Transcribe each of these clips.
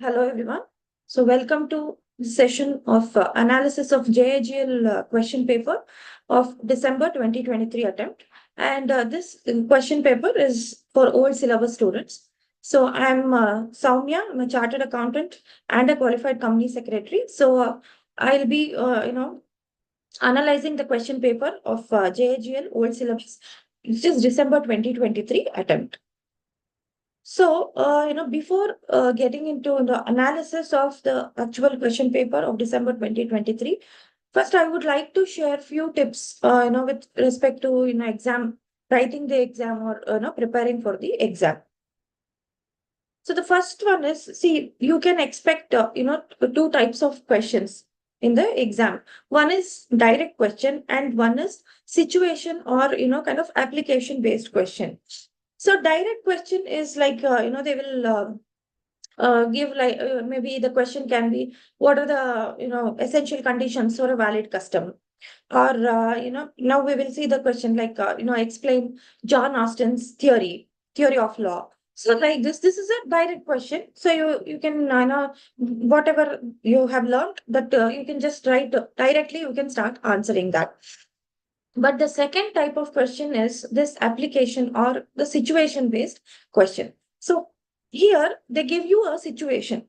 Hello, everyone. So, welcome to the session of analysis of JIGL question paper of December 2023 attempt. And this question paper is for old syllabus students. So, I'm Soumya. I'm a chartered accountant and a qualified company secretary. So, I'll be, analyzing the question paper of JIGL old syllabus, which is December 2023 attempt. So, before getting into the analysis of the actual question paper of December 2023, first I would like to share few tips, with respect to, exam, writing the exam or, preparing for the exam. So the first one is, see, you can expect, two types of questions in the exam. One is direct question and one is situation or, kind of application based question. So direct question is like, they will give like maybe the question can be what are the essential conditions for a valid custom, or now we will see the question like explain John Austin's theory of law. So like this is a direct question. So you can whatever you have learned that you can just write directly. You can start answering that. But the second type of question is this application or the situation based question. So here they give you a situation.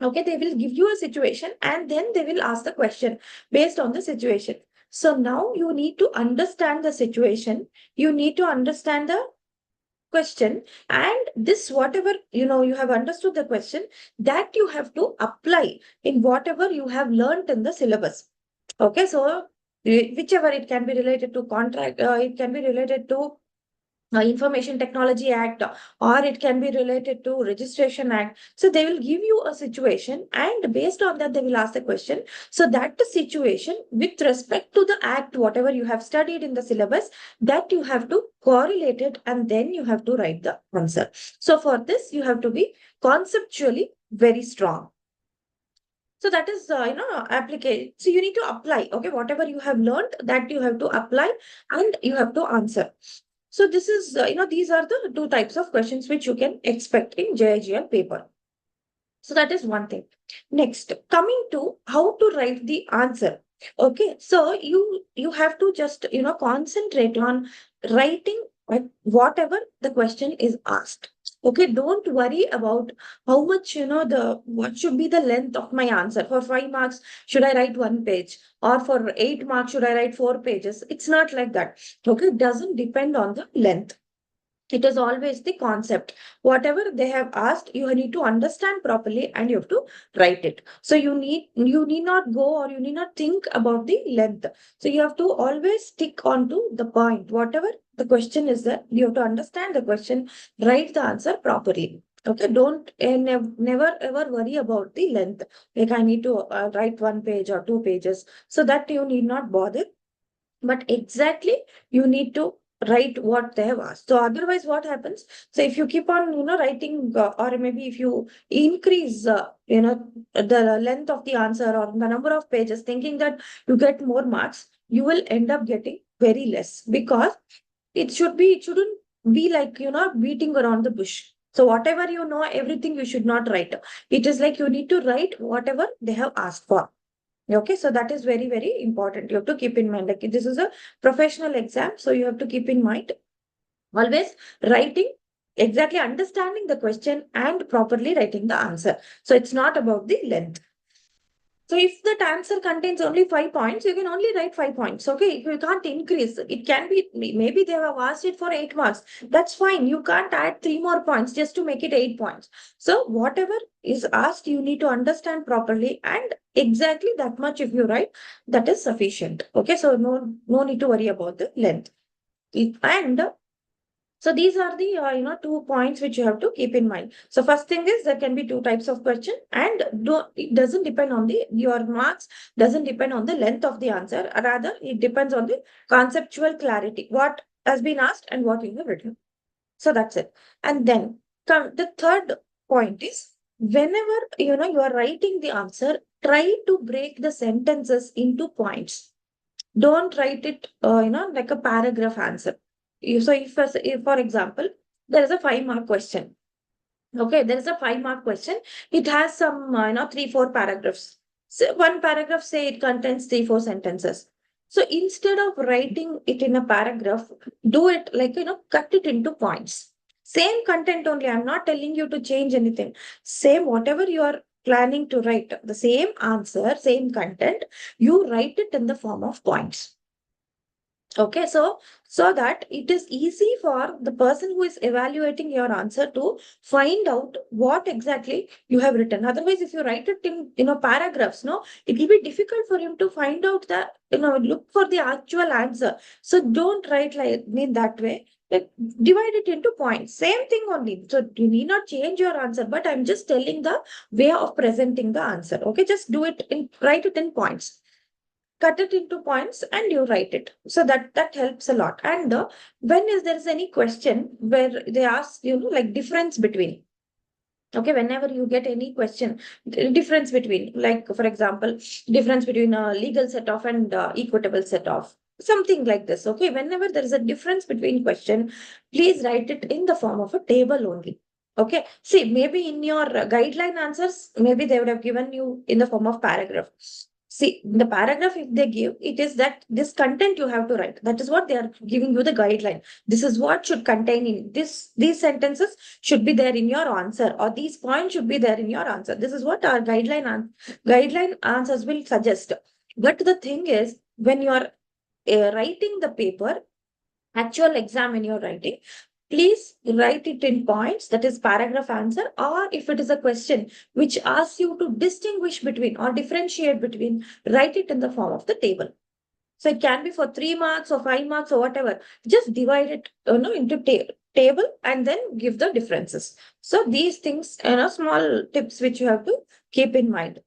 Okay, they will give you a situation and then they will ask the question based on the situation. So now you need to understand the situation. You need to understand the question, and this whatever you have understood the question, that you have to apply in whatever you have learned in the syllabus. Okay, so whichever it can be related to contract, it can be related to Information Technology Act, or it can be related to Registration Act. So they will give you a situation, and based on that, they will ask the question. So that the situation with respect to the act, whatever you have studied in the syllabus, that you have to correlate it, and then you have to write the answer. So for this, you have to be conceptually very strong. So that is, applicate. So you need to apply, okay, whatever you have learned, that you have to apply and you have to answer. So this is, these are the two types of questions which you can expect in JIGL paper. So that is one thing. Next, coming to how to write the answer. Okay, so you have to just, concentrate on writing whatever the question is asked. Okay, don't worry about how much, what should be the length of my answer. For 5 marks, should I write 1 page? Or for 8 marks, should I write 4 pages? It's not like that. Okay, it doesn't depend on the length. It is always the concept. Whatever they have asked, you need to understand properly and you have to write it. So you need not go or you need not think about the length. So you have to always stick on to the point. Whatever the question is there, you have to understand the question, write the answer properly. Okay, don't never ever worry about the length. Like I need to write 1 page or 2 pages. So that you need not bother. But exactly you need to write what they have asked. So otherwise what happens? So if you keep on writing, or maybe if you increase the length of the answer or the number of pages thinking that you get more marks, you will end up getting very less, because it shouldn't be like beating around the bush. So whatever everything you should not write. It is like you need to write whatever they have asked for. Okay, so that is very, very important. You have to keep in mind, like this is a professional exam. So you have to keep in mind always writing, exactly understanding the question and properly writing the answer. So it's not about the length. So if that answer contains only 5 points, you can only write 5 points. Okay, you can't increase. It can be, maybe they have asked it for 8 marks. That's fine. You can't add 3 more points just to make it 8 points. So whatever is asked, you need to understand properly, and exactly that much if you write, that is sufficient. Okay, so no need to worry about the length. And so these are the 2 points which you have to keep in mind. So first thing is there can be two types of question, and it doesn't depend on your marks, doesn't depend on the length of the answer. Rather, it depends on the conceptual clarity, what has been asked and what you have written. So that's it. And then the third point is, whenever you are writing the answer, try to break the sentences into points. Don't write it like a paragraph answer. So if for example, there is a 5 mark question. Okay, there is a 5 mark question. It has some, 3, 4 paragraphs. So one paragraph say it contains 3, 4 sentences. So instead of writing it in a paragraph, do it like, cut it into points. Same content only. I'm not telling you to change anything. Same, whatever you are planning to write, the same answer, same content, you write it in the form of points. Okay, so that it is easy for the person who is evaluating your answer to find out what exactly you have written. Otherwise, if you write it in paragraphs, no, it will be difficult for him to find out that look for the actual answer. So don't write like me that way. Like, divide it into points. Same thing only. So you need not change your answer, but I'm just telling the way of presenting the answer. Okay, just write it in points, cut it into points and you write it, so that helps a lot. And when is there is any question where they ask like difference between, okay, whenever you get any question, difference between, like for example, difference between a legal set off and equitable set off, something like this. Okay, whenever there is a difference between question, please write it in the form of a table only. Okay, see, maybe in your guideline answers, maybe they would have given you in the form of paragraph. See, the paragraph, if they give, it is that this content you have to write. That is what they are giving you the guideline. This is what should contain in this. These sentences should be there in your answer, or these points should be there in your answer. This is what our guideline answers will suggest. But the thing is, when you are writing the paper, actual exam when you're writing, please write it in points, that is paragraph answer, or if it is a question which asks you to distinguish between or differentiate between, write it in the form of the table. So it can be for 3 marks or 5 marks or whatever. Just divide it into table and then give the differences. So these things, small tips which you have to keep in mind.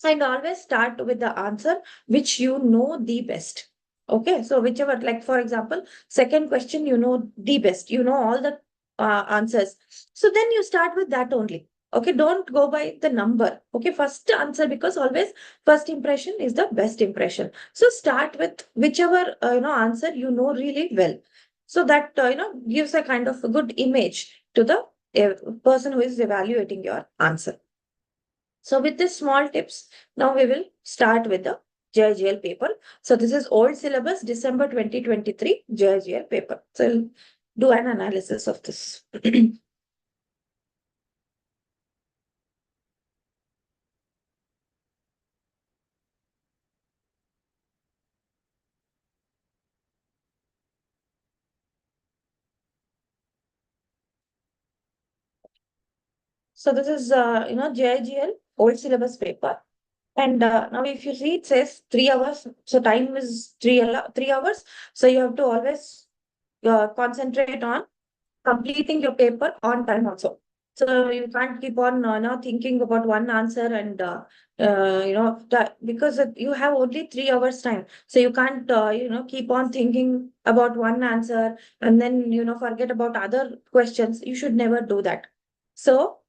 And always start with the answer which you know the best. Okay, so whichever, like for example, second question, you know the best, you know all the answers. So then you start with that only. Okay, don't go by the number. Okay, first answer, because always first impression is the best impression. So start with whichever answer you know really well. So that gives a kind of a good image to the person who is evaluating your answer. So with these small tips, now we will start with the JIGL paper. So this is old syllabus, December 2023 JIGL paper. So we'll do an analysis of this. So this is, JIGL old syllabus paper. And now if you see, it says 3 hours. So time is 3 hours. So you have to always concentrate on completing your paper on time also. So you can't keep on now thinking about one answer and because you have only 3 hours time. So you can't keep on thinking about one answer and then forget about other questions. You should never do that. So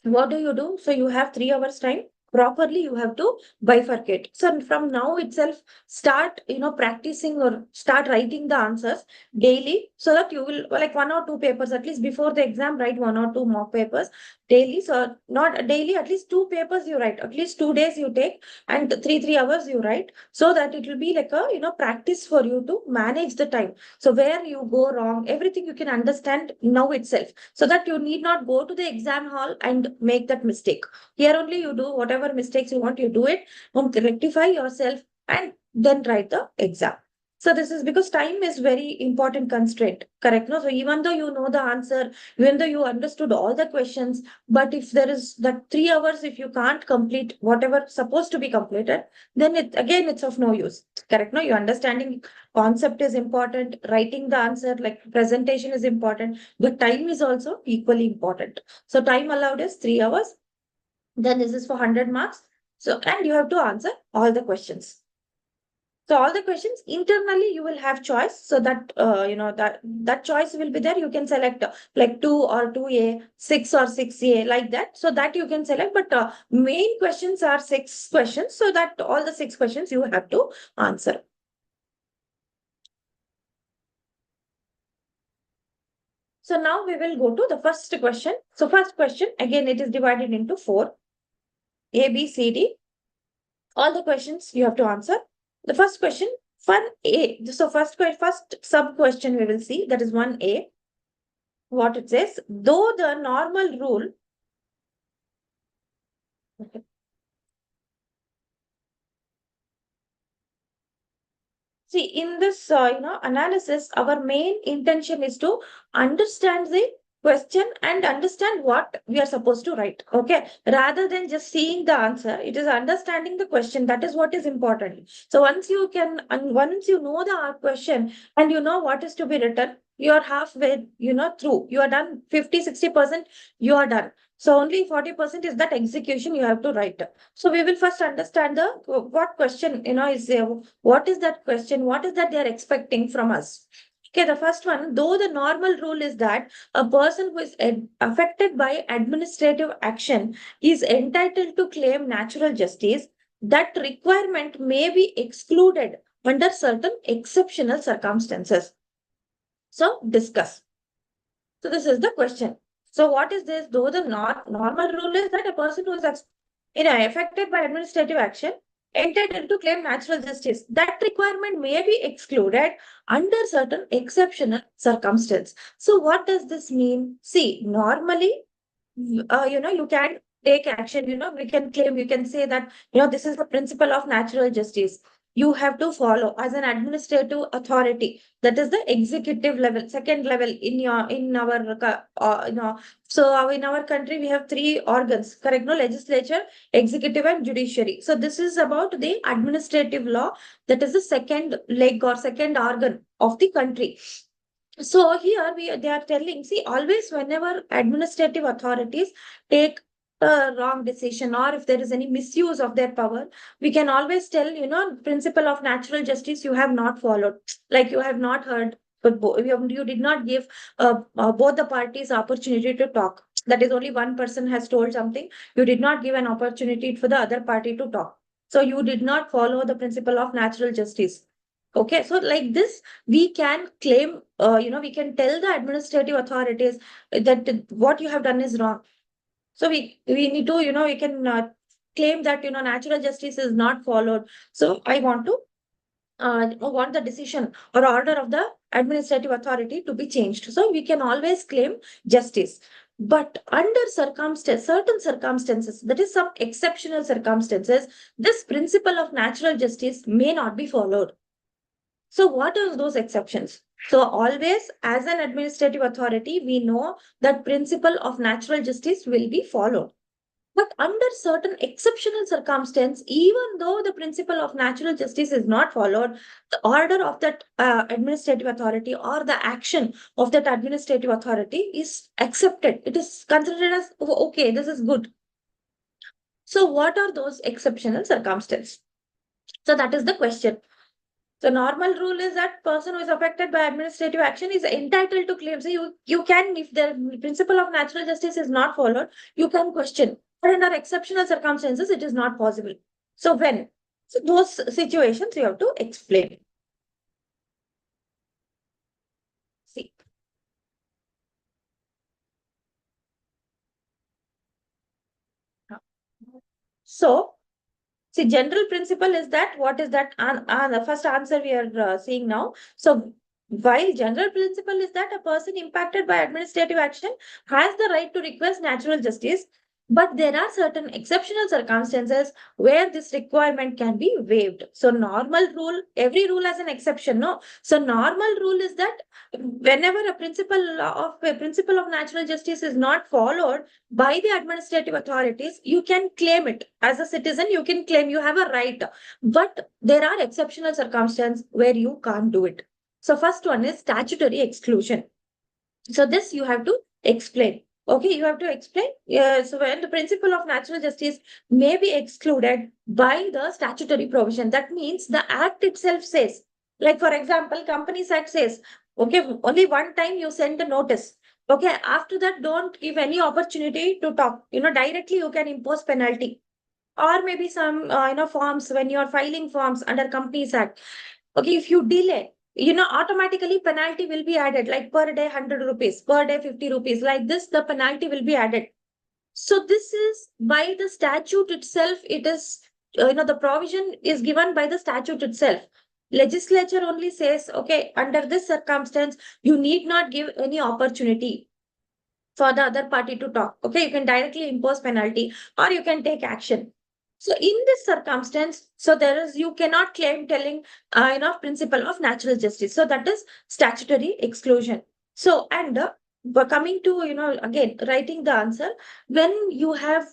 what do you do? So you have 3 hours time. Properly, you have to bifurcate. So from now itself, start practicing or start writing the answers daily, so that you will like 1 or 2 papers at least before the exam. Write 1 or 2 mock papers daily. So not daily, at least 2 papers you write. At least 2 days you take, and 3 hours you write, so that it will be like a practice for you to manage the time. So where you go wrong, everything you can understand now itself, so that you need not go to the exam hall and make that mistake. Here only you do whatever mistakes you want, you do it and rectify yourself, and then write the exam. So this is because time is very important constraint, correct? No, so even though you know the answer, even though you understood all the questions, but if there is that 3 hours, if you can't complete whatever supposed to be completed, then it's of no use, correct? No, your understanding concept is important, writing the answer like presentation is important, but time is also equally important. So time allowed is 3 hours. Then this is for 100 marks. So, and you have to answer all the questions. So all the questions internally you will have choice, so that that choice will be there. You can select like 2 or 2A, 6 or 6A, like that. So that you can select, but main questions are 6 questions, so that all the 6 questions you have to answer. So now we will go to the first question. So first question, again, it is divided into 4, A, B, C, D. All the questions you have to answer. The first question, 1A. So first sub question we will see, that is 1A. What it says, though the normal rule. See, in this analysis, our main intention is to understand the question and understand what we are supposed to write. Okay, rather than just seeing the answer, it is understanding the question. That is what is important. So once you can, and once you know the question and you know what is to be written, you are halfway, through. You are done 50-60%. You are done. So only 40% is that execution you have to write. So we will first understand the what question is what is that question? What is that they are expecting from us? Okay, the first one, though the normal rule is that a person who is affected by administrative action is entitled to claim natural justice, that requirement may be excluded under certain exceptional circumstances. So, discuss. So, this is the question. So, what is this? Though the normal rule is that a person who is affected by administrative action entitled to claim natural justice. That requirement may be excluded under certain exceptional circumstances. So what does this mean? See, normally, you can take action, we can claim, you can say that, this is the principle of natural justice. You have to follow as an administrative authority. That is the executive level, second level in our, so in our country, we have 3 organs, correct? No, legislature, executive, and judiciary. So this is about the administrative law. That is the second leg or second organ of the country. So here they are telling, see, always whenever administrative authorities take a wrong decision or if there is any misuse of their power, we can always tell, principle of natural justice you have not followed, like you have not heard, but you did not give both the parties opportunity to talk. That is, only one person has told something. You did not give an opportunity for the other party to talk. So you did not follow the principle of natural justice. Okay, so like this, we can claim, we can tell the administrative authorities that what you have done is wrong. So we need to, we can claim that, natural justice is not followed. So I want to want the decision or order of the administrative authority to be changed. So we can always claim justice. But under certain circumstances, that is some exceptional circumstances, this principle of natural justice may not be followed. So what are those exceptions? So always as an administrative authority, we know that principle of natural justice will be followed. But under certain exceptional circumstance, even though the principle of natural justice is not followed, the order of that administrative authority or the action of that administrative authority is accepted. It is considered as, oh, okay, this is good. So what are those exceptional circumstances? So that is the question. The normal rule is that person who is affected by administrative action is entitled to claim. So you can, if the principle of natural justice is not followed, you can question. But under exceptional circumstances, it is not possible. So when? So those situations you have to explain. See. So, see, general principle is that, what is that? The first answer we are seeing now. So, while general principle is that a person impacted by administrative action has the right to request natural justice, but there are certain exceptional circumstances where this requirement can be waived. So, normal rule, every rule has an exception, no? So, normal rule is that whenever a principle of natural justice is not followed by the administrative authorities, you can claim it as a citizen. You can claim, you have a right, but there are exceptional circumstances where you can't do it. So first one is statutory exclusion. So this you have to explain. Okay, you have to explain. So when the principle of natural justice may be excluded by the statutory provision, that means the act itself says, like for example, Companies Act says, okay, only one time you send the notice. Okay, after that, don't give any opportunity to talk. Directly you can impose penalty. Or maybe some, forms, when you are filing forms under Companies Act. Okay, if you delay, automatically penalty will be added, like per day 100 rupees, per day 50 rupees, like this, the penalty will be added. So this is by the statute itself. It is, the provision is given by the statute itself. Legislature only says, okay, under this circumstance, you need not give any opportunity for the other party to talk. Okay, you can directly impose penalty or you can take action. So in this circumstance, so there is, you cannot claim telling, principle of natural justice. So that is statutory exclusion. So, and but coming to, again, writing the answer, when you have,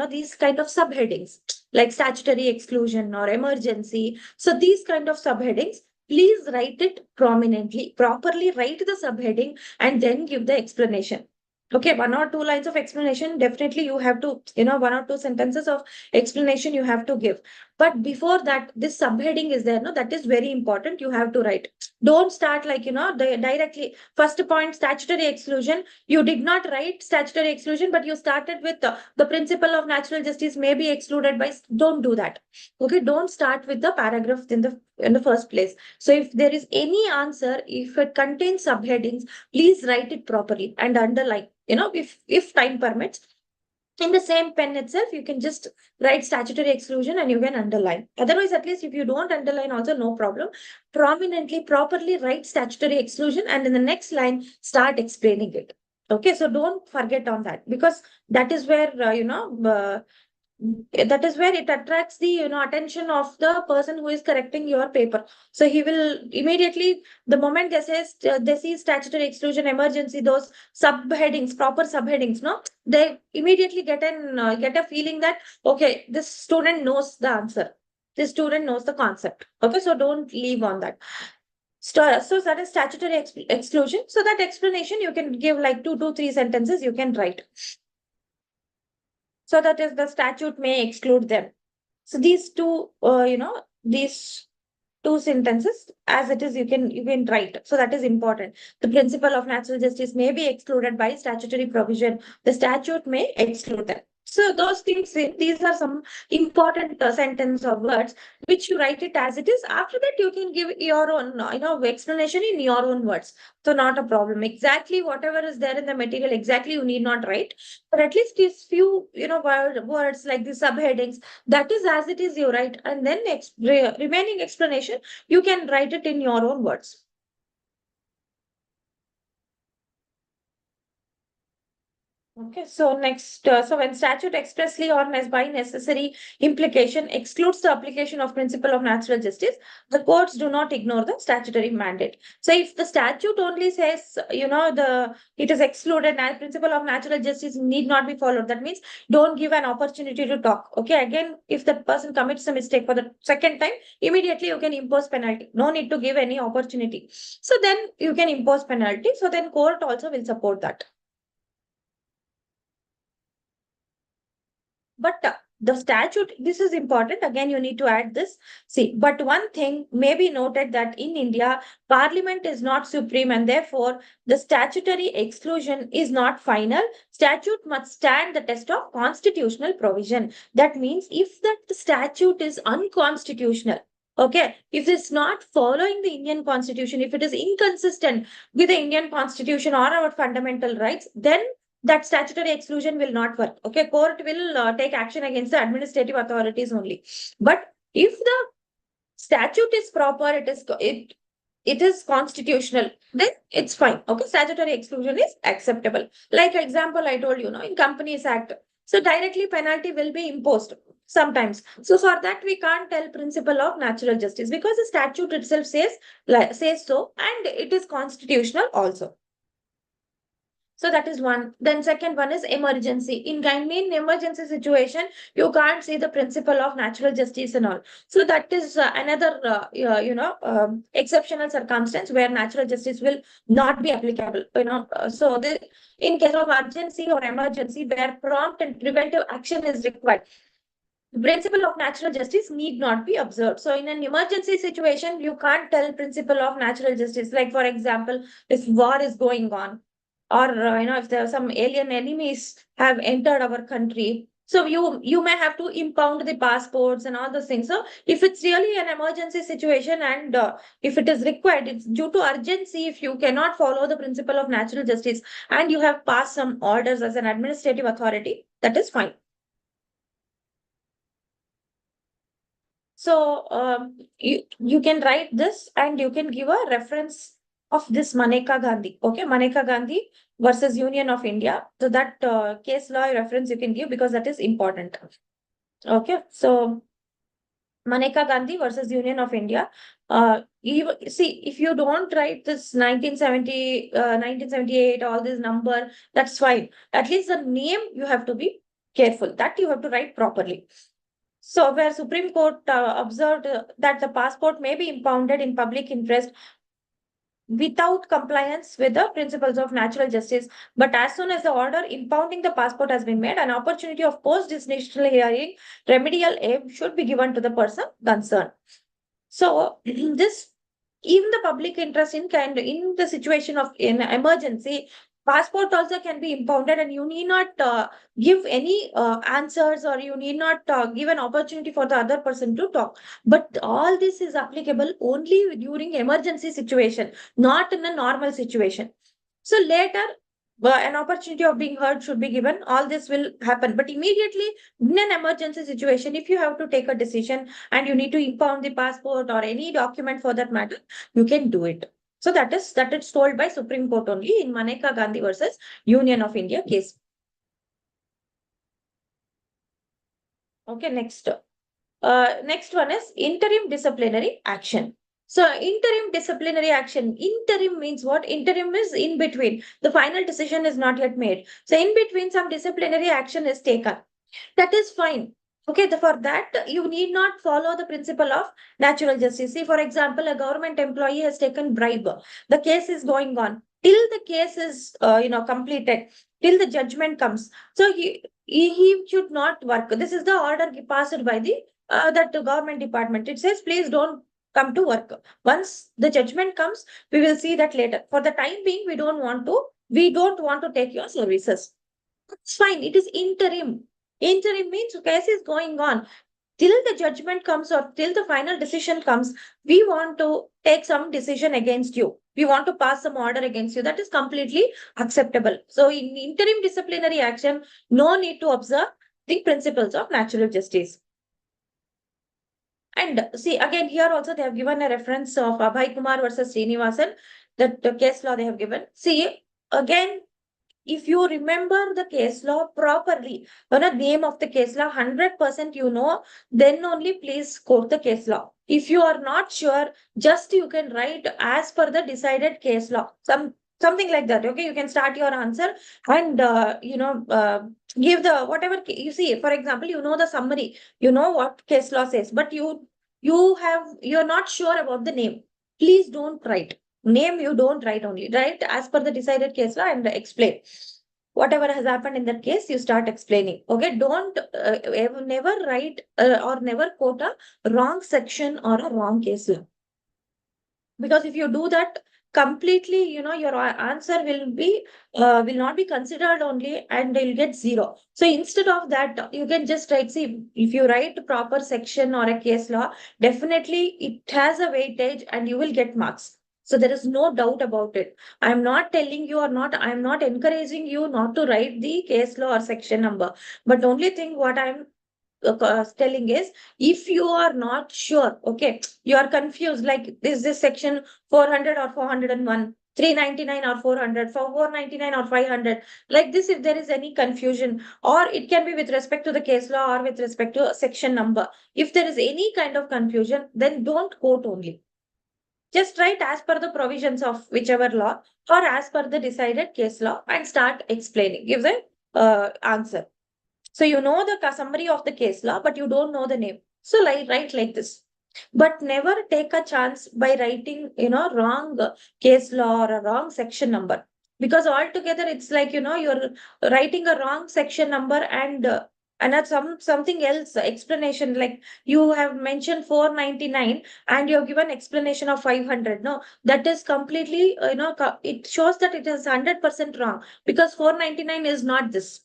these kind of subheadings like statutory exclusion or emergency. So these kind of subheadings, please write it prominently, properly write the subheading and then give the explanation. Okay, 1 or 2 lines of explanation, definitely you have to, 1 or 2 sentences of explanation you have to give. But before that, this subheading is there, no, that is very important. You have to write. Don't start like, directly. First point, statutory exclusion. You did not write statutory exclusion, but you started with the principle of natural justice may be excluded by. Don't do that. Okay, don't start with the paragraph in the first place. So if there is any answer, if it contains subheadings, please write it properly and underline. If time permits, in the same pen itself, you can just write statutory exclusion and you can underline. Otherwise, at least if you don't underline, also no problem. Prominently, properly write statutory exclusion and in the next line, start explaining it. Okay, so don't forget on that, because that is where, that is where it attracts the, attention of the person who is correcting your paper. So he will immediately, the moment they see statutory exclusion, emergency, those subheadings, proper subheadings, no, they immediately get a feeling that, okay, this student knows the answer, this student knows the concept. Okay, so don't leave on that. So that is statutory exclusion. So that explanation you can give like 2 to 3 sentences you can write. So that is, the statute may exclude them. So these these 2 sentences as it is, you can write. So that is important. The principle of natural justice may be excluded by statutory provision. The statute may exclude them. So those things, these are some important sentence or words which you write it as it is. After that, you can give your own, explanation in your own words. So not a problem. Exactly whatever is there in the material, exactly you need not write. But at least these few, words like the subheadings, that is as it is you write. And then remaining explanation, you can write it in your own words. Okay, so next, so when statute expressly or by necessary implication excludes the application of principle of natural justice, the courts do not ignore the statutory mandate. So if the statute only says, it is excluded and principle of natural justice need not be followed, that means don't give an opportunity to talk. Okay, again, if the person commits a mistake for the second time, immediately you can impose penalty. No need to give any opportunity. So then you can impose penalty. So then court also will support that. But the statute, this is important. Again, you need to add this. See, but one thing may be noted that in India, Parliament is not supreme and therefore the statutory exclusion is not final. Statute must stand the test of constitutional provision. That means if that statute is unconstitutional, okay, if it's not following the Indian Constitution, if it is inconsistent with the Indian Constitution or our fundamental rights, then that statutory exclusion will not work. Okay, court will take action against the administrative authorities only. But if the statute is proper, it is constitutional, then it's fine. Okay, statutory exclusion is acceptable. Like example, I told you, in Companies Act. So directly penalty will be imposed sometimes. So for that, we can't tell principle of natural justice because the statute itself says so, and it is constitutional also. So that is one. Then second one is emergency. In emergency situation, you can't see the principle of natural justice and all. So that is another, exceptional circumstance where natural justice will not be applicable. In case of urgency or emergency, where prompt and preventive action is required, the principle of natural justice need not be observed. So in an emergency situation, you can't tell principle of natural justice. Like for example, if war is going on, or if there are some alien enemies have entered our country, So you may have to impound the passports and all those things. So if it's really an emergency situation and if it is required, it's due to urgency. If you cannot follow the principle of natural justice and you have passed some orders as an administrative authority, that is fine. So you can write this and you can give a reference of this Maneka Gandhi. Okay, Maneka Gandhi versus Union of India. So that case law reference you can give because that is important. Okay, so Maneka Gandhi versus Union of India. See, if you don't write this 1970, 1978, all this number, that's fine. At least the name you have to be careful. That you have to write properly. So, where Supreme Court observed that the passport may be impounded in public interest without compliance with the principles of natural justice. But as soon as the order impounding the passport has been made, an opportunity of post-dismissal hearing, remedial aid should be given to the person concerned. So, this even the public interest in the situation of in emergency, passport also can be impounded, and you need not give any answers, or you need not give an opportunity for the other person to talk. But all this is applicable only during emergency situation, not in a normal situation. So later, an opportunity of being heard should be given. All this will happen, but immediately in an emergency situation, if you have to take a decision and you need to impound the passport or any document for that matter, you can do it. So that is told by Supreme Court only in Maneka Gandhi versus Union of India case. Okay, next. Next one is interim disciplinary action. So interim disciplinary action. Interim means what? Interim is in between. The final decision is not yet made. So in between, some disciplinary action is taken. That is fine. Okay, for that, you need not follow the principle of natural justice. See, for example, a government employee has taken bribe. The case is going on. Till the case is, completed, till the judgment comes. So he should not work. This is the order passed by the that government department. It says, please don't come to work. Once the judgment comes, we will see that later. For the time being, we don't want to take your services. It's fine. It is interim. Interim means case is going on. Till the judgment comes or till the final decision comes, we want to take some decision against you. We want to pass some order against you. That is completely acceptable. So in interim disciplinary action, no need to observe the principles of natural justice. And see, again, here also they have given a reference of Abhay Kumar versus Srinivasan, that the case law they have given. See, again, if you remember the case law properly, the name of the case law, 100% then only please quote the case law. If you are not sure, just you can write as per the decided case law. Something like that. Okay, you can start your answer and give the whatever you see. For example, the summary, what case law says, but you're not sure about the name. Please don't write name. You don't write, only write as per the decided case law and explain whatever has happened in that case. You start explaining. Okay, don't never write or never quote a wrong section or a wrong case law, because if you do that completely, your answer will not be considered only, and you'll get zero. So instead of that, you can just write, see, if you write proper section or a case law, definitely it has a weightage and you will get marks. So there is no doubt about it. I'm not telling you, or not, I'm not encouraging you not to write the case law or section number. But only thing what I'm telling is, if you are not sure, okay, you are confused, like this section 400 or 401, 399 or 400, for 499 or 500, like this, if there is any confusion, or it can be with respect to the case law or with respect to a section number, if there is any kind of confusion, then don't quote only. Just write as per the provisions of whichever law or as per the decided case law and start explaining, give the answer. So you know the summary of the case law, but you don't know the name. So write like this. But never take a chance by writing, wrong case law or a wrong section number. Because altogether it's like, you're writing a wrong section number and that's something else explanation. Like you have mentioned 499 and you have given explanation of 500. No, that is completely, it shows that it is 100% wrong, because 499 is not this.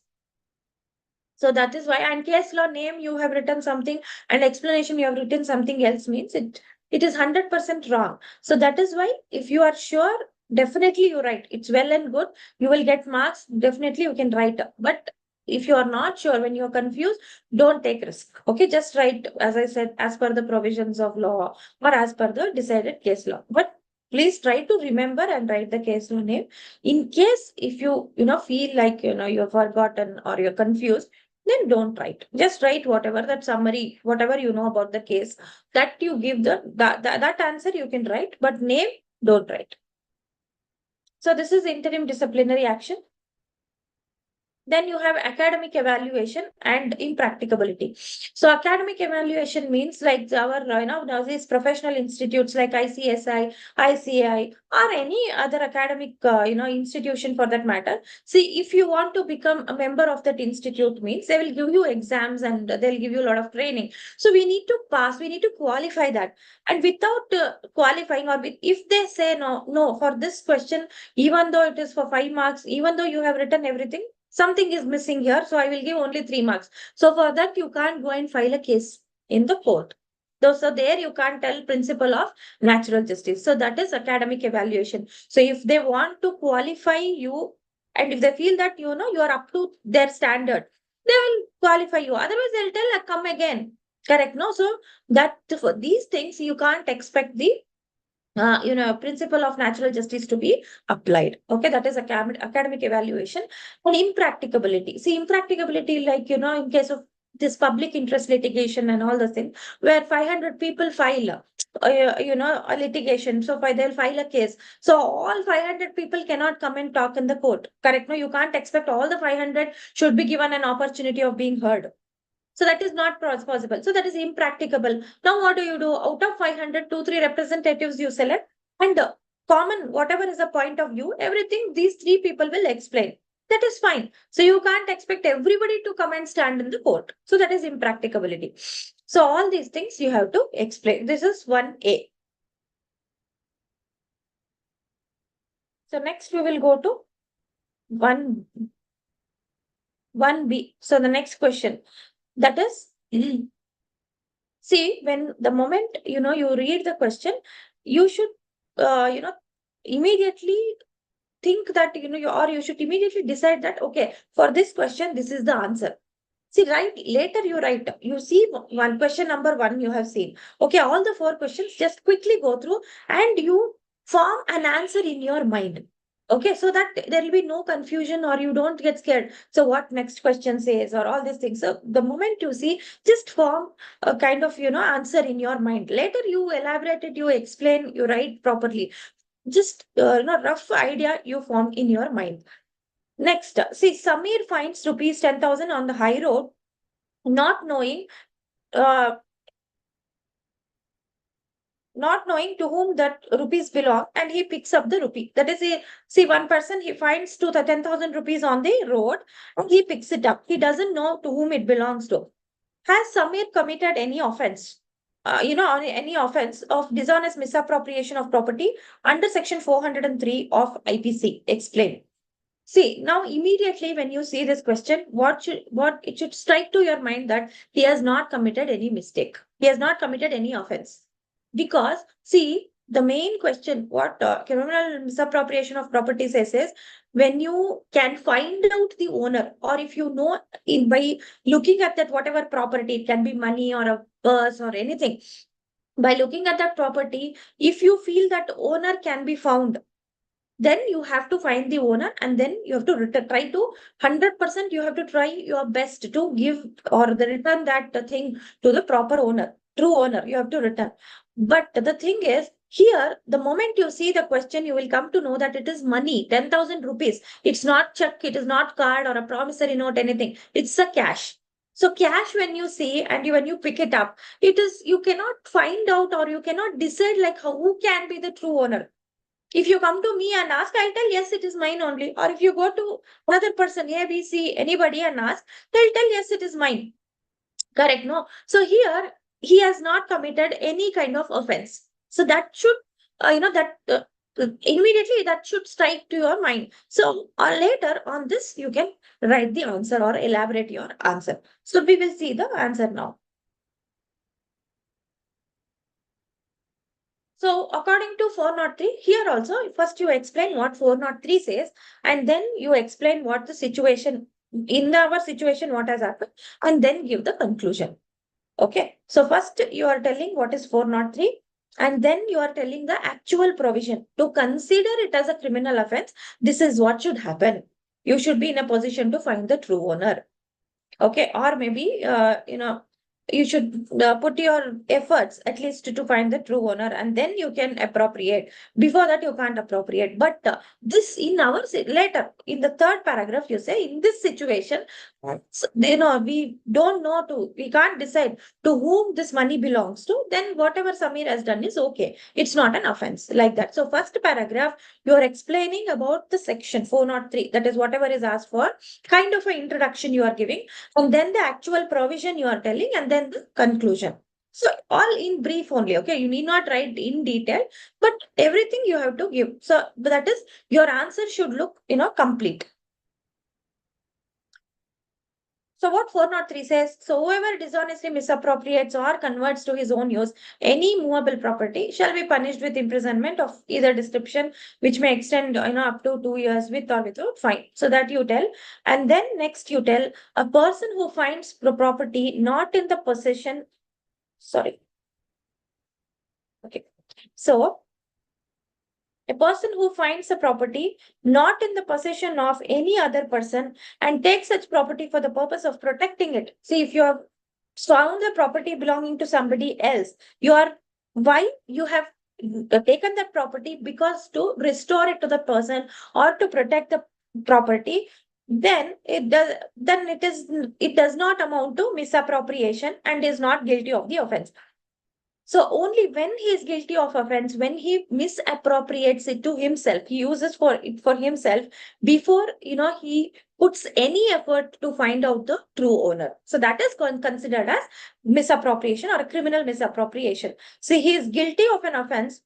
So that is why, and case law name you have written something and explanation you have written something else means it is 100% wrong. So that is why if you are sure, definitely you write. It's well and good. You will get marks. Definitely you can write. But if you are not sure, when you are confused, don't take risk. Okay, just write, as I said, as per the provisions of law or as per the decided case law. But please try to remember and write the case law name. In case if you feel like you've forgotten or you're confused, then don't write. Just write whatever that summary, whatever you know about the case, that you give that answer you can write, but name, don't write. So this is interim disciplinary action. Then you have academic evaluation and impracticability. So academic evaluation means like our now these professional institutes like ICSI, ICI, or any other academic institution for that matter. See, if you want to become a member of that institute means they will give you exams and they'll give you a lot of training. So we need to pass, we need to qualify that. And without qualifying, or if they say no for this question, even though it is for 5 marks, even though you have written everything, something is missing here, so I will give only 3 marks. So for that, you can't go and file a case in the court. So there you can't tell principle of natural justice. So that is academic evaluation. So if they want to qualify you, and if they feel that you are up to their standard, they will qualify you. Otherwise, they'll tell, come again. Correct? No. So that for these things, you can't expect the principle of natural justice to be applied. Okay, that is academic evaluation. And impracticability. See, impracticability, like, in case of this public interest litigation and all the things, where 500 people file, a litigation. So they'll file a case. So all 500 people cannot come and talk in the court. Correct? No, you can't expect all the 500 should be given an opportunity of being heard. So that is not possible. So that is impracticable. Now what do? Out of 500, 2, 3 representatives you select, and common, whatever is the point of view, everything these 3 people will explain. That is fine. So you can't expect everybody to come and stand in the court. So that is impracticability. So all these things you have to explain. This is 1A. So next we will go to 1B. So the next question, that is see, when the moment you read the question, you should immediately think that or you should immediately decide that, okay, for this question this is the answer. See, right, later you see one question number 1 you have seen. Okay, all the 4 questions, just quickly go through and you form an answer in your mind. Okay, so that there will be no confusion or you don't get scared. So what next question says or all these things. So the moment you see, just form a kind of, answer in your mind. Later you elaborate it, you explain, you write properly. Just, rough idea you form in your mind. Next, see, Samir finds rupees 10,000 on the high road, not knowing uh, not knowing to whom that rupees belong, and he picks up the rupee. That is, see, one person, he finds 10,000 rupees on the road and he picks it up. He doesn't know to whom it belongs to. Has Samir committed any offense? On any offense of dishonest misappropriation of property under section 403 of IPC? Explain. See, now immediately when you see this question, what it should strike to your mind that he has not committed any mistake. He has not committed any offense. Because, see, the main question, what criminal misappropriation of property says is, when you can find out the owner, or if you know by looking at that whatever property, it can be money or a purse or anything, by looking at that property, if you feel that owner can be found, then you have to find the owner and then you have to try to 100% you have to try your best to give or return that thing to the proper owner, true owner. You have to return. But the thing is, here, the moment you see the question, you will come to know that it is money, 10,000 rupees. It's not check, it is not card or a promissory note, anything. It's a cash. So cash, when you see and when you pick it up, it is, you cannot find out or you cannot decide like who can be the true owner. If you come to me and ask, I'll tell, yes, it is mine only. Or if you go to another person, A, B, C, anybody and ask, they'll tell, yes, it is mine. Correct, no? So here, he has not committed any kind of offense. So that should, immediately that should strike to your mind. So later on this, you can write the answer or elaborate your answer. So we will see the answer now. So according to 403, here also, first you explain what 403 says, and then you explain what the situation, in our situation, what has happened, and then give the conclusion. Okay. So first you are telling what is 403, and then you are telling the actual provision. To consider it as a criminal offense, this is what should happen. You should be in a position to find the true owner. Okay, or maybe you should put your efforts at least to find the true owner, and then you can appropriate. Before that you can't appropriate. But this in our later in the third paragraph, you say in this situation, we don't know, we can't decide to whom this money belongs to, then whatever Samir has done is okay, it's not an offense, like that. So first paragraph, you are explaining about the section 403, that is whatever is asked for, kind of an introduction you are giving, and then the actual provision you are telling, and then the conclusion. So all in brief only, okay? You need not write in detail, but everything you have to give. So that is, your answer should look, complete. So what 403 says, so whoever dishonestly misappropriates or converts to his own use any movable property shall be punished with imprisonment of either description, which may extend, up to 2 years with or without fine. So that you tell. And then next you tell, a person who finds property not in the possession, sorry. Okay. So a person who finds a property not in the possession of any other person and takes such property for the purpose of protecting it. See, if you have found the property belonging to somebody else, why you have taken that property? Because to restore it to the person or to protect the property, then it does not amount to misappropriation and is not guilty of the offense. So only when he is guilty of offense, when he misappropriates it to himself, he uses for it for himself before he puts any effort to find out the true owner. So that is considered as misappropriation or a criminal misappropriation. So he is guilty of an offense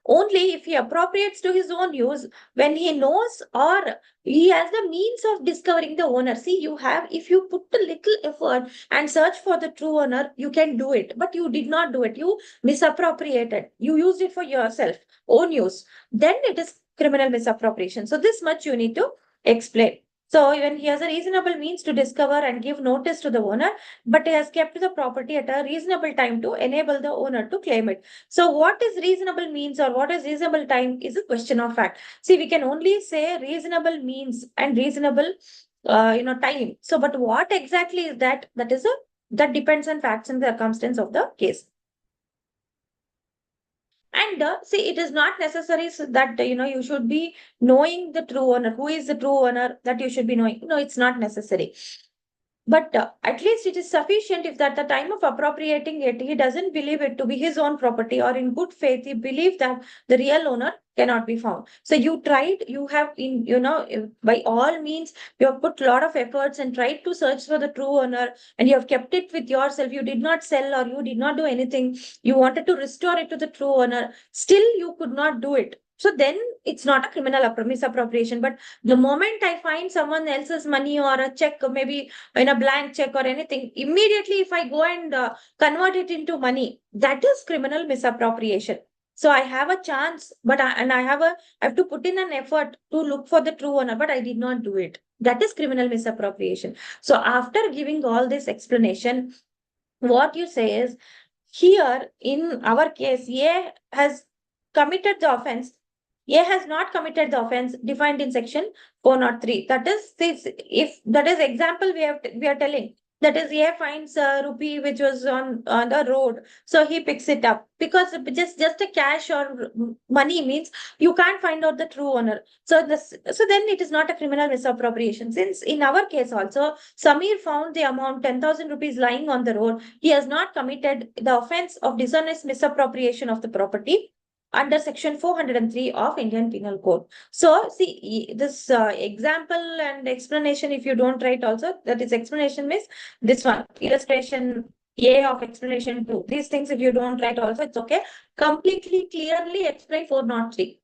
only if he appropriates to his own use when he knows or he has the means of discovering the owner. See, you have, if you put a little effort and search for the true owner, you can do it, but you did not do it. You misappropriated, you used it for yourself own use, then it is criminal misappropriation. So this much you need to explain. So when he has a reasonable means to discover and give notice to the owner, but he has kept the property at a reasonable time to enable the owner to claim it. So what is reasonable means or what is reasonable time is a question of fact. See, we can only say reasonable means and reasonable, time. So, but what exactly is that? That depends on facts and circumstance of the case. And see, it is not necessary that you should be knowing the true owner. Who is the true owner that you should be knowing? No, it's not necessary. But at least it is sufficient if at the time of appropriating it, he doesn't believe it to be his own property, or in good faith, he believes that the real owner cannot be found. So you tried, you have by all means, you have put a lot of efforts and tried to search for the true owner, and you have kept it with yourself. You did not sell or you did not do anything. You wanted to restore it to the true owner. Still, you could not do it. So then it's not a criminal misappropriation. But the moment I find someone else's money or a check, or maybe in a blank check or anything, immediately if I go and convert it into money, that is criminal misappropriation. So I have a chance, but I have to put in an effort to look for the true owner, but I did not do it. That is criminal misappropriation. So after giving all this explanation, what you say is, here in our case, A has committed the offense. A has not committed the offense defined in section 403. That is this, if that is example we are telling. That is, A finds a rupee which was on the road, so he picks it up because just a cash or money means you can't find out the true owner. So then it is not a criminal misappropriation. Since in our case also, Samir found the amount 10,000 rupees lying on the road, he has not committed the offense of dishonest misappropriation of the property under section 403 of Indian Penal Code. So see, this example and explanation, if you don't write also, that is explanation means this one, illustration A of explanation 2. These things, if you don't write also, it's okay. Completely, clearly explain 403.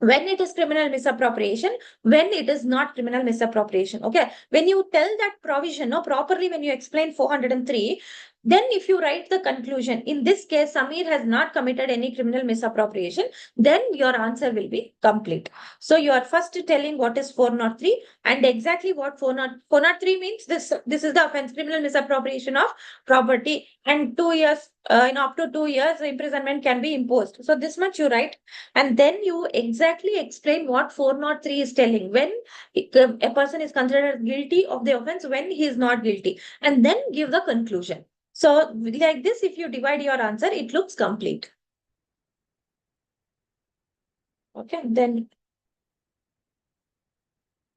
When it is criminal misappropriation, when it is not criminal misappropriation. Okay. When you tell that provision, no, properly, when you explain 403, then if you write the conclusion, in this case, Samir has not committed any criminal misappropriation, then your answer will be complete. So you are first telling what is 403 and exactly what 403 means. This is the offense, criminal misappropriation of property, and 2 years, up to 2 years, imprisonment can be imposed. So this much you write, and then you exactly explain what 403 is telling, when a person is considered guilty of the offense, when he is not guilty, and then give the conclusion. So like this, if you divide your answer, it looks complete. Okay, then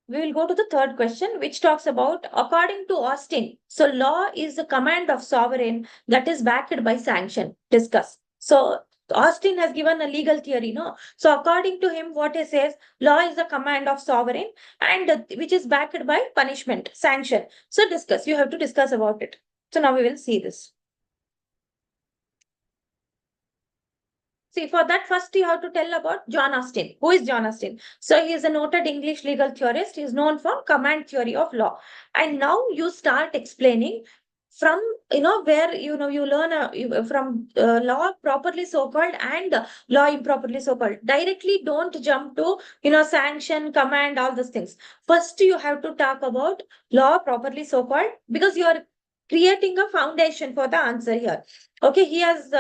we will go to the third question, which talks about, according to Austin, so law is the command of sovereign that is backed by sanction. Discuss. So Austin has given a legal theory, no? So according to him, what he says, law is the command of sovereign and which is backed by punishment, sanction. So discuss. You have to discuss about it. So now we will see this. See, for that, first you have to tell about John Austin. Who is John Austin? So he is a noted English legal theorist. He is known for command theory of law. And now you start explaining from, where, you learn from law properly so-called and law improperly so-called. Directly don't jump to, sanction, command, all those things. First, you have to talk about law properly so-called, because you are creating a foundation for the answer here. Okay, he has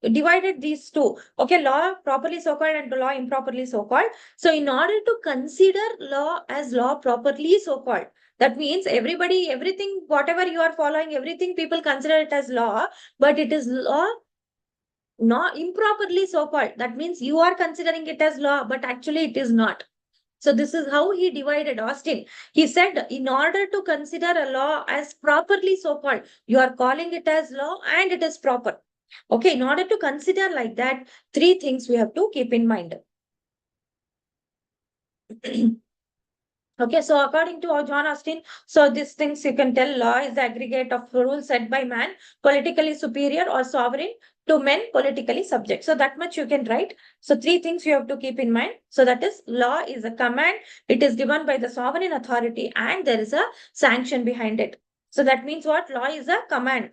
divided these two. Okay, law properly so called and law improperly so called. So in order to consider law as law properly so called, that means everybody, everything, whatever you are following, everything people consider it as law, but it is law not improperly so called. That means you are considering it as law, but actually it is not. So this is how he divided Austin. He said, in order to consider a law as properly so called, you are calling it as law and it is proper. Okay, in order to consider like that, three things we have to keep in mind. Okay, so according to John Austin, so these things you can tell, law is the aggregate of rules set by man, politically superior or sovereign to men, politically subject. So that much you can write. So three things you have to keep in mind. So that is, law is a command. It is given by the sovereign authority and there is a sanction behind it. So that means what? Law is a command.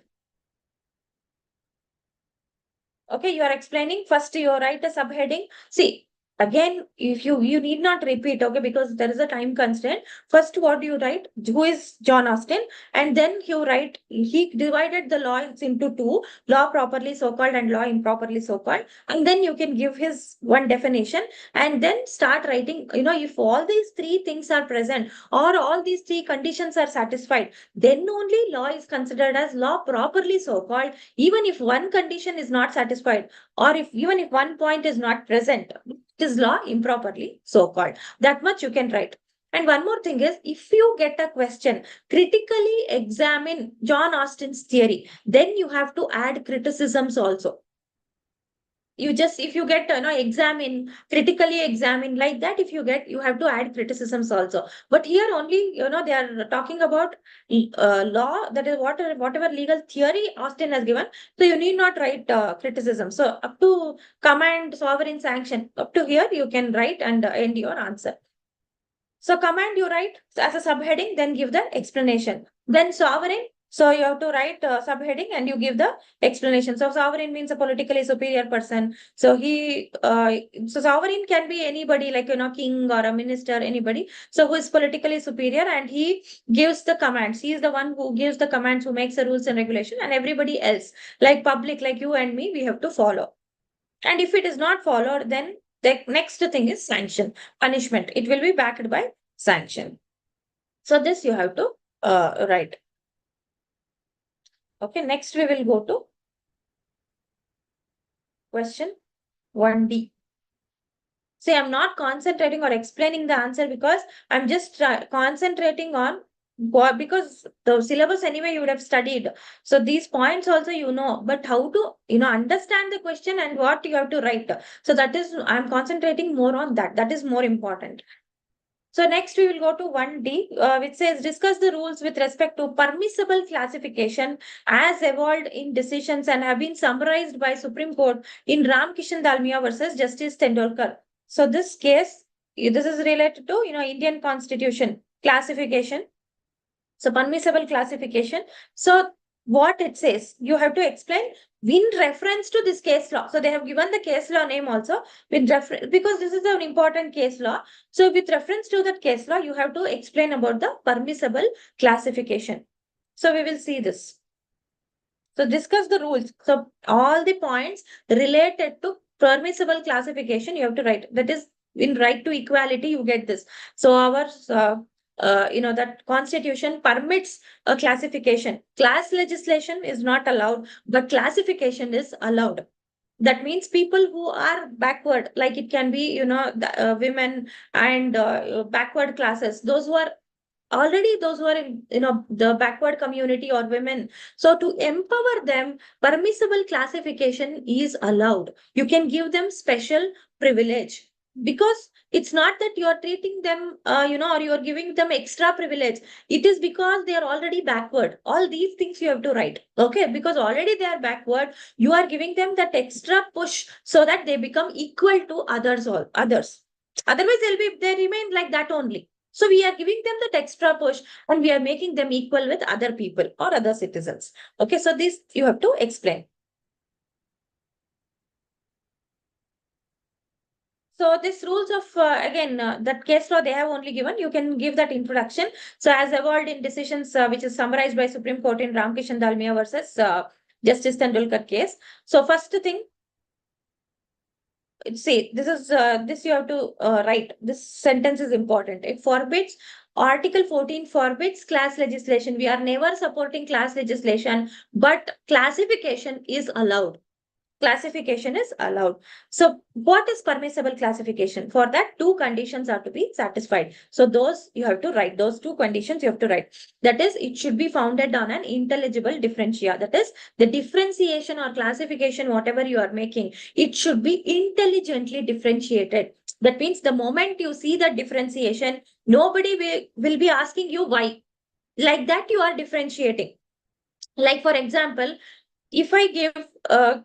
Okay, you are explaining. First, you write a subheading. See, again, if you need not repeat, okay, because there is a time constraint. First, what do you write? Who is John Austin? And then you write, he divided the laws into two, law properly so-called and law improperly so-called. And then you can give his one definition and then start writing, if all these three things are present or all these three conditions are satisfied, then only law is considered as law properly so-called, even if one condition is not satisfied, or if even if one point is not present, it is law improperly so called. That much you can write. And one more thing is, if you get a question, critically examine John Austin's theory, then you have to add criticisms also. You just, if you get, examine, critically examine, like that, if you get, you have to add criticisms also. But here only, they are talking about law, that is whatever legal theory Austin has given. So you need not write criticism. So up to command, sovereign, sanction, up to here you can write and end your answer. So command you write as a subheading, then give the explanation. Then sovereign, so you have to write subheading and you give the explanation. So sovereign means a politically superior person. So so sovereign can be anybody, like, king or a minister, anybody. So who is politically superior and he gives the commands. He is the one who gives the commands, who makes the rules and regulation, and everybody else, like public, like you and me, we have to follow. And if it is not followed, then the next thing is sanction, punishment. It will be backed by sanction. So this you have to write. Okay, next we will go to question 1D. See, I'm not concentrating or explaining the answer because I'm just concentrating on what, because the syllabus anyway you would have studied. So these points also but how to, understand the question and what you have to write. So that is, I'm concentrating more on that. That is more important. So next we will go to 1D, which says discuss the rules with respect to permissible classification as evolved in decisions and have been summarized by Supreme Court in Ramkishan Dalmia versus Justice Tendolkar. So this case, this is related to Indian Constitution classification. So permissible classification. So what it says, you have to explain in reference to this case law. So they have given the case law name also with reference, because this is an important case law. So with reference to that case law, you have to explain about the permissible classification. So we will see this. So discuss the rules. So all the points related to permissible classification, you have to write. That is in right to equality, you get this. So our that constitution permits a classification. Class legislation is not allowed, but classification is allowed. That means people who are backward, like it can be women and backward classes, those who are already, those who are in the backward community or women, so to empower them, permissible classification is allowed. You can give them special privilege, because it's not that you are treating them or you are giving them extra privilege. It is because they are already backward. All these things you have to write, okay, because already they are backward, you are giving them that extra push so that they become equal to others. Otherwise they remain like that only. So we are giving them that extra push, and we are making them equal with other people or other citizens. Okay, so this you have to explain. So this rules of again that case law they have only given. You can give that introduction. So as evolved in decisions which is summarized by Supreme Court in Ramkishan Dalmia versus Justice Tendulkar case. So first thing, see, this you have to write. This sentence is important. It forbids. Article 14 forbids class legislation. We are never supporting class legislation, but classification is allowed. Classification is allowed. So what is permissible classification? For that, two conditions are to be satisfied. So those you have to write. Those two conditions you have to write. That is, it should be founded on an intelligible differentia. That is, the differentiation or classification, whatever you are making, it should be intelligently differentiated. That means the moment you see the differentiation, nobody will be asking you why. Like that, you are differentiating. Like for example, if I give a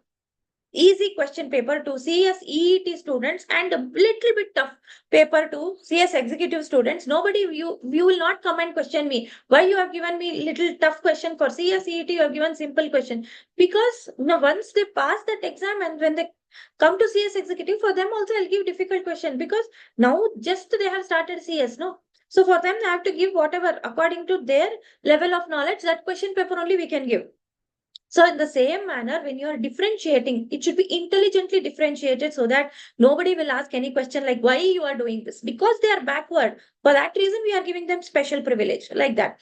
easy question paper to CSEET students and a little bit tough paper to CS executive students, nobody, you will not come and question me why you have given me little tough question. For CSEET you have given simple question, because once they pass that exam and when they come to CS executive, for them also I'll give difficult question, because now just they have started CS, no. So for them they have to give whatever according to their level of knowledge, that question paper only we can give. So in the same manner, when you are differentiating, it should be intelligently differentiated so that nobody will ask any question like why you are doing this, because they are backward. For that reason, we are giving them special privilege like that.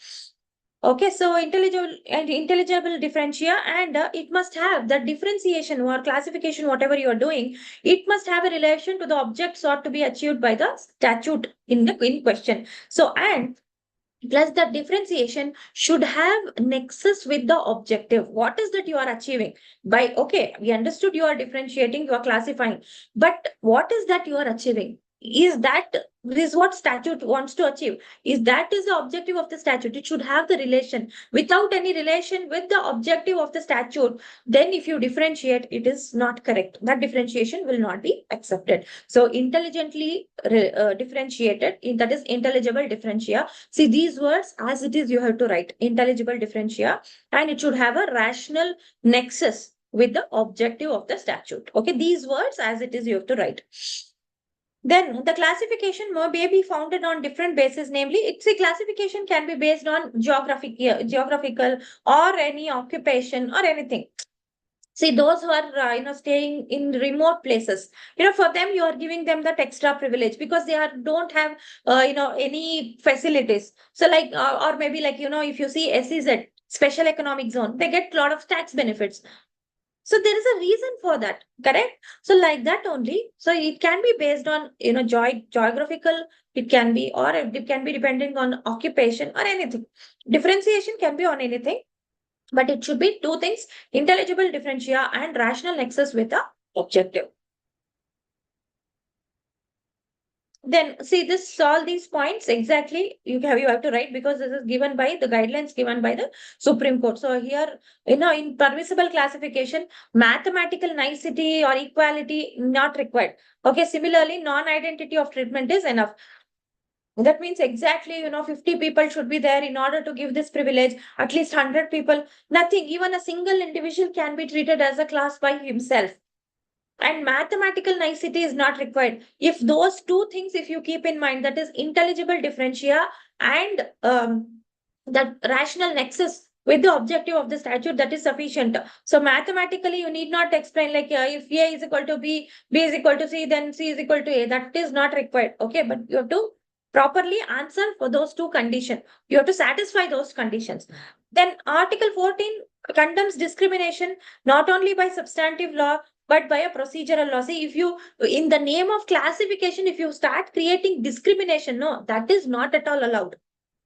Okay, so intelligible differentia, and it must have the differentiation or classification, whatever you are doing, it must have a relation to the object sought to be achieved by the statute in question. So, and plus the differentiation should have nexus with the objective. What is that you are achieving by, okay, we understood you are differentiating, you are classifying, but what is that you are achieving? Is what statute wants to achieve? Is the objective of the statute? It should have the relation. Without any relation with the objective of the statute, then if you differentiate, it is not correct. That differentiation will not be accepted. So intelligently differentiated, that is intelligible differentia. See, these words as it is you have to write intelligible differentia, and it should have a rational nexus with the objective of the statute. Okay, these words as it is you have to write. Then the classification may be founded on different bases, namely, it's a classification can be based on geographical or any occupation or anything. See, those who are staying in remote places, for them you are giving them that extra privilege because they don't have any facilities. So like or maybe like if you see SEZ, special economic zone, they get a lot of tax benefits. So there is a reason for that, correct? So like that only. So it can be based on geographical. It can be, or it can be depending on occupation or anything. Differentiation can be on anything, but it should be two things: intelligible differentia and rational nexus with the objective. Then see this, all these points exactly you have to write, because this is given by the guidelines given by the Supreme Court. So here, in permissible classification, mathematical nicety or equality not required. Okay, similarly, non-identity of treatment is enough. That means exactly, 50 people should be there in order to give this privilege, at least 100 people. Nothing, even a single individual can be treated as a class by himself. And mathematical nicety is not required. If those two things, if you keep in mind, that is intelligible differentia and that rational nexus with the objective of the statute, that is sufficient. So mathematically, you need not explain like if A is equal to B is equal to C, then C is equal to A. That is not required. Okay, but you have to properly answer for those two conditions. You have to satisfy those conditions. Then Article 14 condemns discrimination not only by substantive law but by a procedural law. See, if you, in the name of classification, if you start creating discrimination, no, that is not at all allowed.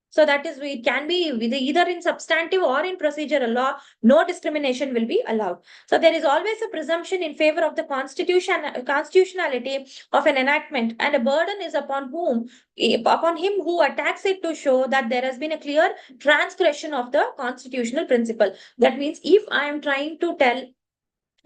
So that is, it can be either in substantive or in procedural law, no discrimination will be allowed. So there is always a presumption in favor of the constitutionality of an enactment, and a burden is upon him who attacks it to show that there has been a clear transgression of the constitutional principle. That means if I am trying to tell,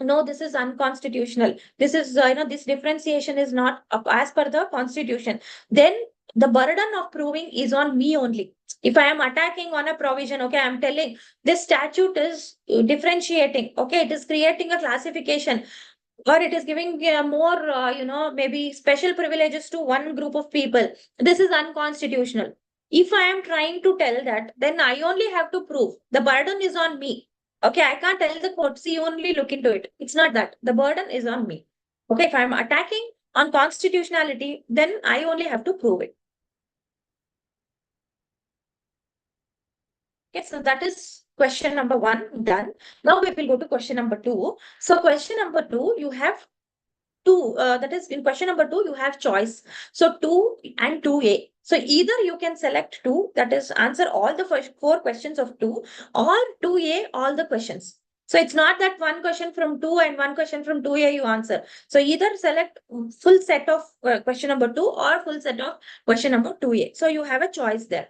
no, this is unconstitutional, this is this differentiation is not as per the constitution, then the burden of proving is on me only. If I am attacking on a provision, okay, I'm telling this statute is differentiating, okay, it is creating a classification, or it is giving more maybe special privileges to one group of people, this is unconstitutional. If I am trying to tell that, then I only have to prove, the burden is on me. Okay, I can't tell the court, see, only look into it. It's not that. The burden is on me. Okay, if I'm attacking on constitutionality, then I only have to prove it. Okay, so that is question number 1 done. Now we will go to question number 2. So question number 2, you have two, that is in question number 2, you have choice. So 2 and 2A. So either you can select 2, that is answer all the first 4 questions of 2, or 2A, all the questions. So it's not that one question from 2 and one question from 2A you answer. So either select full set of question number 2 or full set of question number 2A. So you have a choice there.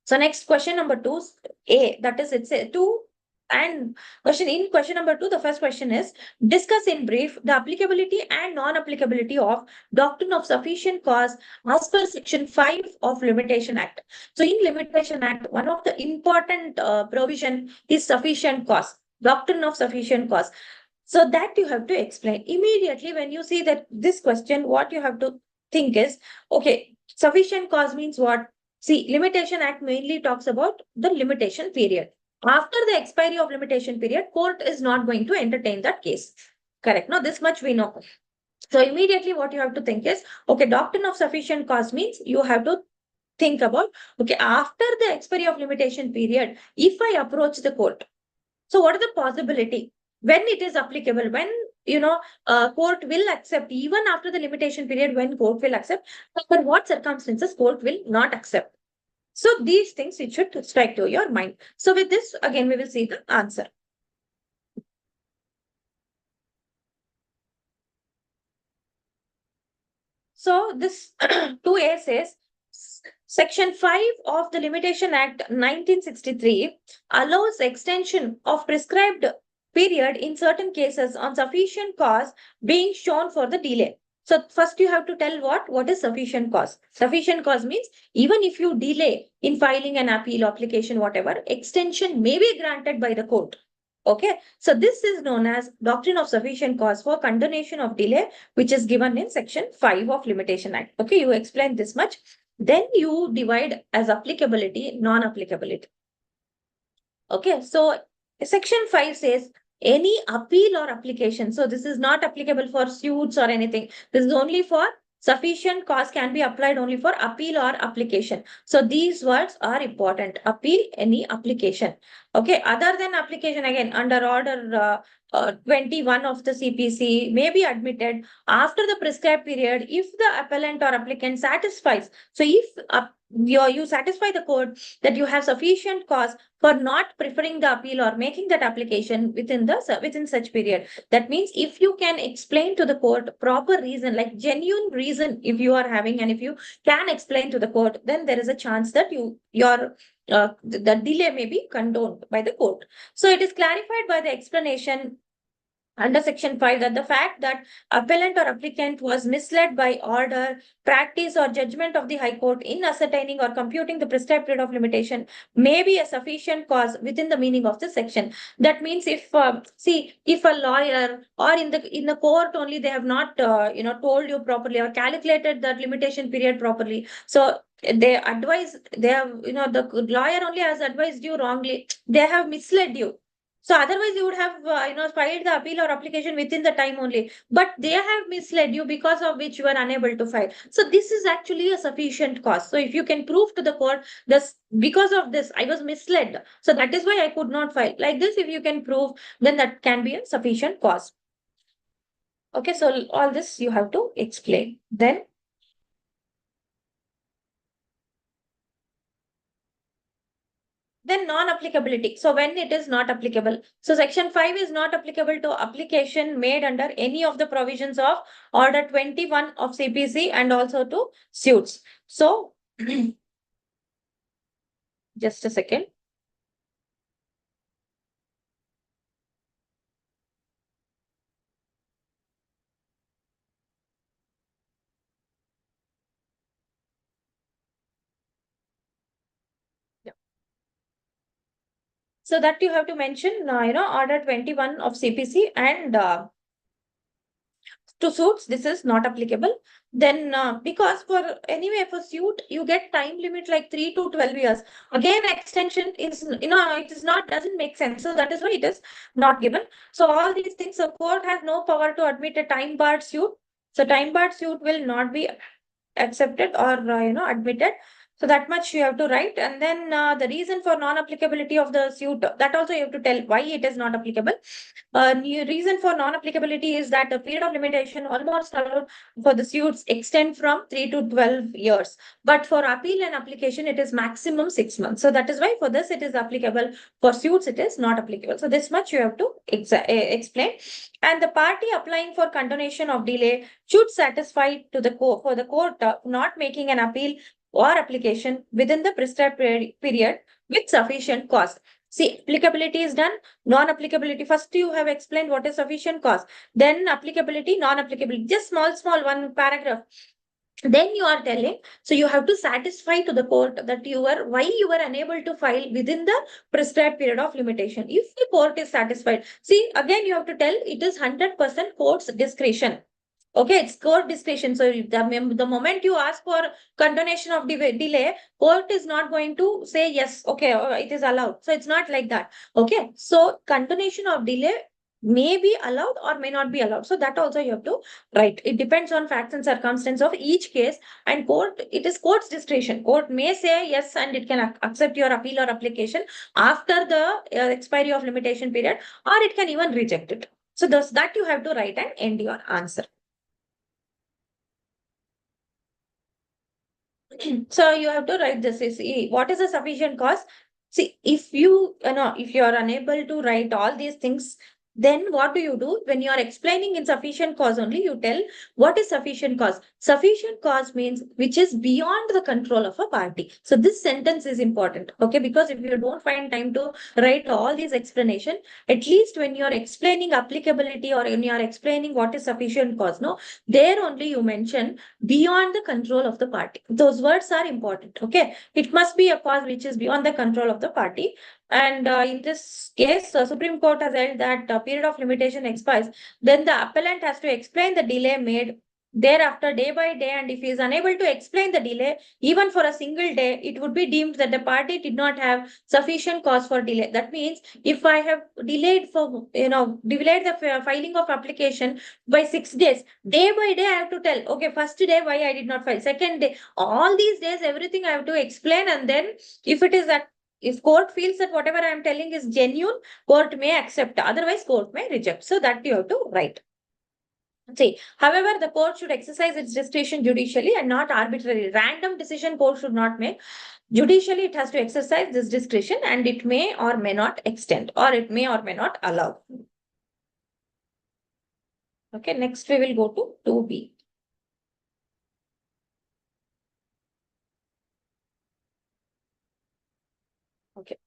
So next question number 2A, that is it's a 2 and question number 2, the first question is discuss in brief the applicability and non-applicability of doctrine of sufficient cause as per section 5 of Limitation Act. So in Limitation Act, one of the important provision is sufficient cause, doctrine of sufficient cause. So that you have to explain immediately when you see that this question. What you have to think is, okay, sufficient cause means what? See, Limitation Act mainly talks about the limitation period. After the expiry of limitation period, court is not going to entertain that case. Correct? No, this much we know. So immediately what you have to think is, okay, doctrine of sufficient cause means you have to think about, okay, after the expiry of limitation period, if I approach the court, so what is the possibility when it is applicable, when court will accept, even after the limitation period, when court will accept, but what circumstances court will not accept. So these things it should strike to your mind. So with this, again, we will see the answer. So this 2A says, Section 5 of the Limitation Act 1963 allows extension of prescribed period in certain cases on sufficient cause being shown for the delay. So first you have to tell what is sufficient cause. Sufficient cause means even if you delay in filing an appeal application, whatever, extension may be granted by the court. Okay, so this is known as doctrine of sufficient cause for condonation of delay, which is given in section 5 of Limitation Act. Okay, you explained this much. Then you divide as applicability, non-applicability. Okay, so section 5 says any appeal or application. So this is not applicable for suits or anything. This is only for sufficient cause can be applied only for appeal or application. So these words are important. Appeal, any application. Okay, other than application, again, under order 21 of the CPC may be admitted after the prescribed period if the appellant or applicant satisfies. So if you satisfy the court that you have sufficient cause for not preferring the appeal or making that application within such period. That means if you can explain to the court proper reason, like genuine reason, if you are having, and if you can explain to the court, then there is a chance that the delay may be condoned by the court. So it is clarified by the explanation under section 5 that the fact that appellant or applicant was misled by order, practice or judgment of the high court in ascertaining or computing the prescribed period of limitation may be a sufficient cause within the meaning of the section. That means if if a lawyer or in the court only they have not told you properly or calculated that limitation period properly, so they have the lawyer only has advised you wrongly, they have misled you. So otherwise you would have filed the appeal or application within the time only, but they have misled you because of which you are unable to file. So this is actually a sufficient cause. So if you can prove to the court this, because of this I was misled, so that is why I could not file. Like this, if you can prove, then that can be a sufficient cause. Okay, so all this you have to explain. Then non-applicability. So when it is not applicable. So section 5 is not applicable to application made under any of the provisions of order 21 of CPC and also to suits. So just a second. Yeah. So that you have to mention, order 21 of CPC and to suits, this is not applicable. Then because for anyway for suit, you get time limit like 3 to 12 years. Again, extension is, it is not, doesn't make sense. So that is why it is not given. So all these things, the court has no power to admit a time barred suit. So time barred suit will not be accepted or, admitted. So that much you have to write. And then the reason for non-applicability of the suit, that also you have to tell why it is not applicable. New reason for non-applicability is that the period of limitation almost allowed for the suits extend from 3 to 12 years. But for appeal and application, it is maximum 6 months. So that is why for this it is applicable. For suits, it is not applicable. So this much you have to explain. And the party applying for condonation of delay should satisfy to the court for the court not making an appeal or application within the prescribed period with sufficient cause. See, applicability is done, non-applicability. First, you have explained what is sufficient cause. Then applicability, non-applicability. Just small one paragraph. Then you are telling, so you have to satisfy to the court that why you were unable to file within the prescribed period of limitation. If the court is satisfied, see, again, you have to tell it is 100% court's discretion. Okay, it's court discretion. So the moment you ask for condonation of delay, court is not going to say yes, okay, it is allowed. So it's not like that. Okay, so condonation of delay may be allowed or may not be allowed. So that also you have to write. It depends on facts and circumstance of each case, and it is court's discretion. Court may say yes and it can accept your appeal or application after the expiry of limitation period, or it can even reject it. So that you have to write and end your answer. So you have to write this is what is a sufficient cause. See, if you are unable to write all these things, then what do you do? When you are explaining insufficient cause only, you tell what is sufficient cause. Sufficient cause means which is beyond the control of a party. So this sentence is important, okay? Because if you don't find time to write all these explanation, at least when you are explaining applicability or when you are explaining what is sufficient cause, there only you mention beyond the control of the party. Those words are important, okay? It must be a cause which is beyond the control of the party. And in this case, Supreme Court has held that period of limitation expires. Then the appellant has to explain the delay made thereafter day by day. And if he is unable to explain the delay, even for a single day, it would be deemed that the party did not have sufficient cause for delay. That means if I have delayed the filing of application by 6 days, day by day, I have to tell, okay, first day, why I did not file, second day, all these days, everything I have to explain. And then if it is that if court feels that whatever I am telling is genuine, court may accept, otherwise court may reject. So that you have to write. See, however, the court should exercise its discretion judicially and not arbitrarily. Random decision court should not make. Judicially, it has to exercise this discretion and it may or may not extend, or it may or may not allow. Okay, next we will go to 2B. Okay.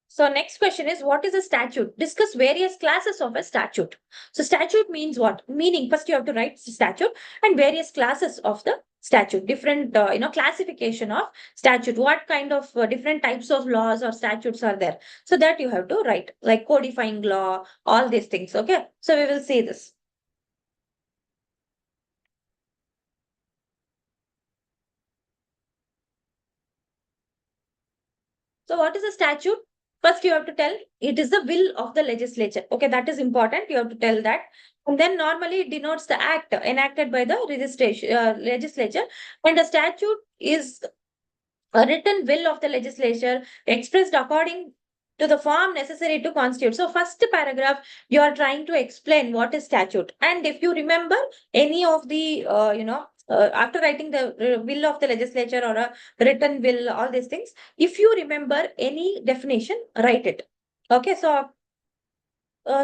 So next question is, what is a statute? Discuss various classes of a statute. So statute means what? Meaning, first you have to write statute and various classes of the statute, different, classification of statute. What kind of different types of laws or statutes are there? So that you have to write, like codifying law, all these things. Okay. So we will see this. So what is a statute? First, you have to tell it is the will of the legislature. Okay, that is important. You have to tell that. And then normally it denotes the act enacted by the legislature. And the statute is a written will of the legislature expressed according to the form necessary to constitute. So first paragraph, you are trying to explain what is statute. And if you remember any of the, after writing the will of the legislature or a written will, all these things, if you remember any definition, write it. Okay, so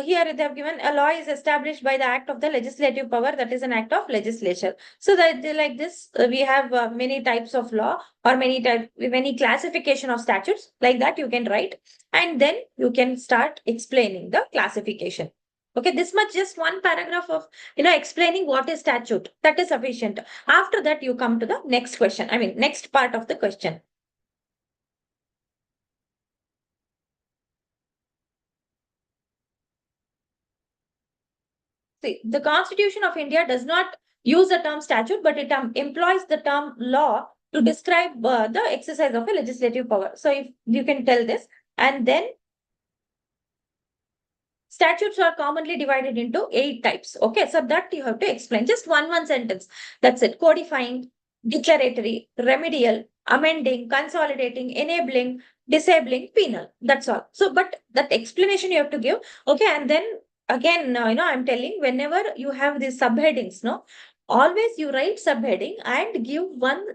here they have given a law is established by the act of the legislative power, that is an act of legislature. So that like this, we have many types of law or many classification of statutes, like that you can write, and then you can start explaining the classification. Okay, this much, just one paragraph of explaining what is statute, that is sufficient. After that, you come to the next question. I mean, next part of the question. See, the Constitution of India does not use the term statute, but it employs the term law to describe the exercise of a legislative power. So if you can tell this, and then statutes are commonly divided into 8 types. Okay, so that you have to explain. Just one sentence. That's it. Codifying, declaratory, remedial, amending, consolidating, enabling, disabling, penal. That's all. So, but that explanation you have to give. Okay, and then again, I'm telling, whenever you have these subheadings, always you write subheading and give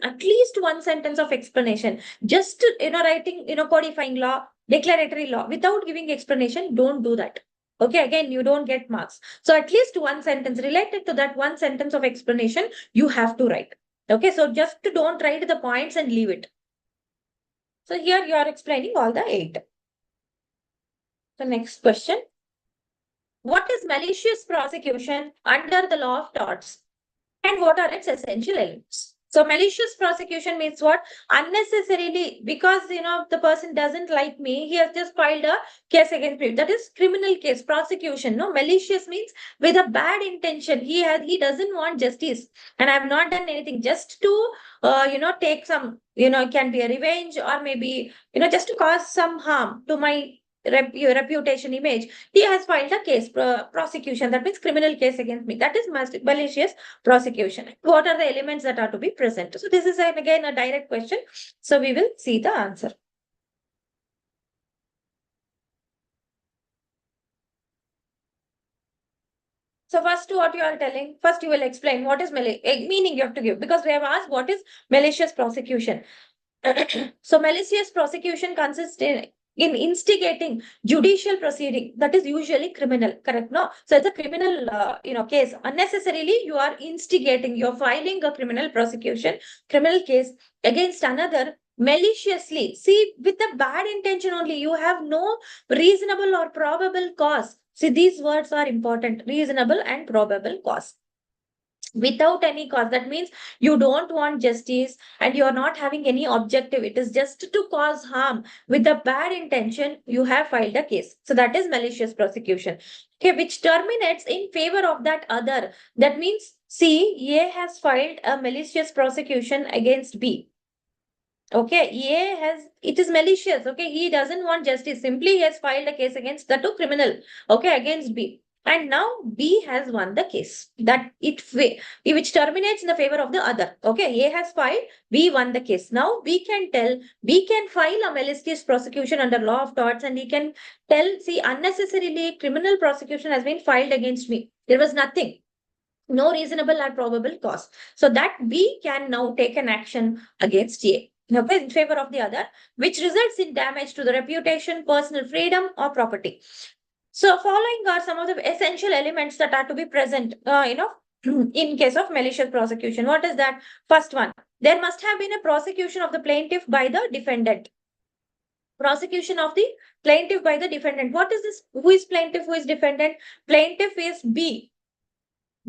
at least one sentence of explanation. Just writing codifying law, declaratory law without giving explanation, don't do that. Okay, again, you don't get marks. So at least one sentence related to that one sentence of explanation you have to write. Okay, so just don't write the points and leave it. So here you are explaining all the 8. The next question. What is malicious prosecution under the law of torts? And what are its essential elements? So malicious prosecution means what? Unnecessarily, because the person doesn't like me, he has just filed a case against me. That is criminal case prosecution. No, malicious means with a bad intention. He doesn't want justice, and I have not done anything, just to take some, it can be a revenge, or maybe just to cause some harm to my reputation, image. He has filed a case prosecution, that means criminal case against me. That is malicious prosecution. What are the elements that are to be present? So this is again a direct question. So we will see the answer. So first, what you are telling, first you will explain what is meaning you have to give, because we have asked what is malicious prosecution. So malicious prosecution consists in instigating judicial proceeding that is usually criminal, correct? No, so it's a criminal case. Unnecessarily you are instigating, you're filing a criminal case against another maliciously. See, with a bad intention only, you have no reasonable or probable cause. See, these words are important: reasonable and probable cause. Without any cause, that means you don't want justice and you're not having any objective, it is just to cause harm. With a bad intention, you have filed a case, so that is malicious prosecution. Okay, which terminates in favor of that other. That means, see, A has filed a malicious prosecution against B. Okay, it is malicious. Okay, he doesn't want justice, simply he has filed a case against the two criminal, okay, against B. And now B has won the case, that which terminates in the favor of the other. Okay, A has filed, B won the case. Now we can tell, we can file a malicious prosecution under law of torts, and we can tell, see, unnecessarily criminal prosecution has been filed against me. There was nothing, no reasonable or probable cause. So that we can now take an action against A, okay, in favor of the other, which results in damage to the reputation, personal freedom, or property. So following are some of the essential elements that are to be present, in case of malicious prosecution. What is that? First one, there must have been a prosecution of the plaintiff by the defendant. Prosecution of the plaintiff by the defendant. What is this? Who is plaintiff? Who is defendant? Plaintiff is B.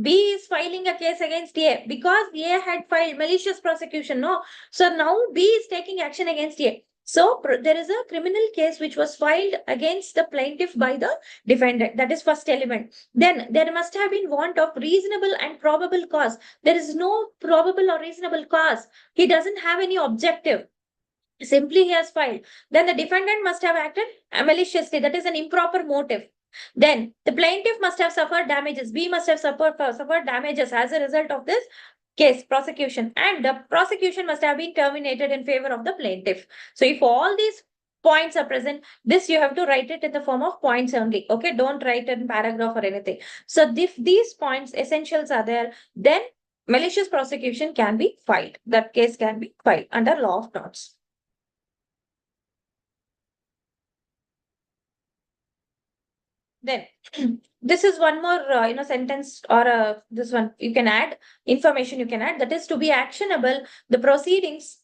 B is filing a case against A because A had filed malicious prosecution. No. So now B is taking action against A. So there is a criminal case which was filed against the plaintiff by the defendant. That is first element. Then there must have been want of reasonable and probable cause. There is no probable or reasonable cause. He doesn't have any objective. Simply he has filed. Then the defendant must have acted maliciously. That is an improper motive. Then the plaintiff must have suffered damages. B must have suffered damages as a result of this case prosecution, and the prosecution must have been terminated in favor of the plaintiff. So if all these points are present, this you have to write it in the form of points only. Okay, don't write it in paragraph or anything. So if these points essentials are there, then malicious prosecution can be filed. That case can be filed under law of torts. Then this is one more sentence, or this one you can add, information you can add, that is, to be actionable, the proceedings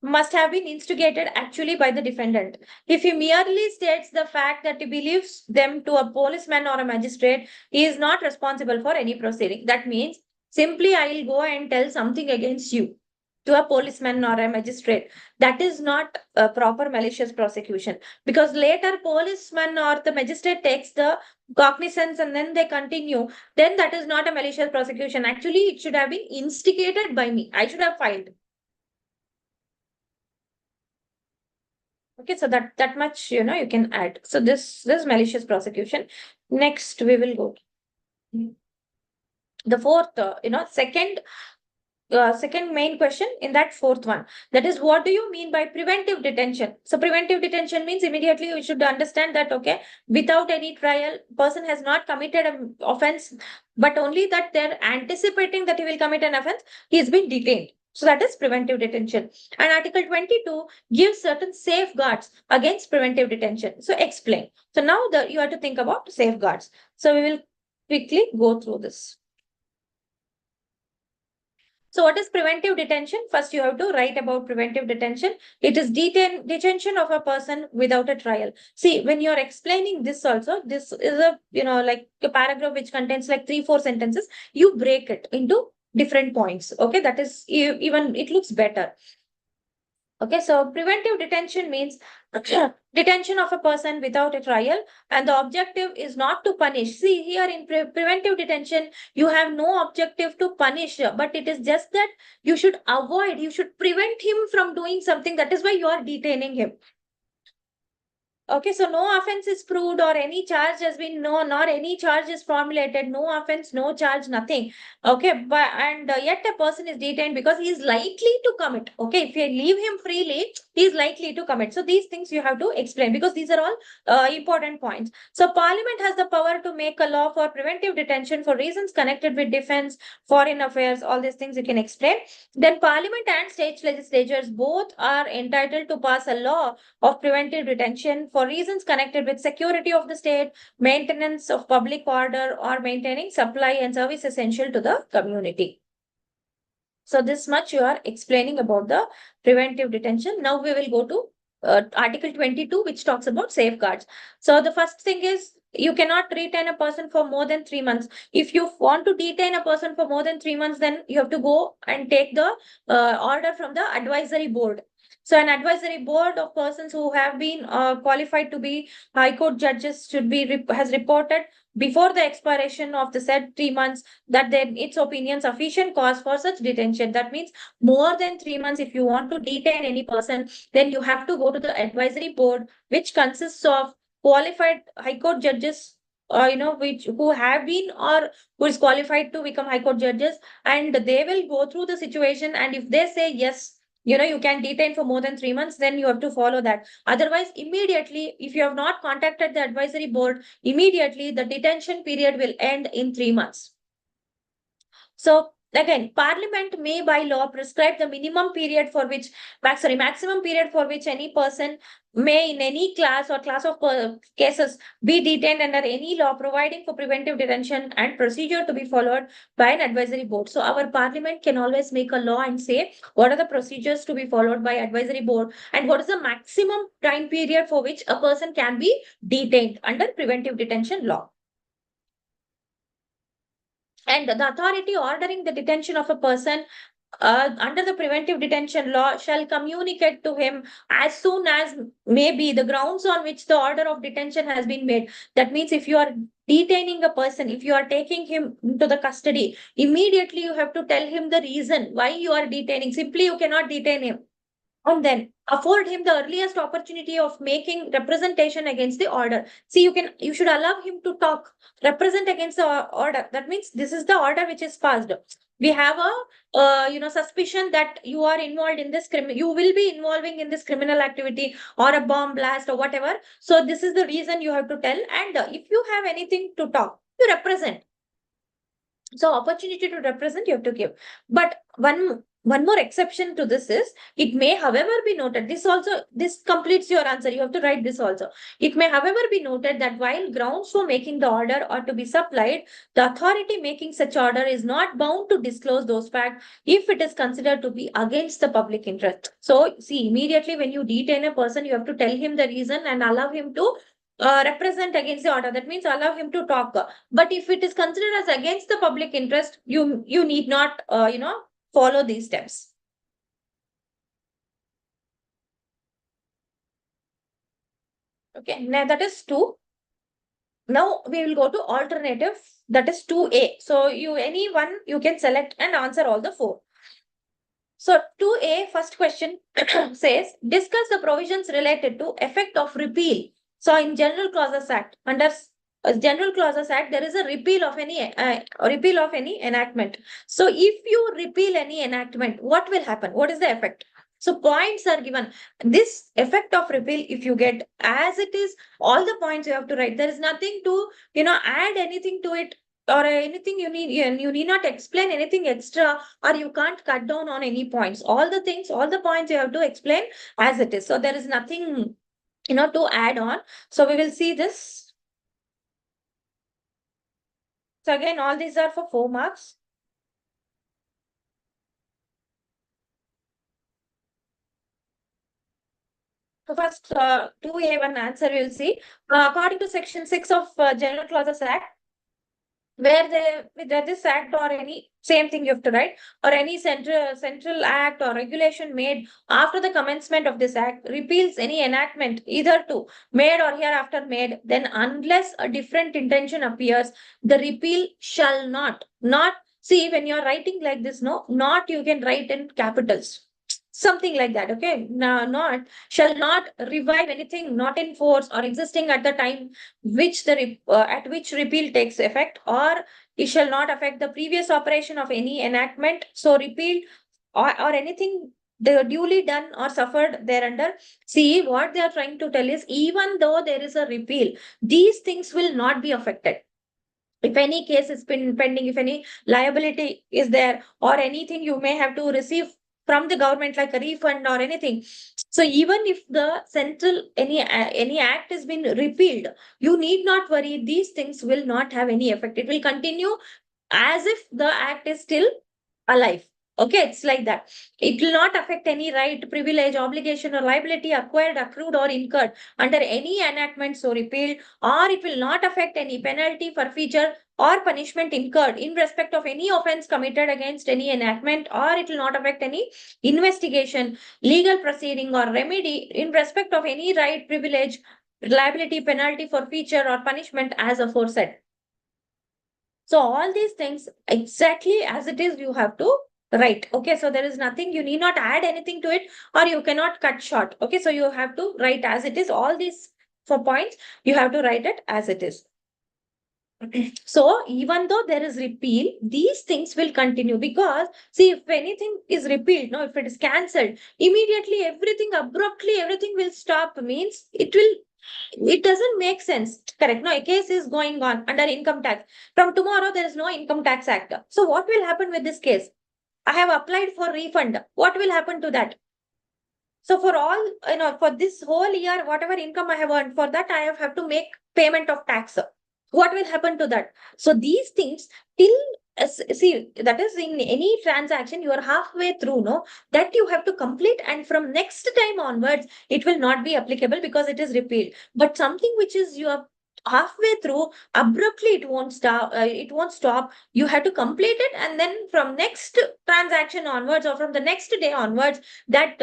must have been instigated actually by the defendant. If he merely states the fact that he believes them to a policeman or a magistrate, he is not responsible for any proceeding. That means simply I will go and tell something against you to a policeman or a magistrate. That is not a proper malicious prosecution, because later policeman or the magistrate takes the cognizance and then they continue. Then that is not a malicious prosecution. Actually, it should have been instigated by me. I should have filed. Okay, so that much you can add. So this malicious prosecution. Next, we will go to the fourth, second main question in that fourth one, that is, what do you mean by preventive detention? So preventive detention means immediately you should understand that, okay, without any trial, person has not committed an offense, but only that they're anticipating that he will commit an offense, he has been detained. So that is preventive detention. And Article 22 gives certain safeguards against preventive detention. So explain. So now you have to think about safeguards. So we will quickly go through this. So what is preventive detention? First, you have to write about preventive detention. It is detention of a person without a trial. See, when you're explaining this also, this is a, like a paragraph which contains like 3-4 sentences. You break it into different points. Okay, that is even, it looks better. Okay, so preventive detention means detention of a person without a trial, and the objective is not to punish. See, here in preventive detention, you have no objective to punish, but it is just that you should avoid, you should prevent him from doing something. That is why you are detaining him. Okay, so no offense is proved or any charge has been, nor any charge is formulated, no offense, no charge, nothing. Okay, but yet a person is detained because he is likely to commit. Okay, if you leave him freely, he is likely to commit. So these things you have to explain, because these are all important points. So Parliament has the power to make a law for preventive detention for reasons connected with defense, foreign affairs, all these things you can explain. Then Parliament and state legislatures both are entitled to pass a law of preventive detention for reasons connected with security of the state, maintenance of public order, or maintaining supply and service essential to the community. So this much you are explaining about the preventive detention. Now we will go to Article 22, which talks about safeguards. So the first thing is, you cannot retain a person for more than 3 months. If you want to detain a person for more than 3 months, then you have to go and take the order from the advisory board. So an advisory board of persons who have been qualified to be High Court judges has reported before the expiration of the said 3 months that then its opinion sufficient cause for such detention. That means more than 3 months, if you want to detain any person, then you have to go to the advisory board, which consists of qualified High Court judges which who have been or who is qualified to become high court judges, and they will go through the situation, and if they say yes, you can detain for more than 3 months, then you have to follow that. Otherwise, immediately, if you have not contacted the advisory board, immediately the detention period will end in 3 months. So again, Parliament may by law prescribe the minimum period for which, maximum period for which any person may in any class or class of cases be detained under any law providing for preventive detention and procedure to be followed by an advisory board. So our Parliament can always make a law and say what are the procedures to be followed by advisory board and what is the maximum time period for which a person can be detained under preventive detention law. And the authority ordering the detention of a person under the preventive detention law shall communicate to him as soon as may be the grounds on which the order of detention has been made. That means if you are detaining a person, if you are taking him into the custody, immediately you have to tell him the reason why you are detaining. Simply you cannot detain him. And then afford him the earliest opportunity of making representation against the order. See, you should allow him to talk, represent against the order. That means this is the order which is passed. We have a suspicion that you are involved in this you will be involving in this criminal activity or a bomb blast or whatever. So this is the reason you have to tell, and if you have anything to talk, you represent. So opportunity to represent you have to give. But one more exception to this is, it may however be noted, this completes your answer, you have to write this also. It may however be noted that while grounds for making the order are to be supplied, the authority making such order is not bound to disclose those facts if it is considered to be against the public interest. So see, immediately when you detain a person, you have to tell him the reason and allow him to represent against the order. That means allow him to talk. But if it is considered as against the public interest, you need not follow these steps. Okay, now that is 2. Now we will go to alternative, that is 2A. So any one you can select and answer all the 4. So 2A, first question says, discuss the provisions related to effect of repeal. So in General Clauses Act, under General Clauses Act, there is a repeal of any enactment. So if you repeal any enactment, what will happen? What is the effect? So points are given. This effect of repeal, if you get as it is, all the points you have to write. There is nothing to add anything to it or anything you need not explain anything extra, or you can't cut down on any points. All the points you have to explain as it is. So there is nothing to add on. So we will see this. So again, all these are for 4 marks. So first, 2A1 answer we will see. According to Section 6 of General Clauses Act, where this act or any same thing you have to write, or any central act or regulation made after the commencement of this act repeals any enactment either to made or hereafter made, then unless a different intention appears, the repeal shall not see, when you're writing like this, not you can write in capitals, something like that. Okay, now not shall not revive anything not in force or existing at the time which at which repeal takes effect, or it shall not affect the previous operation of any enactment. So repeal or anything they duly done or suffered thereunder. See, what they are trying to tell is, even though there is a repeal, these things will not be affected. If any case is pending, if any liability is there, or anything you may have to receive from the government like a refund or anything, so even if the central any act has been repealed, you need not worry, these things will not have any effect. It will continue as if the act is still alive. Okay, it's like that. It will not affect any right, privilege, obligation, or liability acquired, accrued, or incurred under any enactment so repealed, or it will not affect any penalty, forfeiture, or punishment incurred in respect of any offense committed against any enactment, or it will not affect any investigation, legal proceeding, or remedy in respect of any right, privilege, liability, penalty, forfeiture, or punishment as aforesaid. So all these things exactly as it is you have to write. Okay, so there is nothing, you need not add anything to it, or you cannot cut short. Okay, so you have to write as it is. All these 4 points, you have to write it as it is. So even though there is repeal, these things will continue because see, if anything is repealed, no, if it is cancelled, immediately everything abruptly everything will stop. Means it doesn't make sense. Correct. No, a case is going on under income tax. From tomorrow, there is no income tax act. So what will happen with this case? I have applied for refund. What will happen to that? So for all, for this whole year, whatever income I have earned, for that I have to make payment of tax. What will happen to that? So these things till see, that is in any transaction you are halfway through, no, that you have to complete, and from next time onwards it will not be applicable because it is repealed. But something which is you are halfway through, abruptly it won't stop. You have to complete it, and then from next transaction onwards or from the next day onwards, that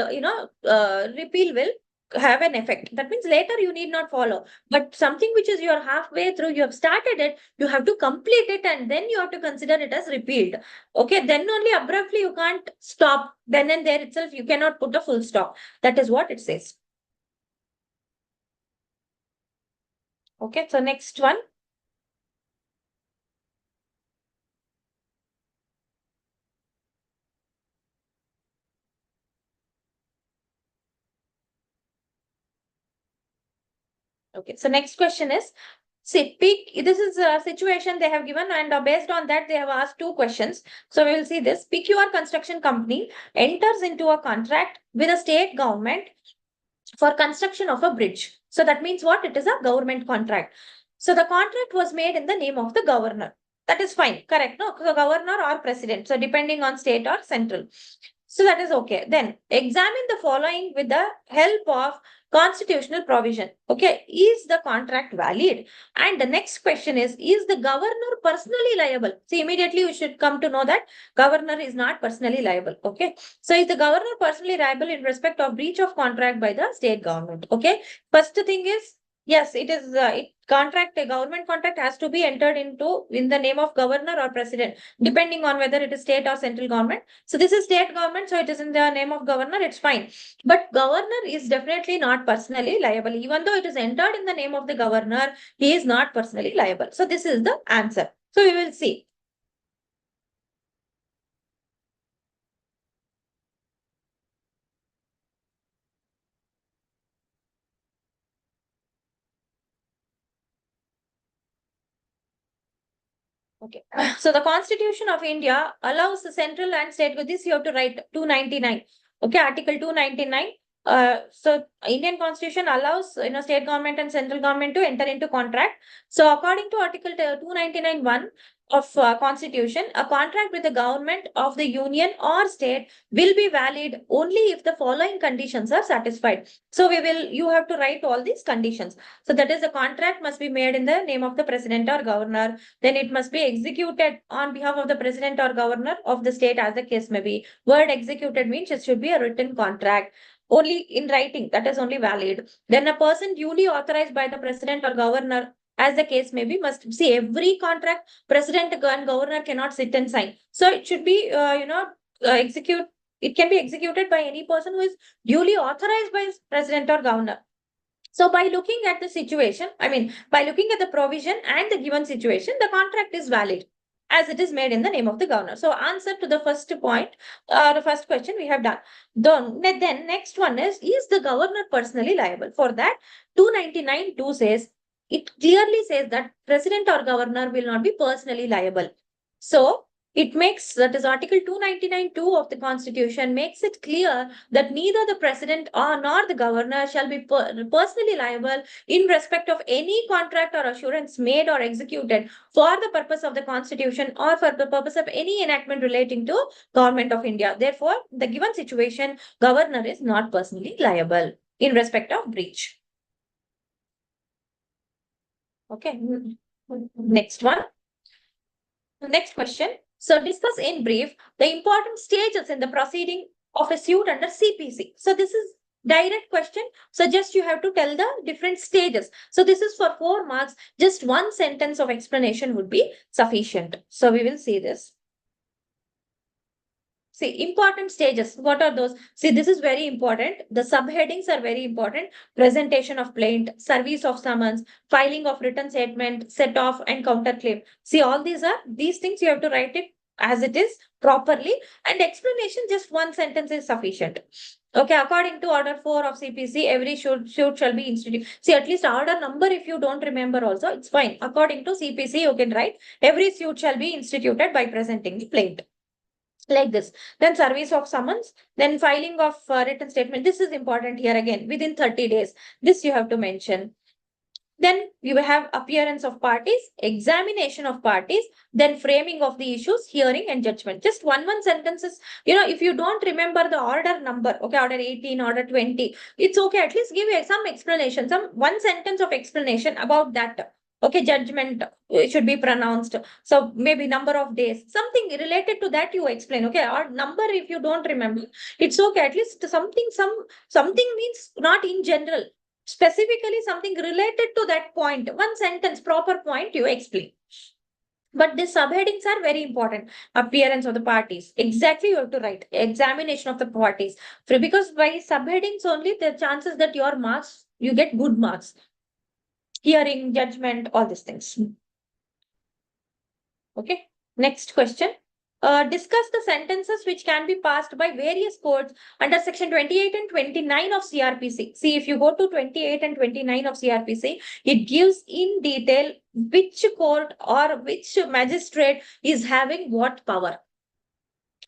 repeal will have an effect. That means later you need not follow, but something which is you're halfway through, you have started it, you have to complete it, and then you have to consider it as repealed. Okay, then only abruptly you can't stop. Then and there itself you cannot put a full stop. That is what it says. Okay, so next one. Okay, so next question is, see, pick, this is a situation they have given, and based on that, they have asked two questions. So we will see this. Pick your construction company enters into a contract with a state government for construction of a bridge. So that means what? It is a government contract. So the contract was made in the name of the governor. That is fine, correct? No, the governor or president. So depending on state or central. So that is okay. Then examine the following with the help of constitutional provision. Okay, is the contract valid? And the next question is the governor personally liable? See, immediately you should come to know that governor is not personally liable. Okay, so is the governor personally liable in respect of breach of contract by the state government? Okay, first thing is, yes, it is a government contract has to be entered into in the name of governor or president, depending on whether it is state or central government. So this is state government, so it is in the name of governor, it's fine. But governor is definitely not personally liable. Even though it is entered in the name of the governor, he is not personally liable. So this is the answer. So we will see. Okay. So the Constitution of India allows the central and state, with this you have to write 299. Okay, Article 299. So Indian Constitution allows state government and central government to enter into contract. So according to Article 299(1) of Constitution, a contract with the government of the union or state will be valid only if the following conditions are satisfied. So you have to write all these conditions. So that is, the contract must be made in the name of the president or governor. Then it must be executed on behalf of the president or governor of the state, as the case may be. Word executed means it should be a written contract. Only in writing, that is only valid. Then a person duly authorized by the president or governor, as the case may be, must see every contract. President and governor cannot sit and sign. So it should be, execute. It can be executed by any person who is duly authorized by president or governor. So by looking at the situation, by looking at the provision and the given situation, the contract is valid as it is made in the name of the governor. So answer to the first point, the first question we have done. Then next one is the governor personally liable? For that, 299(2) says, it clearly says that president or governor will not be personally liable. So it makes, that is Article 299(2) of the Constitution makes it clear that neither the president or nor the governor shall be personally liable in respect of any contract or assurance made or executed for the purpose of the Constitution or for the purpose of any enactment relating to Government of India. Therefore, the given situation, governor is not personally liable in respect of breach. Okay. Next one. Next question. So discuss in brief the important stages in the proceeding of a suit under CPC. So this is direct question. So just you have to tell the different stages. So this is for 4 marks. Just one sentence of explanation would be sufficient. So we will see this. See, important stages. What are those? See, this is very important. The subheadings are very important. Presentation of plaint, service of summons, filing of written statement, set off and counterclaim. See, all these things you have to write it as it is properly, and explanation, just one sentence is sufficient. Okay, according to order 4 of CPC, every suit shall be instituted. See, at least order number, if you don't remember also, it's fine. According to CPC, you can write every suit shall be instituted by presenting the plaint. Like this. Then service of summons, then filing of written statement. This is important here again, within 30 days. This you have to mention. Then you will have appearance of parties, examination of parties, then framing of the issues, hearing and judgment. Just one sentences. If you don't remember the order number, okay, order 18, order 20, it's okay. At least give some explanation, some one sentence of explanation about that. Okay, judgment should be pronounced. So maybe number of days, something related to that you explain. Okay, or number if you don't remember, it's okay. At least something means not in general, specifically something related to that point. One sentence, proper point you explain. But these subheadings are very important. Appearance of the parties. Exactly, you have to write. Examination of the parties. Because by subheadings only, the chances that your marks, you get good marks. Hearing, judgment, all these things. Okay. Next question. Discuss the sentences which can be passed by various courts under section 28 and 29 of CRPC. See, if you go to 28 and 29 of CRPC, it gives in detail which court or which magistrate is having what power.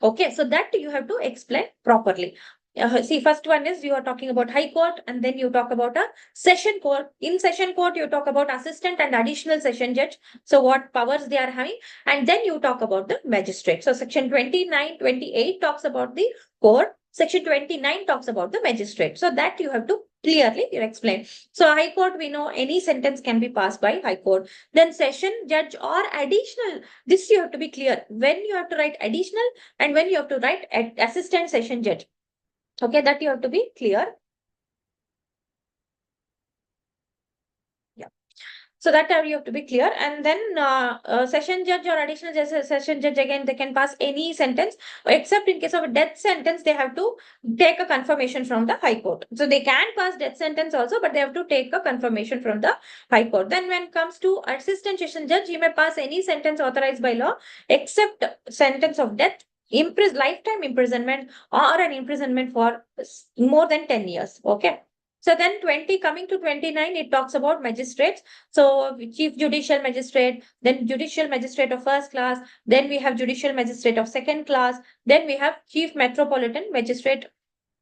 Okay, so that you have to explain properly. See, first one is you are talking about High Court, and then you talk about a Session Court. In Session Court, you talk about assistant and additional session judge. So what powers they are having, and then you talk about the magistrate. So section 29, 28 talks about the court. Section 29 talks about the magistrate. So that you have to clearly explain. So High Court, we know any sentence can be passed by High Court. Then session judge or additional. This you have to be clear. When you have to write additional and when you have to write assistant session judge. Okay, that you have to be clear. Yeah. So that you have to be clear. And then session judge or additional session judge, again, they can pass any sentence, except in case of a death sentence, they have to take a confirmation from the High Court. So they can pass death sentence also, but they have to take a confirmation from the High Court. Then when it comes to assistant session judge, he may pass any sentence authorized by law, except sentence of death, lifetime imprisonment, or an imprisonment for more than 10 years. Okay. So then coming to 29, it talks about magistrates. So chief judicial magistrate, then judicial magistrate of first class, then we have judicial magistrate of second class, then we have chief metropolitan magistrate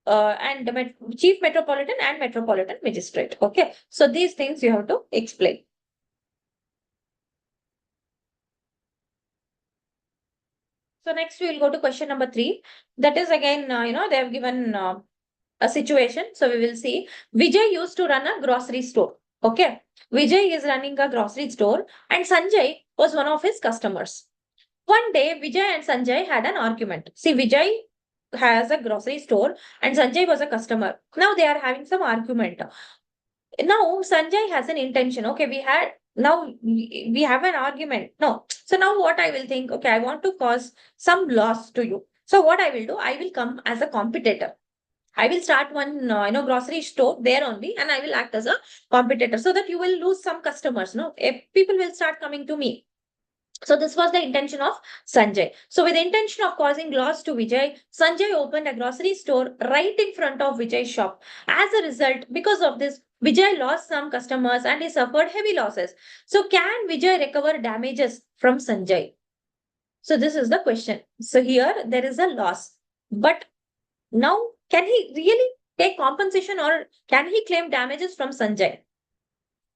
and chief metropolitan and metropolitan magistrate. Okay. So these things you have to explain. So next we will go to question number 3. That is again, they have given a situation. So we will see Vijay used to run a grocery store. Okay. Vijay is running a grocery store and Sanjay was one of his customers. One day, Vijay and Sanjay had an argument. See, Vijay has a grocery store and Sanjay was a customer. Now they are having some argument. Now Sanjay has an intention. Okay, we have an argument. No. So now what I will think, okay, I want to cause some loss to you. So what I will do, I will come as a competitor. I will start one, grocery store there only, and I will act as a competitor so that you will lose some customers. No, if people will start coming to me. So this was the intention of Sanjay. So with the intention of causing loss to Vijay, Sanjay opened a grocery store right in front of Vijay's shop. As a result, because of this, Vijay lost some customers and he suffered heavy losses. So can Vijay recover damages from Sanjay? So this is the question. So here there is a loss. But now, can he really take compensation or can he claim damages from Sanjay?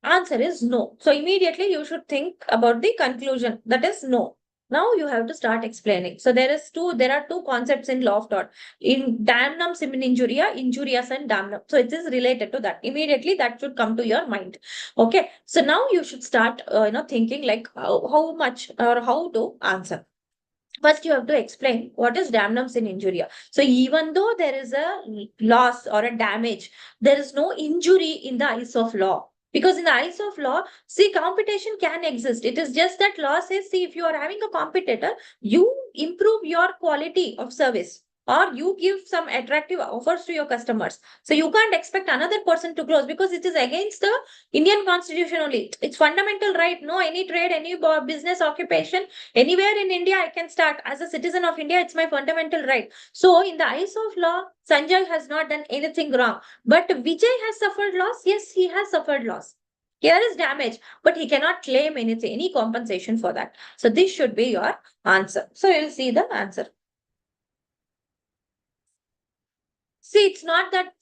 Answer is no. So immediately you should think about the conclusion. That is no. Now you have to start explaining. So there are two concepts in law of tort. In damnum simul injuria, injurious and damnum. So it is related to that. Immediately that should come to your mind. Okay. So now you should start, thinking like how much or how to answer. First, you have to explain what is damnum sine injuria. So even though there is a loss or a damage, there is no injury in the eyes of law. Because in the eyes of law, see, competition can exist. It is just that law says, see, if you are having a competitor, you improve your quality of service or you give some attractive offers to your customers. So you can't expect another person to close because it is against the Indian constitution only. It's fundamental right. No, any trade, any business occupation, anywhere in India, I can start. As a citizen of India, it's my fundamental right. So in the eyes of law, Sanjay has not done anything wrong. But Vijay has suffered loss. Yes, he has suffered loss. Here is damage, but he cannot claim anything, any compensation for that. So this should be your answer. So you'll see the answer. See, it's not that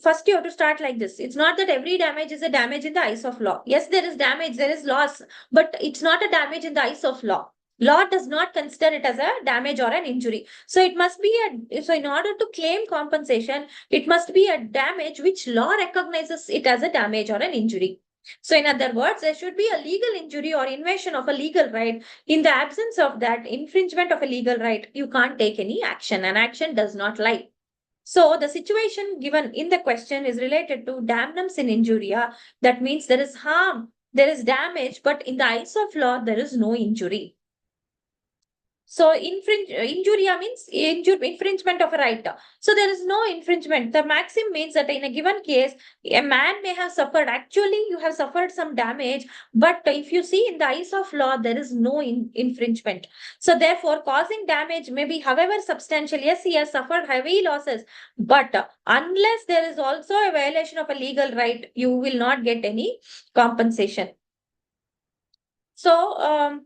first you have to start like this. It's not that every damage is a damage in the eyes of law. Yes, there is damage, there is loss, but it's not a damage in the eyes of law. Law does not consider it as a damage or an injury. So it must be so in order to claim compensation, it must be a damage which law recognizes it as a damage or an injury. So in other words, there should be a legal injury or invasion of a legal right. In the absence of that infringement of a legal right, you can't take any action. An action does not lie. So the situation given in the question is related to damnums in injuria. That means there is harm, there is damage, but in the eyes of law, there is no injury. So injuria means infringement of a right. So there is no infringement. The maxim means that in a given case, a man may have suffered. Actually, you have suffered some damage, but if you see in the eyes of law, there is no infringement. So therefore, causing damage may be, however, substantial. Yes, he has suffered heavy losses, but unless there is also a violation of a legal right, you will not get any compensation. So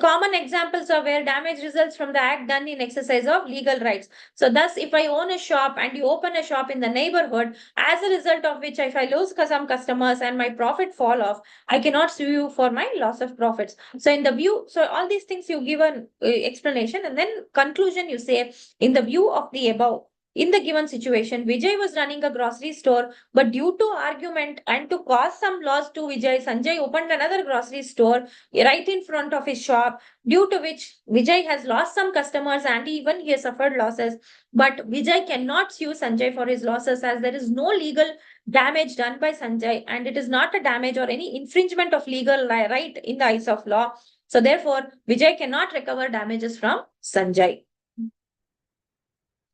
common examples of where damage results from the act done in exercise of legal rights. So thus, if I own a shop and you open a shop in the neighborhood, as a result of which if I lose some customers and my profit fall off, I cannot sue you for my loss of profits. So in the view, so all these things you give an explanation and then conclusion you say, in the view of the above, in the given situation, Vijay was running a grocery store, but due to argument and to cause some loss to Vijay, Sanjay opened another grocery store right in front of his shop, due to which Vijay has lost some customers and even he has suffered losses. But Vijay cannot sue Sanjay for his losses as there is no legal damage done by Sanjay and it is not a damage or any infringement of legal right in the eyes of law. So therefore, Vijay cannot recover damages from Sanjay.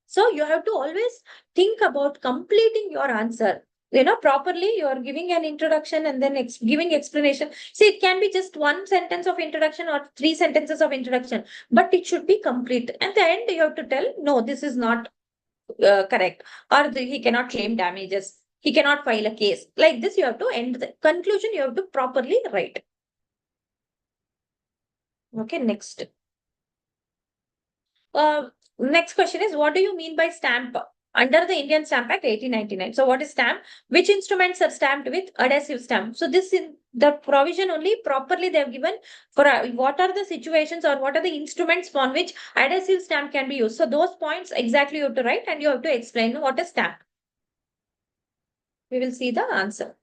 So you have to always think about completing your answer. Properly, you are giving an introduction and then giving explanation. See, it can be just one sentence of introduction or 3 sentences of introduction, but it should be complete. At the end, you have to tell, no, this is not correct, or he cannot claim damages. He cannot file a case. Like this, you have to end the conclusion. You have to properly write. Okay, next. Next question is, what do you mean by stamp? Under the Indian Stamp Act 1899. So what is stamp? Which instruments are stamped with adhesive stamp? So this in the provision only properly they have given for what are the situations or what are the instruments on which adhesive stamp can be used. So those points exactly you have to write and you have to explain what is stamp. We will see the answer.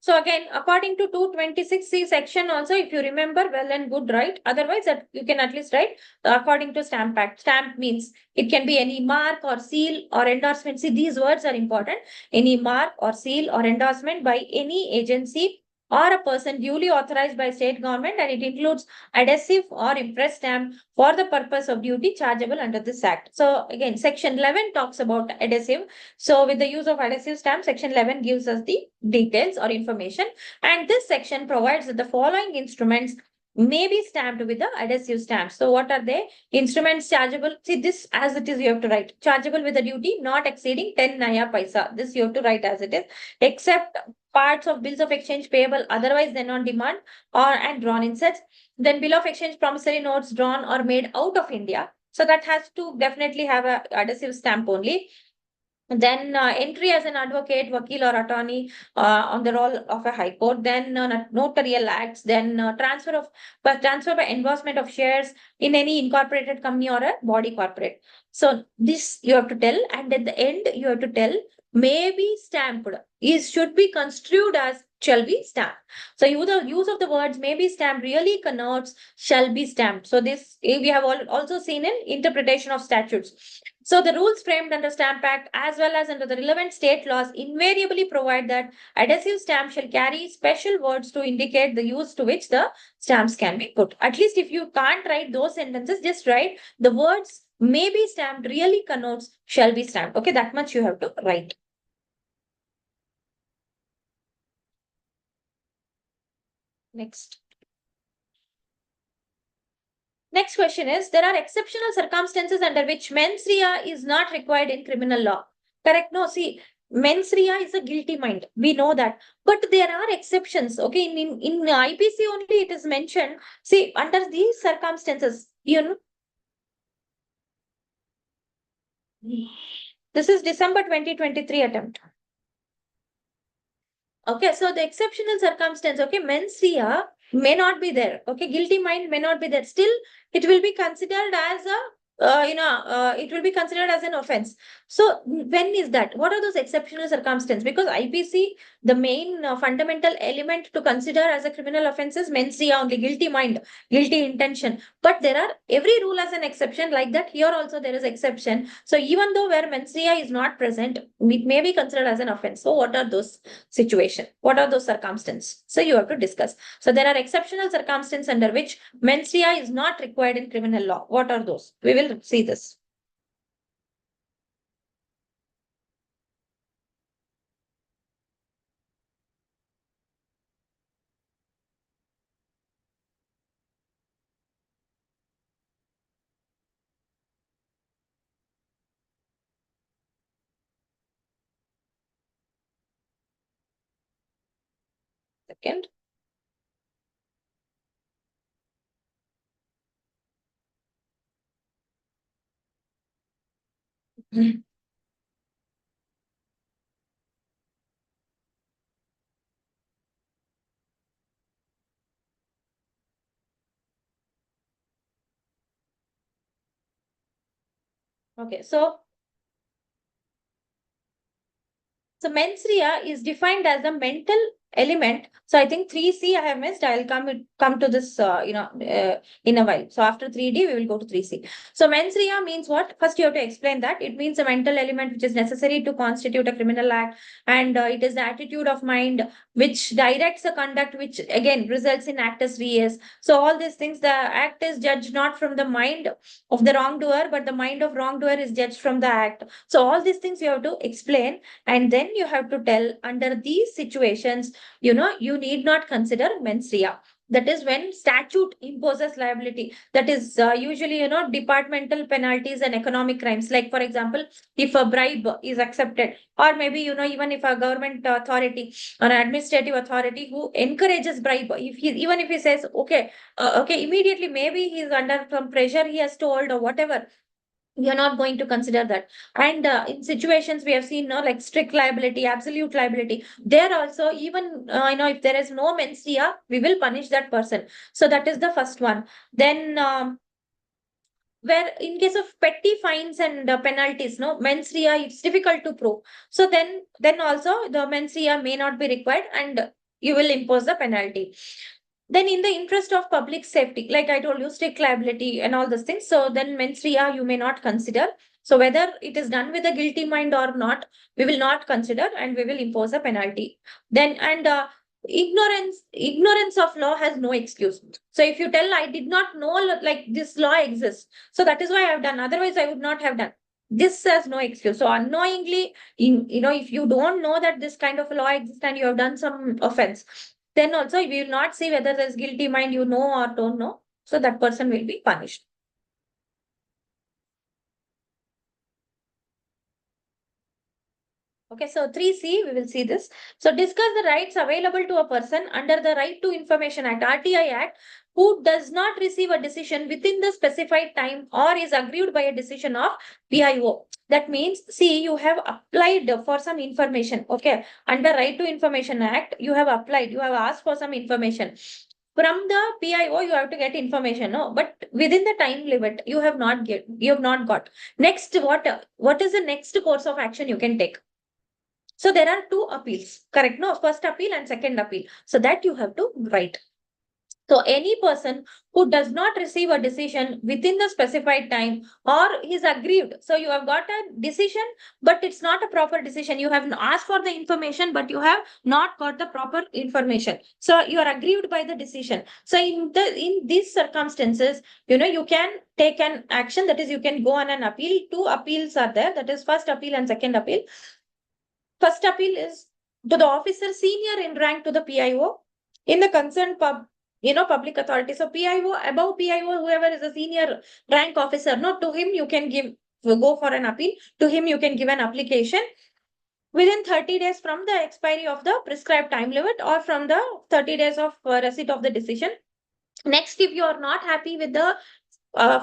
So again, according to 226C section also, if you remember, well and good, right? Otherwise, that you can at least write according to Stamp Act. Stamp means it can be any mark or seal or endorsement. See, these words are important. Any mark or seal or endorsement by any agency or a person duly authorized by state government, and it includes adhesive or impress stamp for the purpose of duty chargeable under this act. So again, section 11 talks about adhesive. So with the use of adhesive stamp, section 11 gives us the details or information, and this section provides that the following instruments may be stamped with the adhesive stamp. So what are they? Instruments chargeable. See, this as it is you have to write. Chargeable with a duty not exceeding 10 naya paisa. This you have to write as it is. Except parts of bills of exchange payable otherwise than on demand or and drawn in sets. Then bill of exchange promissory notes drawn or made out of India. So that has to definitely have a adhesive stamp only. Then entry as an advocate, wakil or attorney on the roll of a high court. Then notarial acts. Then transfer by endorsement of shares in any incorporated company or a body corporate. So this you have to tell, and at the end you have to tell may be stamped. Should be construed as shall be stamped. So the use of the words may be stamped really connotes shall be stamped. So this we have also seen in interpretation of statutes. So the rules framed under Stamp Act as well as under the relevant state laws invariably provide that adhesive stamp shall carry special words to indicate the use to which the stamps can be put. At least if you can't write those sentences, just write the words may be stamped really connotes shall be stamped. Okay, that much you have to write. Next. Next question is, there are exceptional circumstances under which mens rea is not required in criminal law. Correct? No, see, mens rea is a guilty mind. We know that. But there are exceptions. Okay, in IPC only it is mentioned. See, under these circumstances, this is December 2023 attempt. Okay, so the exceptional circumstance, okay, mens rea may not be there. Okay, guilty mind may not be there. Still, it will be considered as a it will be considered as an offense. So when is that? What are those exceptional circumstances? Because IPC, the main fundamental element to consider as a criminal offense is mens rea only, guilty mind, guilty intention. But there are every rule has an exception like that. Here also there is exception. So even though where mens rea is not present, it may be considered as an offense. So what are those situations? What are those circumstances? So you have to discuss. So there are exceptional circumstances under which mens rea is not required in criminal law. What are those? We will see this. Second. Okay, so mens rea is defined as a mental element. So I think 3C I have missed. I will come to this in a while. So after 3D we will go to 3C. So mens rea means what? First you have to explain that. It means a mental element which is necessary to constitute a criminal act, and it is the attitude of mind which directs a conduct which again results in actus reus. So all these things, the act is judged not from the mind of the wrongdoer, but the mind of wrongdoer is judged from the act. So all these things you have to explain, and then you have to tell under these situations, you need not consider mens rea. That is when statute imposes liability. That is usually, departmental penalties and economic crimes. Like, for example, if a bribe is accepted, or maybe, even if a government authority or an administrative authority who encourages bribe, even if he says, okay, okay, immediately, maybe he's under some pressure, he has told or whatever, we are not going to consider that. And in situations we have seen, no, like strict liability, absolute liability, there also, even if there is no mens rea, we will punish that person. So that is the first one. Then where in case of petty fines and penalties, no, mens rea, it's difficult to prove. So then also the mens rea may not be required, and you will impose the penalty. Then in the interest of public safety, like I told you, strict liability and all those things, so then mens rea you may not consider. So whether it is done with a guilty mind or not, we will not consider, and we will impose a penalty. Then and ignorance of law has no excuse. So if you tell I did not know like this law exists, so that is why I have done, otherwise I would not have done, this has no excuse. So unknowingly, if you don't know that this kind of law exists and you have done some offense, then also we will not see whether there's guilty mind, you know or don't know. So that person will be punished. Okay, so 3C, we will see this. So discuss the rights available to a person under the Right to Information Act, RTI Act, who does not receive a decision within the specified time or is aggrieved by a decision of PIO. That means, see, you have applied for some information, okay, under Right to Information Act, you have applied, you have asked for some information. From the PIO, you have to get information, no? But within the time limit, you have not got. Next, what is the next course of action you can take? So there are two appeals, correct? No, first appeal and second appeal. So that you have to write. So any person who does not receive a decision within the specified time or is aggrieved. So you have got a decision, but it's not a proper decision. You have asked for the information, but you have not got the proper information. So you are aggrieved by the decision. So in these circumstances, you can take an action. That is, you can go on an appeal. Two appeals are there. That is first appeal and second appeal. First appeal is to the officer senior in rank to the PIO in the concerned public authority. So PIO, above PIO, whoever is a senior rank officer, not to him you can go for an appeal. To him you can give an application within 30 days from the expiry of the prescribed time limit or from the 30 days of receipt of the decision. Next, if you are not happy with the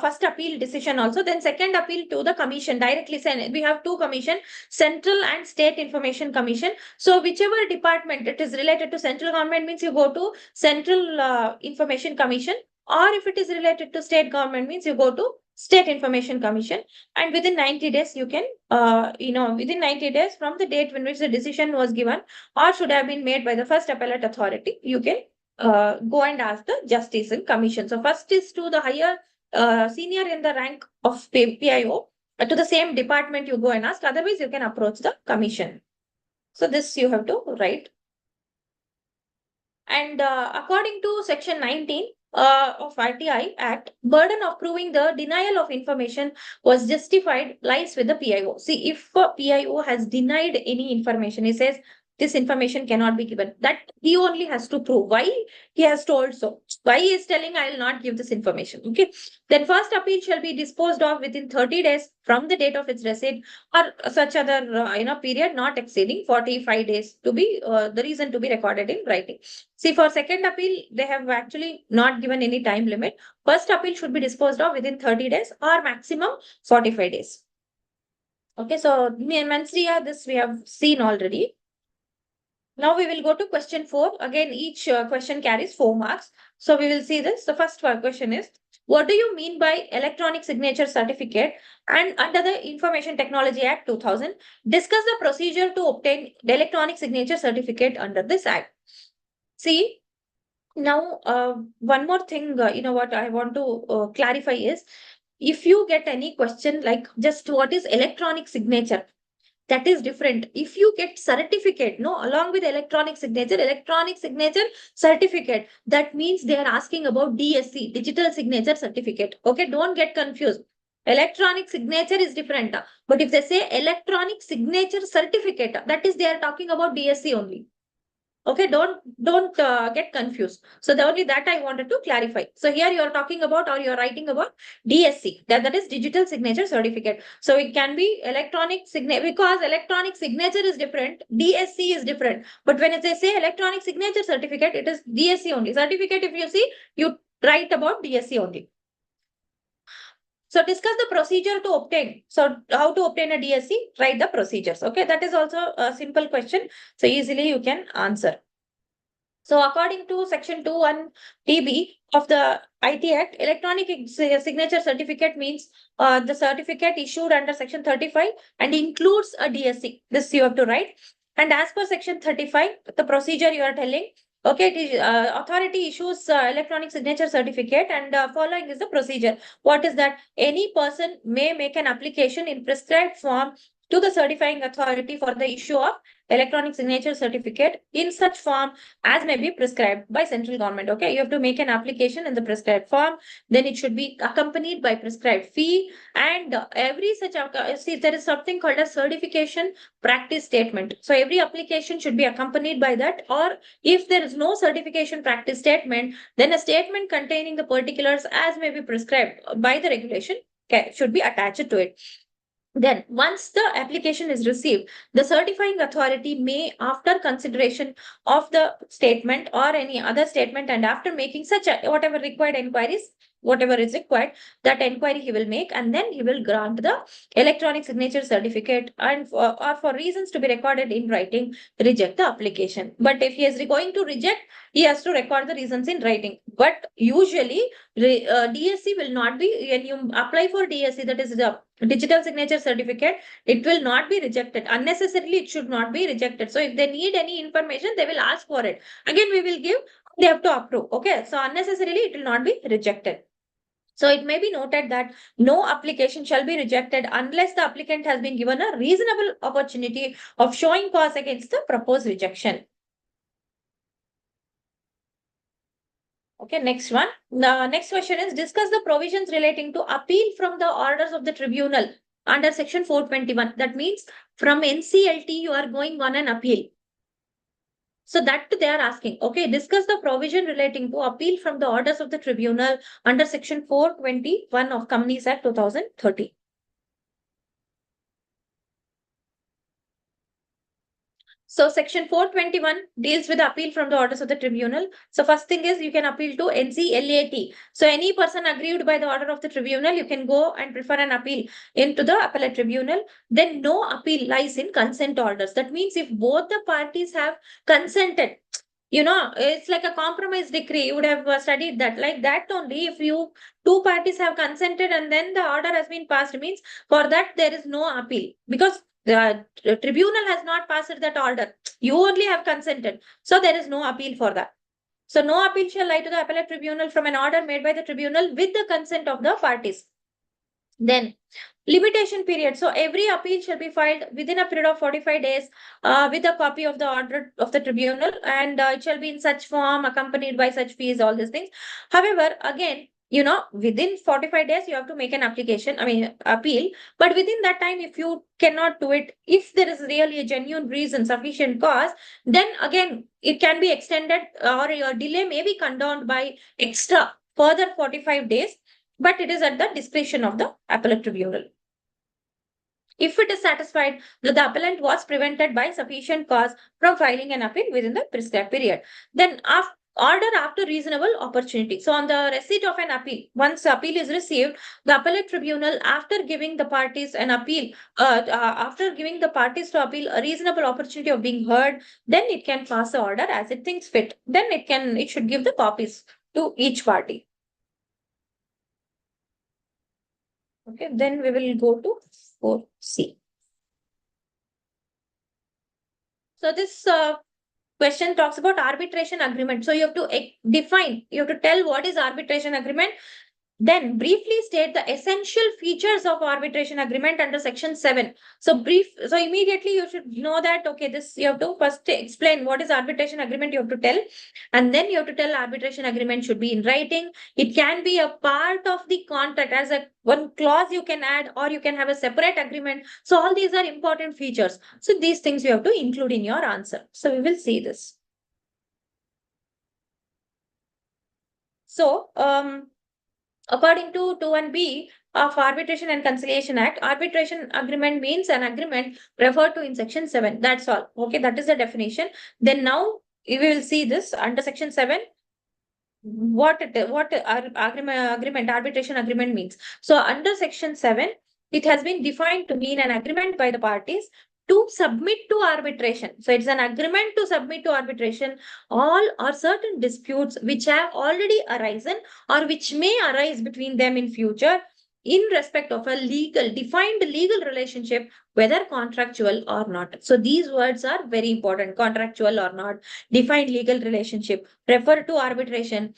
first appeal decision also, then second appeal to the commission directly send. We have two commission, Central and State Information Commission. So whichever department it is related to central government means you go to Central Information Commission, or if it is related to state government means you go to State Information Commission, and within 90 days you can within 90 days from the date when which the decision was given or should have been made by the first appellate authority, you can go and ask the justice in commission. So first is to the higher senior in the rank of PIO, to the same department you go and ask. Otherwise, you can approach the commission. So this you have to write. And according to section 19 of RTI Act, burden of proving the denial of information was justified lies with the PIO. See, if a PIO has denied any information, he says this information cannot be given, that he only has to prove why he has told so. Why he is telling I will not give this information. Okay. Then first appeal shall be disposed of within 30 days from the date of its receipt or such other period not exceeding 45 days to be the reason to be recorded in writing. See, for second appeal, they have actually not given any time limit. First appeal should be disposed of within 30 days or maximum 45 days. Okay, so Mansriya, this we have seen already. Now we will go to question 4. Again, each question carries 4 marks. So we will see this. The first question is, what do you mean by electronic signature certificate? And under the Information Technology Act 2000, discuss the procedure to obtain the electronic signature certificate under this act. See, now one more thing, what I want to clarify is, if you get any question like just what is electronic signature, that is different. If you get certificate, no, along with electronic signature certificate, that means they are asking about DSC, digital signature certificate. Okay, don't get confused. Electronic signature is different. But if they say electronic signature certificate, that is they are talking about DSC only. Okay, don't get confused. So the only that I wanted to clarify. So here you are talking about or you are writing about DSC, that is digital signature certificate. So it can be electronic signature, because electronic signature is different, DSC is different. But when they say electronic signature certificate, it is DSC only. Certificate, if you see, you write about DSC only. So discuss the procedure to obtain. So how to obtain a DSC? Write the procedures. Okay, that is also a simple question. So easily you can answer. So according to section 21TB of the IT Act, electronic signature certificate means the certificate issued under section 35 and includes a DSC. This you have to write. And as per section 35, the procedure you are telling, okay, authority issues electronic signature certificate, and following is the procedure. What is that? Any person may make an application in prescribed form to the certifying authority for the issue of electronic signature certificate in such form as may be prescribed by central government. Okay, you have to make an application in the prescribed form, then it should be accompanied by prescribed fee, and every such see, there is something called a certification practice statement. So every application should be accompanied by that, or if there is no certification practice statement, then a statement containing the particulars as may be prescribed by the regulation should be attached to it. Then, once the application is received, the certifying authority may, after consideration of the statement or any other statement, and after making such whatever required inquiries, whatever is required, that inquiry he will make, and then he will grant the electronic signature certificate, and or for reasons to be recorded in writing, reject the application. But if he is going to reject, he has to record the reasons in writing. But usually, DSC will not be, when you apply for DSC, that is the digital signature certificate, it will not be rejected. Unnecessarily, it should not be rejected. So if they need any information, they will ask for it. Again, we will give, they have to approve. Okay, so unnecessarily, it will not be rejected. So it may be noted that no application shall be rejected unless the applicant has been given a reasonable opportunity of showing cause against the proposed rejection. Okay, next one. The next question is, discuss the provisions relating to appeal from the orders of the tribunal under section 421. That means from NCLT, you are going on an appeal. So that they are asking, okay, discuss the provision relating to appeal from the orders of the tribunal under section 421 of Companies Act 2030. So section 421 deals with appeal from the orders of the tribunal. So first thing is you can appeal to NCLAT. So any person aggrieved by the order of the tribunal, you can go and prefer an appeal into the appellate tribunal. Then no appeal lies in consent orders. That means if both the parties have consented, it's like a compromise decree. You would have studied that. Like that only, if you two parties have consented and then the order has been passed, means for that there is no appeal, because the tribunal has not passed that order. You only have consented. So there is no appeal for that. So no appeal shall lie to the appellate tribunal from an order made by the tribunal with the consent of the parties. Then limitation period. So every appeal shall be filed within a period of 45 days with a copy of the order of the tribunal, and it shall be in such form, accompanied by such fees, all these things. However, again, within 45 days, you have to make an application, appeal. But within that time, if you cannot do it, if there is really a genuine reason, sufficient cause, then again, it can be extended, or your delay may be condoned by extra further 45 days, but it is at the discretion of the appellate tribunal. If it is satisfied that the appellant was prevented by sufficient cause from filing an appeal within the prescribed period, then order after reasonable opportunity. So on the receipt of an appeal, once appeal is received, the appellate tribunal, after giving the parties an appeal, after giving the parties to appeal a reasonable opportunity of being heard, then it can pass the order as it thinks fit. Then it should give the copies to each party. Okay, then we will go to 4C. So this question talks about arbitration agreement. So you have to define, you have to tell what is arbitration agreement. Then briefly state the essential features of arbitration agreement under section 7. So immediately you should know that, okay, this you have to first explain what is arbitration agreement, you have to tell. And then you have to tell arbitration agreement should be in writing. It can be a part of the contract as a one clause you can add, or you can have a separate agreement. So all these are important features. So these things you have to include in your answer. So we will see this. So, according to 2(1)(b) of Arbitration and Conciliation Act, arbitration agreement means an agreement referred to in section 7. That's all. Okay, that is the definition. Then now we will see this under section 7. What arbitration agreement means. So under section 7, it has been defined to mean an agreement by the parties to submit to arbitration. So it's an agreement to submit to arbitration all or certain disputes which have already arisen or which may arise between them in future in respect of a defined legal relationship, whether contractual or not. So these words are very important: contractual or not, defined legal relationship, refer to arbitration,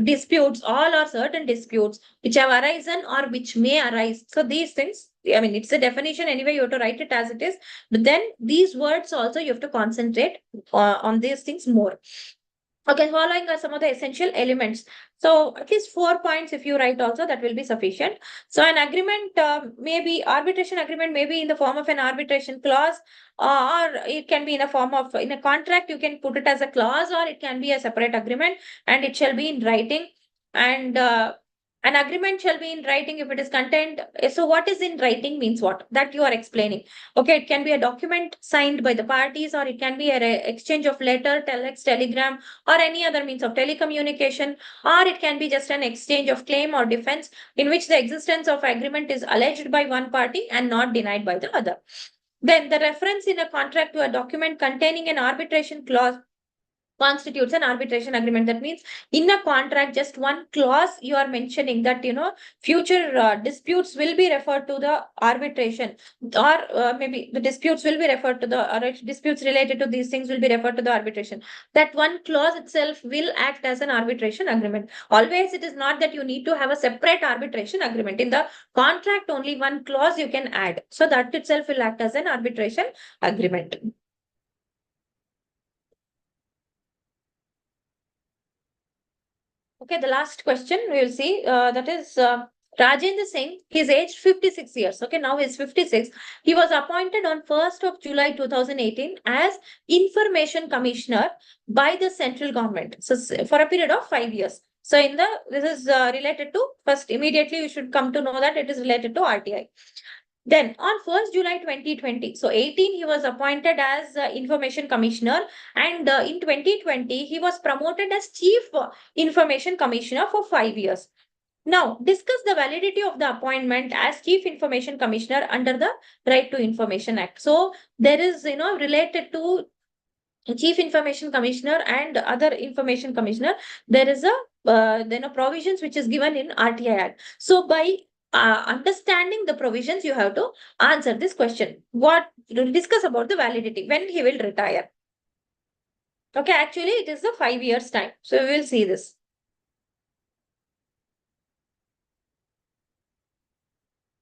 disputes, all or certain disputes which have arisen or which may arise. So these things, it's a definition anyway, you have to write it as it is. But then these words also you have to concentrate on these things more. Okay, following are some of the essential elements. So at least 4 points if you write also, that will be sufficient. So an agreement arbitration agreement may be in the form of an arbitration clause, or it can be in a contract. You can put it as a clause, or it can be a separate agreement, and it shall be in writing. And An agreement shall be in writing if it is contained. So what is in writing means what? That you are explaining. Okay, it can be a document signed by the parties, or it can be an exchange of letter, telex, telegram, or any other means of telecommunication, or it can be just an exchange of claim or defense in which the existence of agreement is alleged by one party and not denied by the other. Then the reference in a contract to a document containing an arbitration clause constitutes an arbitration agreement. That means in a contract, just one clause you are mentioning that, future disputes will be referred to the arbitration, or maybe the disputes will be referred to the, or disputes related to these things will be referred to the arbitration. That one clause itself will act as an arbitration agreement. Always it is not that you need to have a separate arbitration agreement. In the contract, only one clause you can add, so that itself will act as an arbitration agreement. Okay, the last question we will see, that is Rajendra Singh. He's aged 56 years. Okay, now he's 56. He was appointed on 1st of July 2018 as Information Commissioner by the central government. So for a period of 5 years. So this is related to, first immediately you should come to know that it is related to RTI. Then on 1st July 2020, so 18, he was appointed as Information Commissioner, and in 2020, he was promoted as Chief Information Commissioner for 5 years. Now, discuss the validity of the appointment as Chief Information Commissioner under the Right to Information Act. So, there is, related to Chief Information Commissioner and other Information Commissioner, there is a provisions which is given in RTI Act. So by understanding the provisions, you have to answer this question. What discuss about the validity when he will retire? Okay, actually it is the 5 years time. So we will see this.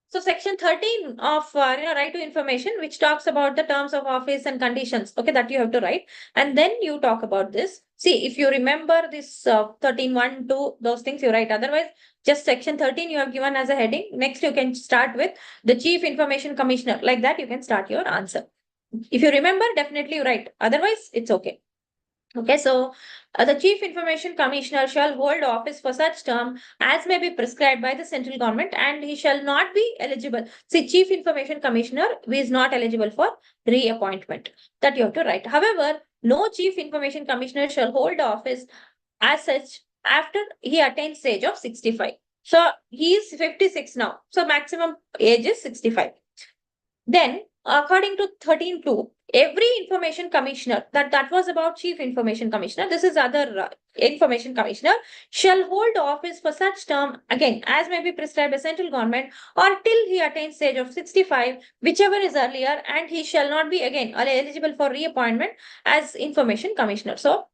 So section 13 of right to information, which talks about the terms of office and conditions. Okay, that you have to write. And then you talk about this. See, if you remember this 13.1, 2, those things you write. Otherwise, just section 13 you have given as a heading. Next, you can start with the Chief Information Commissioner. Like that, you can start your answer. If you remember, definitely you write. Otherwise, it's okay. Okay, so the Chief Information Commissioner shall hold office for such term as may be prescribed by the central government, and he shall not be eligible. See, Chief Information Commissioner is not eligible for reappointment. That you have to write. However, no Chief Information Commissioner shall hold office as such after he attains the age of 65. So he is 56 now. So maximum age is 65. Then, according to 13.2, every information commissioner, that was about Chief Information Commissioner, this is other information commissioner, shall hold office for such term, again, as may be prescribed by central government, or till he attains the age of 65, whichever is earlier, and he shall not be again eligible for reappointment as information commissioner. So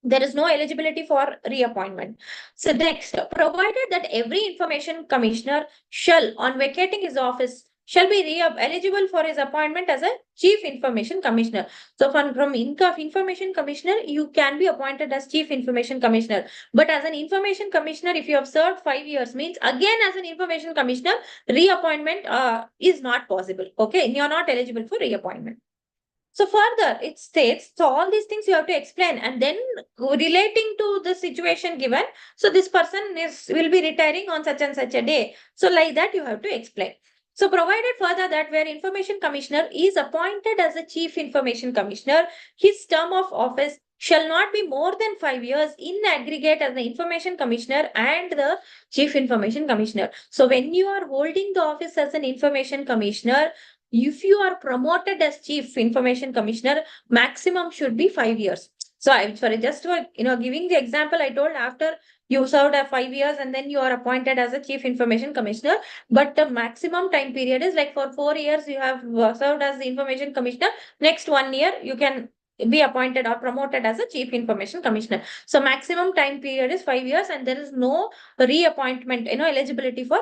there is no eligibility for reappointment. So next, provided that every information commissioner shall, on vacating his office, shall be eligible for his appointment as a Chief Information Commissioner. So from Information Commissioner, you can be appointed as Chief Information Commissioner. But as an Information Commissioner, if you have served 5 years, means again as an Information Commissioner, reappointment is not possible. Okay, you're not eligible for reappointment. So further, it states, so all these things you have to explain, and then relating to the situation given, so this person will be retiring on such and such a day. So like that you have to explain. So provided further that where Information Commissioner is appointed as a Chief Information Commissioner, his term of office shall not be more than 5 years in aggregate as the Information Commissioner and the Chief Information Commissioner. So when you are holding the office as an Information Commissioner, if you are promoted as Chief Information Commissioner, maximum should be 5 years. So I'm sorry, just for giving the example, I told after you served 5 years and then you are appointed as a Chief Information Commissioner, but the maximum time period is like for 4 years you have served as the Information Commissioner. Next 1 year you can be appointed or promoted as a Chief Information Commissioner. So maximum time period is 5 years, and there is no reappointment, eligibility for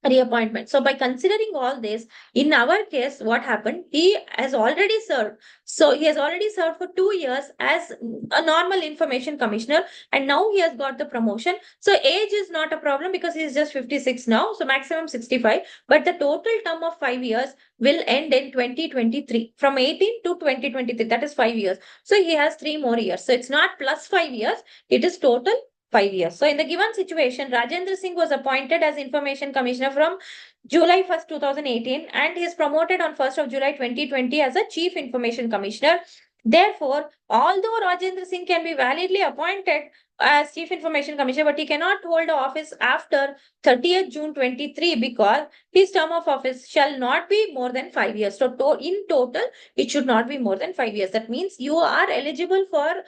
reappointment. So by considering all this, in our case, what happened? He has already served. So he has already served for 2 years as a normal information commissioner, and now he has got the promotion. So age is not a problem because he is just 56 now. So maximum 65. But the total term of 5 years will end in 2023. From 18 to 2023, that is 5 years. So he has 3 more years. So it's not plus 5 years. It is total 5 years. So in the given situation, Rajendra Singh was appointed as Information Commissioner from July 1st, 2018, and he is promoted on 1st of July 2020 as a Chief Information Commissioner. Therefore, although Rajendra Singh can be validly appointed as Chief Information Commissioner, but he cannot hold office after 30th June 23 because his term of office shall not be more than 5 years. So in total, it should not be more than 5 years. That means you are eligible for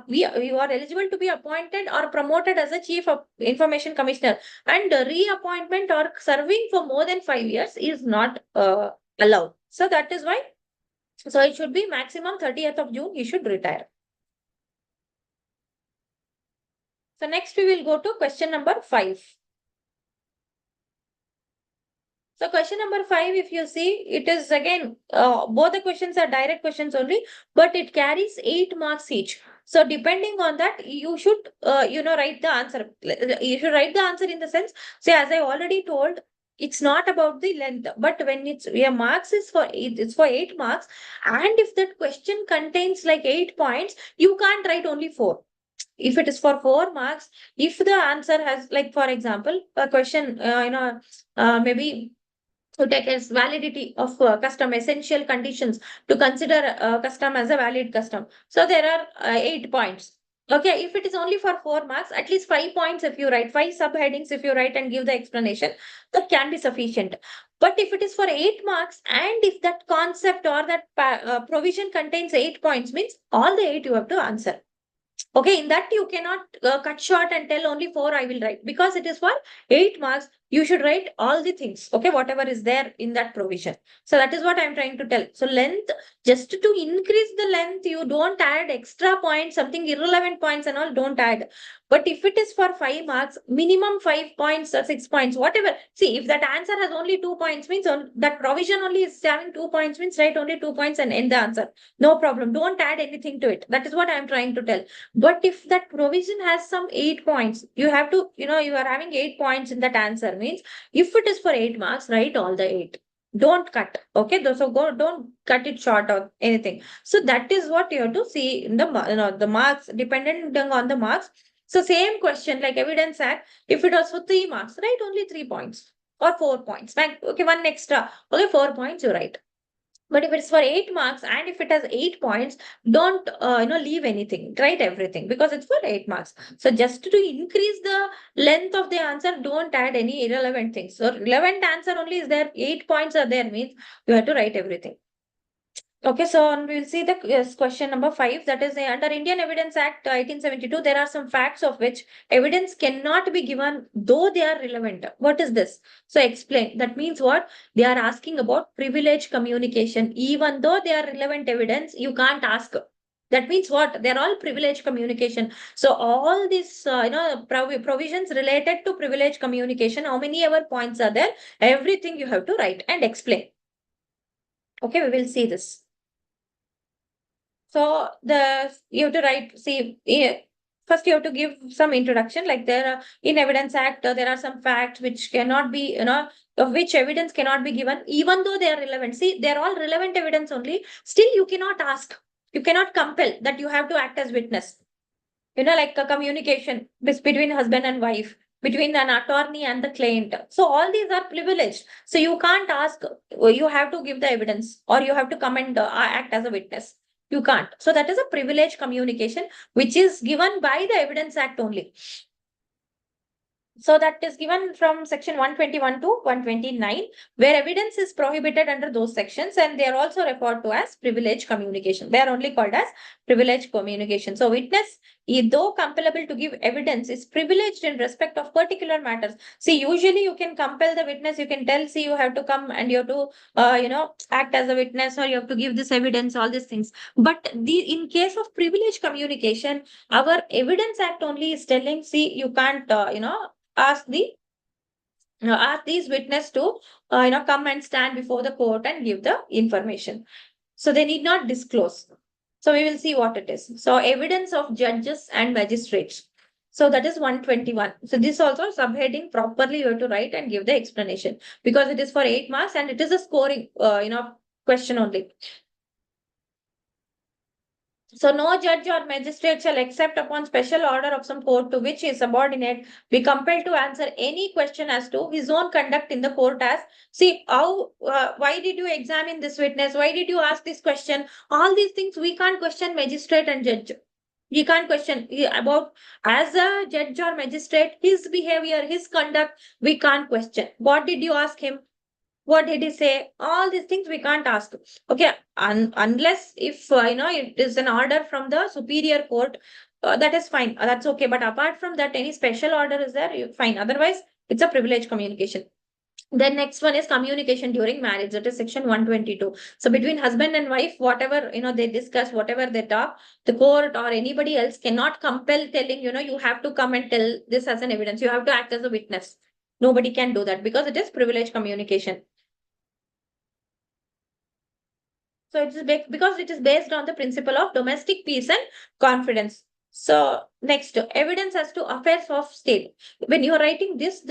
you are eligible to be appointed or promoted as a Chief of Information Commissioner, and reappointment or serving for more than 5 years is not allowed. So that is why. So it should be maximum 30th of June, you should retire. So next we will go to question number 5. So question number 5, if you see, it is again, both the questions are direct questions only, but it carries 8 marks each. So depending on that, you should, write the answer. You should write the answer in the sense, say, as I already told, it's not about the length, but when your marks is for 8, it's for 8 marks. And if that question contains like 8 points, you can't write only 4. If it is for 4 marks, if the answer has, like, for example, a question, maybe to take as validity of custom essential conditions to consider custom as a valid custom. So there are 8 points. Okay, if it is only for 4 marks, at least 5 points if you write, 5 subheadings if you write and give the explanation, that can be sufficient. But if it is for 8 marks and if that concept or that provision contains 8 points, means all the 8 you have to answer. Okay, in that you cannot cut short and tell only 4 I will write, because it is for 8 marks. You should write all the things, okay, whatever is there in that provision. So that is what I'm trying to tell. So length, just to increase the length, you don't add extra points, something irrelevant points and all, don't add. But if it is for 5 marks, minimum 5 points or 6 points, whatever. See, if that answer has only 2 points, means that provision only is having 2 points, means write only 2 points and end the answer. No problem. Don't add anything to it. That is what I'm trying to tell. But if that provision has some 8 points, you have to, you are having 8 points in that answer, means if it is for 8 marks, write all the 8. Don't cut. Okay. So don't cut it short or anything. So that is what you have to see in the marks, dependent on the marks. So same question like Evidence Act, if it was for 3 marks, write only 3 points or 4 points. Okay, one extra. Okay, 4 points you write. But if it's for 8 marks and if it has 8 points, don't leave anything, write everything, because it's for 8 marks. So just to increase the length of the answer, don't add any irrelevant things. So relevant answer only is there, 8 points are there, means you have to write everything. Okay, so we'll see the question number 5. That is, under Indian Evidence Act 1872, there are some facts of which evidence cannot be given though they are relevant. What is this? So explain. That means what? They are asking about privilege communication. Even though they are relevant evidence, you can't ask. That means what? They're all privilege communication. So all these, provisions related to privilege communication, how many ever points are there? Everything you have to write and explain. Okay, we will see this. So you have to write, see, first you have to give some introduction, like there are, in Evidence Act, there are some facts which cannot be, of which evidence cannot be given, even though they are relevant. See, they're all relevant evidence only. Still, you cannot ask, you cannot compel that you have to act as witness. Like a communication between husband and wife, between an attorney and the client. So all these are privileged. So you can't ask, you have to give the evidence or you have to come and act as a witness. You can't. So that is a privileged communication, which is given by the Evidence Act only. So that is given from section 121 to 129, where evidence is prohibited under those sections, and they are also referred to as privileged communication. They are only called as privileged communication. So witness, though compellable to give evidence, is privileged in respect of particular matters. See, usually you can compel the witness, you can tell, see, you have to come and you have to, act as a witness, or you have to give this evidence, all these things. But in case of privileged communication, our Evidence Act only is telling, see, you can't, ask these witness to come and stand before the court and give the information. So they need not disclose. So we will see what it is. So evidence of judges and magistrates. So that is 121. So this also subheading, properly you have to write and give the explanation, because it is for 8 marks and it is a scoring question only. So no judge or magistrate shall, except upon special order of some court to which he is subordinate, be compelled to answer any question as to his own conduct in the court as, see, how, why did you examine this witness? Why did you ask this question? All these things we can't question magistrate and judge. We can't question about, as a judge or magistrate, his behavior, his conduct, we can't question. What did you ask him? What did he say? All these things we can't ask. Okay, unless if it is an order from the superior court, that is fine. That's okay. But apart from that, any special order is there, fine. Otherwise, it's a privileged communication. Then next one is communication during marriage. That is section 122. So between husband and wife, whatever they discuss, whatever they talk, the court or anybody else cannot compel telling, you have to come and tell this as an evidence. You have to act as a witness. Nobody can do that because it is privileged communication. So it is because it is based on the principle of domestic peace and confidence. So next, evidence as to affairs of state. When you are writing these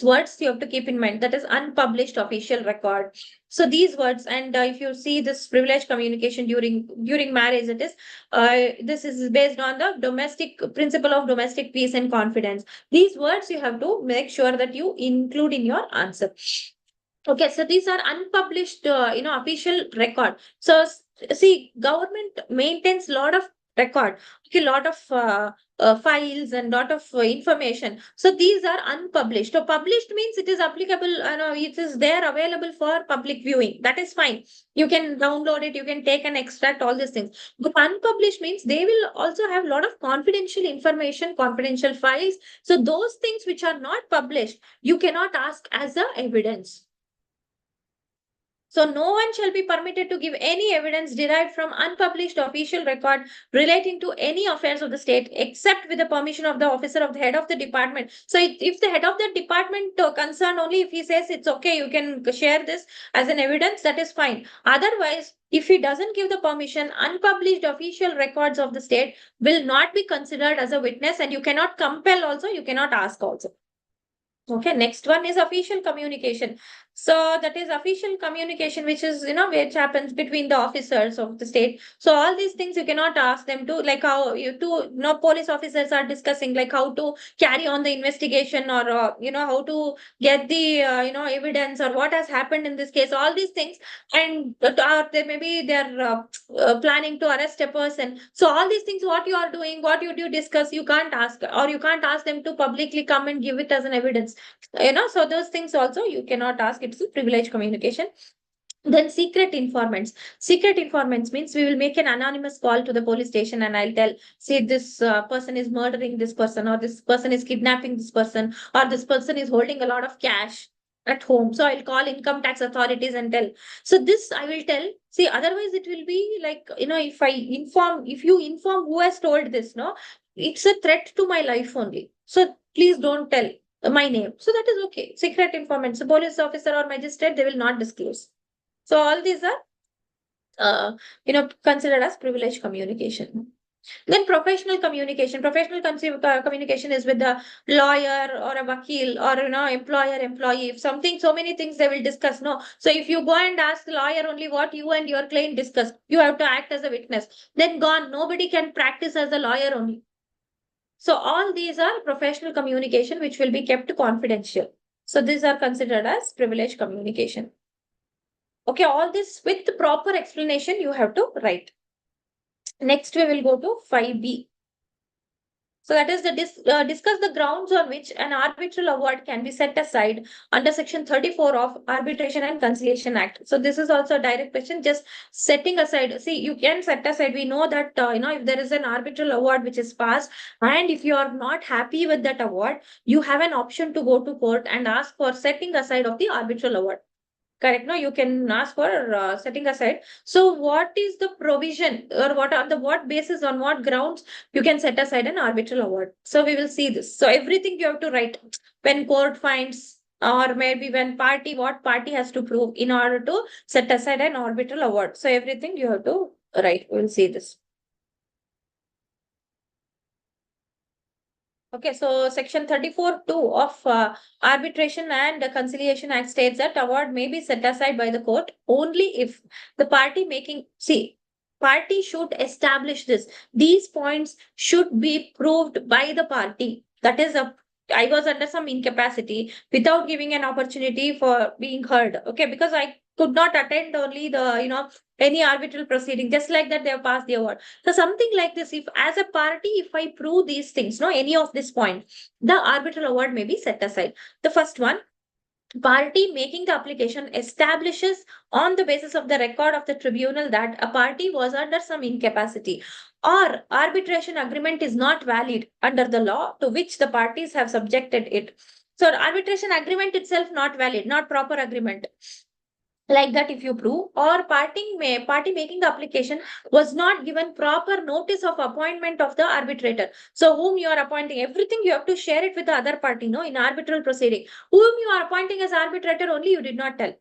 words, you have to keep in mind that is unpublished official record. So these words, and if you see this privileged communication during marriage, it is this is based on the domestic principle of domestic peace and confidence. These words you have to make sure that you include in your answer. Okay, so these are unpublished, official record. So see, government maintains lot of record, okay, lot of files and lot of information. So these are unpublished. So published means it is applicable. It is there available for public viewing. That is fine. You can download it. You can take and extract all these things. But unpublished means they will also have lot of confidential information, confidential files. So those things which are not published, you cannot ask as a evidence. So no one shall be permitted to give any evidence derived from unpublished official record relating to any affairs of the state, except with the permission of the officer of the head of the department. So if the head of the department concerned, only if he says it's okay, you can share this as an evidence, that is fine. Otherwise, if he doesn't give the permission, unpublished official records of the state will not be considered as a witness, and you cannot compel also, you cannot ask also. Okay, next one is official communication. So that is official communication, which is, which happens between the officers of the state. So all these things you cannot ask them to, like how police officers are discussing, like how to carry on the investigation, or, how to get the, evidence, or what has happened in this case, all these things. And or they maybe they're planning to arrest a person. So all these things, what you are doing, what you do discuss, you can't ask, or you can't ask them to publicly come and give it as an evidence. So those things also you cannot ask. It's a privileged communication. Then secret informants means we will make an anonymous call to the police station, and I'll tell, see, this person is murdering this person, or this person is kidnapping this person, or this person is holding a lot of cash at home. So I'll call income tax authorities and tell. So this I will tell. See, otherwise it will be like, if you inform who has told this, no, it's a threat to my life only. So please don't tell my name. So that is okay. Secret informants, so police officer or magistrate, they will not disclose. So all these are, considered as privileged communication. Then professional communication. Communication is with the lawyer or a vakil, or, employer, employee. If something, so many things they will discuss. No. So if you go and ask the lawyer only what you and your client discuss, you have to act as a witness. Then gone. Nobody can practice as a lawyer only. So all these are professional communication which will be kept confidential. So these are considered as privileged communication. Okay, all this with the proper explanation you have to write. Next, we will go to 5B. So that is the discuss the grounds on which an arbitral award can be set aside under section 34 of Arbitration and Conciliation Act. So this is also a direct question, just setting aside. See, you can set aside. We know that, if there is an arbitral award which is passed, and if you are not happy with that award, you have an option to go to court and ask for setting aside of the arbitral award. Correct. No, you can ask for setting aside. So what is the provision, or what basis, on what grounds you can set aside an arbitral award? So we will see this. So everything you have to write when court finds, or maybe when what party has to prove in order to set aside an arbitral award. So everything you have to write. We will see this. Okay, so section 34(2) of Arbitration and Conciliation Act states that award may be set aside by the court only if the party making, see, party should establish this. These points should be proved by the party. That is a I was under some incapacity without giving an opportunity for being heard. Okay, because I could not attend only the any arbitral proceeding. Just like that, they have passed the award. So something like this, if as a party, if I prove these things, no any of this point, the arbitral award may be set aside. The first one, party making the application establishes on the basis of the record of the tribunal that a party was under some incapacity or arbitration agreement is not valid under the law to which the parties have subjected it. So arbitration agreement itself not valid, not proper agreement, like that if you prove, or party making the application was not given proper notice of appointment of the arbitrator. So whom you are appointing, everything you have to share it with the other party, no, in arbitral proceeding. Whom you are appointing as arbitrator only you did not tell.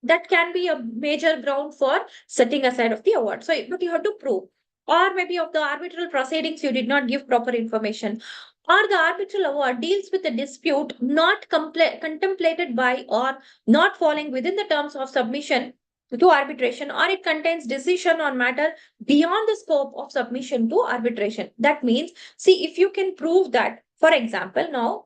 That can be a major ground for setting aside of the award. So but you have to prove. Or maybe of the arbitral proceedings you did not give proper information, or the arbitral award deals with a dispute not contemplated by or not falling within the terms of submission to arbitration, or it contains decision on matter beyond the scope of submission to arbitration. That means, see, if you can prove that, for example, now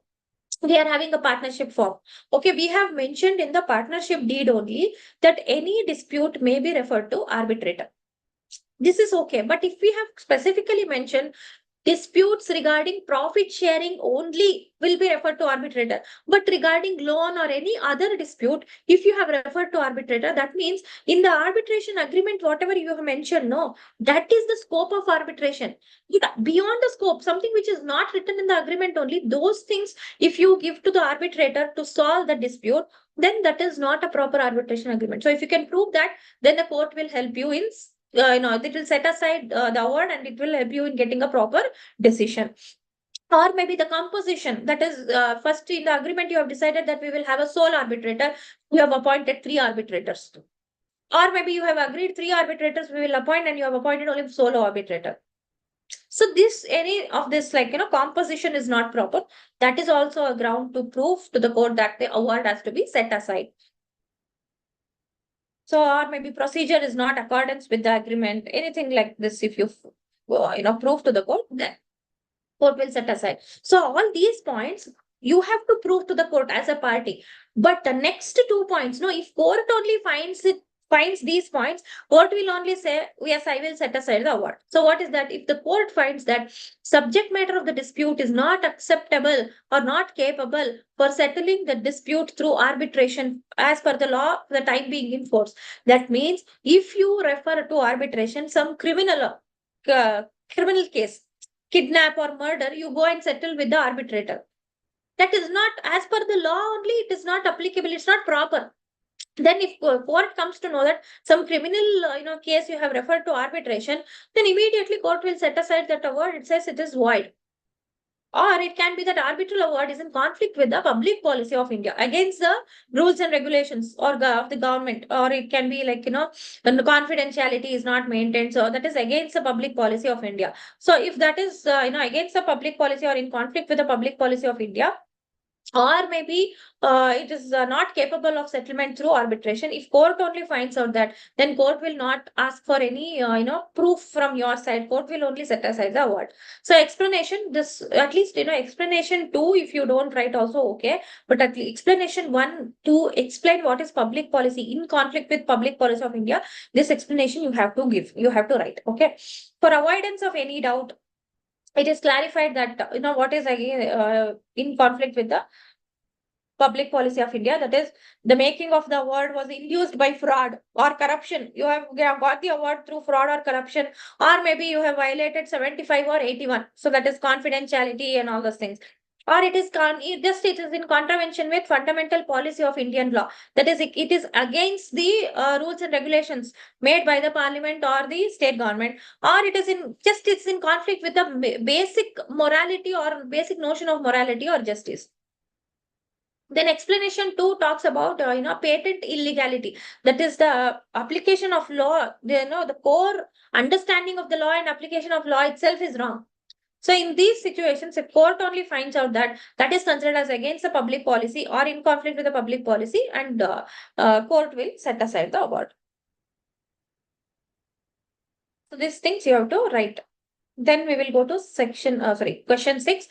we are having a partnership form. Okay, we have mentioned in the partnership deed only that any dispute may be referred to arbitrator. This is okay. But if we have specifically mentioned disputes regarding profit sharing only will be referred to arbitrator, but regarding loan or any other dispute, if you have referred to arbitrator, that means in the arbitration agreement, whatever you have mentioned, no, that is the scope of arbitration. Beyond the scope, something which is not written in the agreement only, those things, if you give to the arbitrator to solve the dispute, then that is not a proper arbitration agreement. So if you can prove that, then the court will help you in it will set aside the award and it will help you in getting a proper decision. Or maybe the composition, that is, first in the agreement you have decided that we will have a sole arbitrator, you have appointed 3 arbitrators. Or maybe you have agreed 3 arbitrators we will appoint and you have appointed only solo arbitrator. So this, any of this, like composition is not proper. That is also a ground to prove to the court that the award has to be set aside. So, or maybe procedure is not accordance with the agreement, anything like this. If you, prove to the court, then court will set aside. So, all these points you have to prove to the court as a party. But the next 2 points, no, if court only finds these points, court will only say, yes, I will set aside the award. So, what is that? If the court finds that subject matter of the dispute is not acceptable or not capable for settling the dispute through arbitration as per the law, the time being in force. That means if you refer to arbitration, some criminal case, kidnap or murder, you go and settle with the arbitrator. That is not, as per the law only, it is not applicable, it's not proper. Then if court comes to know that some criminal case you have referred to arbitration, then immediately court will set aside that award. It says it is void. Or it can be that arbitral award is in conflict with the public policy of India, against the rules and regulations or of the government. Or it can be like, when the confidentiality is not maintained. So that is against the public policy of India. So if that is, against the public policy or in conflict with the public policy of India, or maybe it is not capable of settlement through arbitration, if court only finds out that, then court will not ask for any proof from your side. Court will only set aside the award. So explanation, this at least explanation 2, if you don't write also okay, but at least explanation 1 to explain what is public policy in conflict with public policy of India, this explanation you have to give, you have to write. Okay, for avoidance of any doubt, it is clarified that what is again in conflict with the public policy of India. That is, the making of the award was induced by fraud or corruption. You have got the award through fraud or corruption, or maybe you have violated 75 or 81. So that is confidentiality and all those things. Or it is it is in contravention with fundamental policy of Indian law. That is, it is against the rules and regulations made by the parliament or the state government, or it is it's in conflict with the basic morality or basic notion of morality or justice. Then explanation 2 talks about patent illegality. That is the application of law. The core understanding of the law and application of law itself is wrong. So in these situations, if court only finds out that that is considered as against the public policy or in conflict with the public policy, and court will set aside the award. So these things you have to write. Then we will go to question 6.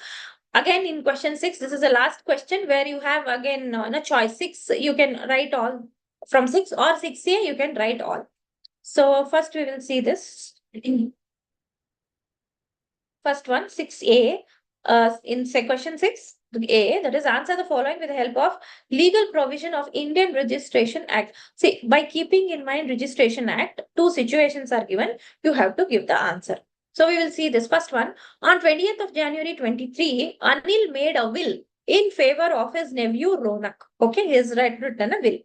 Again, in question 6, this is the last question where you have again a choice. 6, you can write all from 6, or 6A, you can write all. So first we will see this. First one, 6A, in question 6A, that is answer the following with the help of legal provision of Indian Registration Act. See, by keeping in mind Registration Act, two situations are given. You have to give the answer. So we will see this first one. On 20th of January 23, Anil made a will in favor of his nephew Ronak. Okay, he has written a will.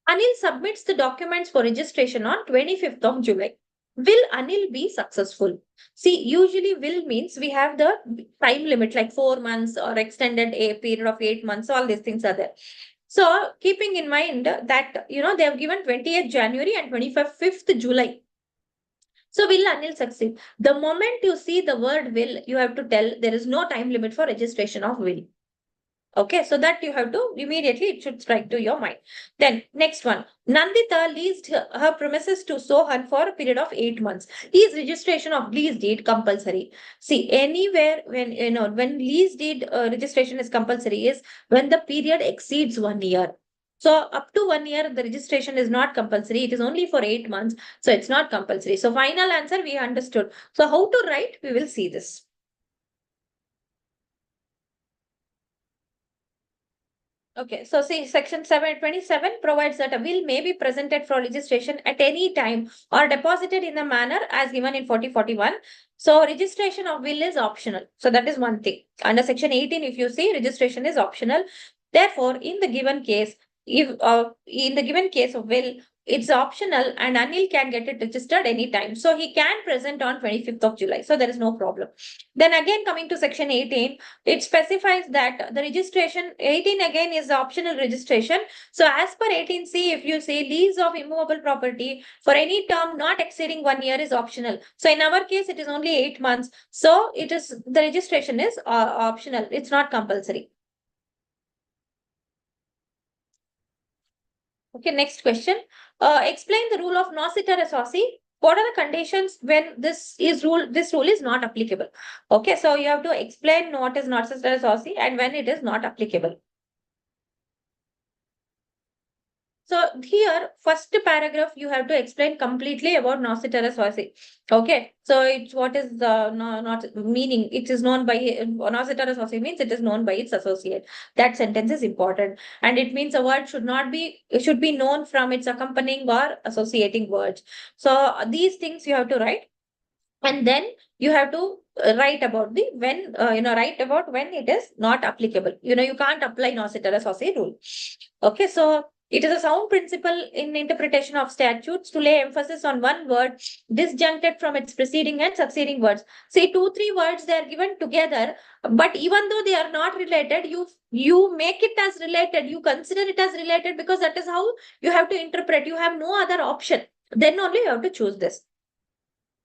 Anil submits the documents for registration on 25th of July. Will Anil be successful? See, usually will means we have the time limit like 4 months or extended a period of 8 months. All these things are there. So keeping in mind that, they have given 20th January and 25th July. So will Anil succeed? The moment you see the word will, you have to tell there is no time limit for registration of will. Okay, so that you have to immediately, it should strike to your mind. Then next one, Nandita leased her premises to Sohan for a period of 8 months. Is registration of lease deed compulsory? See, anywhere when lease deed registration is compulsory is when the period exceeds 1 year. So up to 1 year, the registration is not compulsory. It is only for 8 months. So it's not compulsory. So final answer we understood. So how to write? We will see this. Okay, so see, section 727 provides that a will may be presented for registration at any time or deposited in the manner as given in 4041. So registration of will is optional. So that is one thing. Under section 18, if you see, registration is optional. Therefore, in the given case, if in the given case of will, it's optional and Anil can get it registered anytime. So he can present on 25th of July. So there is no problem. Then again, coming to section 18, it specifies that the registration 18 again is optional registration. So as per 18C, if you say lease of immovable property for any term not exceeding 1 year is optional. So in our case, it is only 8 months. So the registration is optional. It's not compulsory. Okay, next question. Explain the rule of nocite associ. What are the conditions when this rule is not applicable? Okay, so you have to explain what is nocite associ and when it is not applicable. So here, first paragraph, you have to explain completely about nocite associ. Okay, so it's what is the not meaning. It is known by nocite associ means it is known by its associate. That sentence is important, and it means a word should be known from its accompanying or associating words. So these things you have to write, and then you have to write about the when write about when it is not applicable. You can't apply nocite associ rule. Okay, so it is a sound principle in interpretation of statutes to lay emphasis on one word disjuncted from its preceding and succeeding words. Say 2-3 words they are given together, but even though they are not related, you make it as related. You consider it as related because that is how you have to interpret. You have no other option. Then only you have to choose this.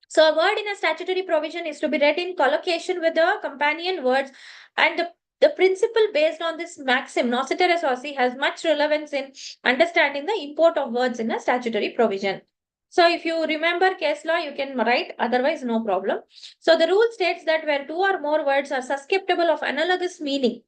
So a word in a statutory provision is to be read in collocation with the companion words, and the principle based on this maxim, nocite associ, has much relevance in understanding the import of words in a statutory provision. So if you remember case law, you can write, otherwise no problem. So the rule states that where 2 or more words are susceptible of analogous meaning,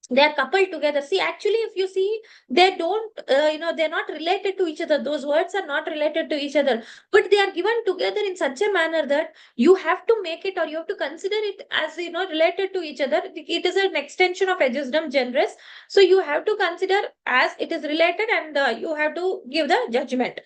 they are coupled together. See, actually, if you see, they don't, they're not related to each other. Those words are not related to each other, but they are given together in such a manner that you have to make it, or you have to consider it as, related to each other. It is an extension of agisdum generis. So you have to consider as it is related, and you have to give the judgment.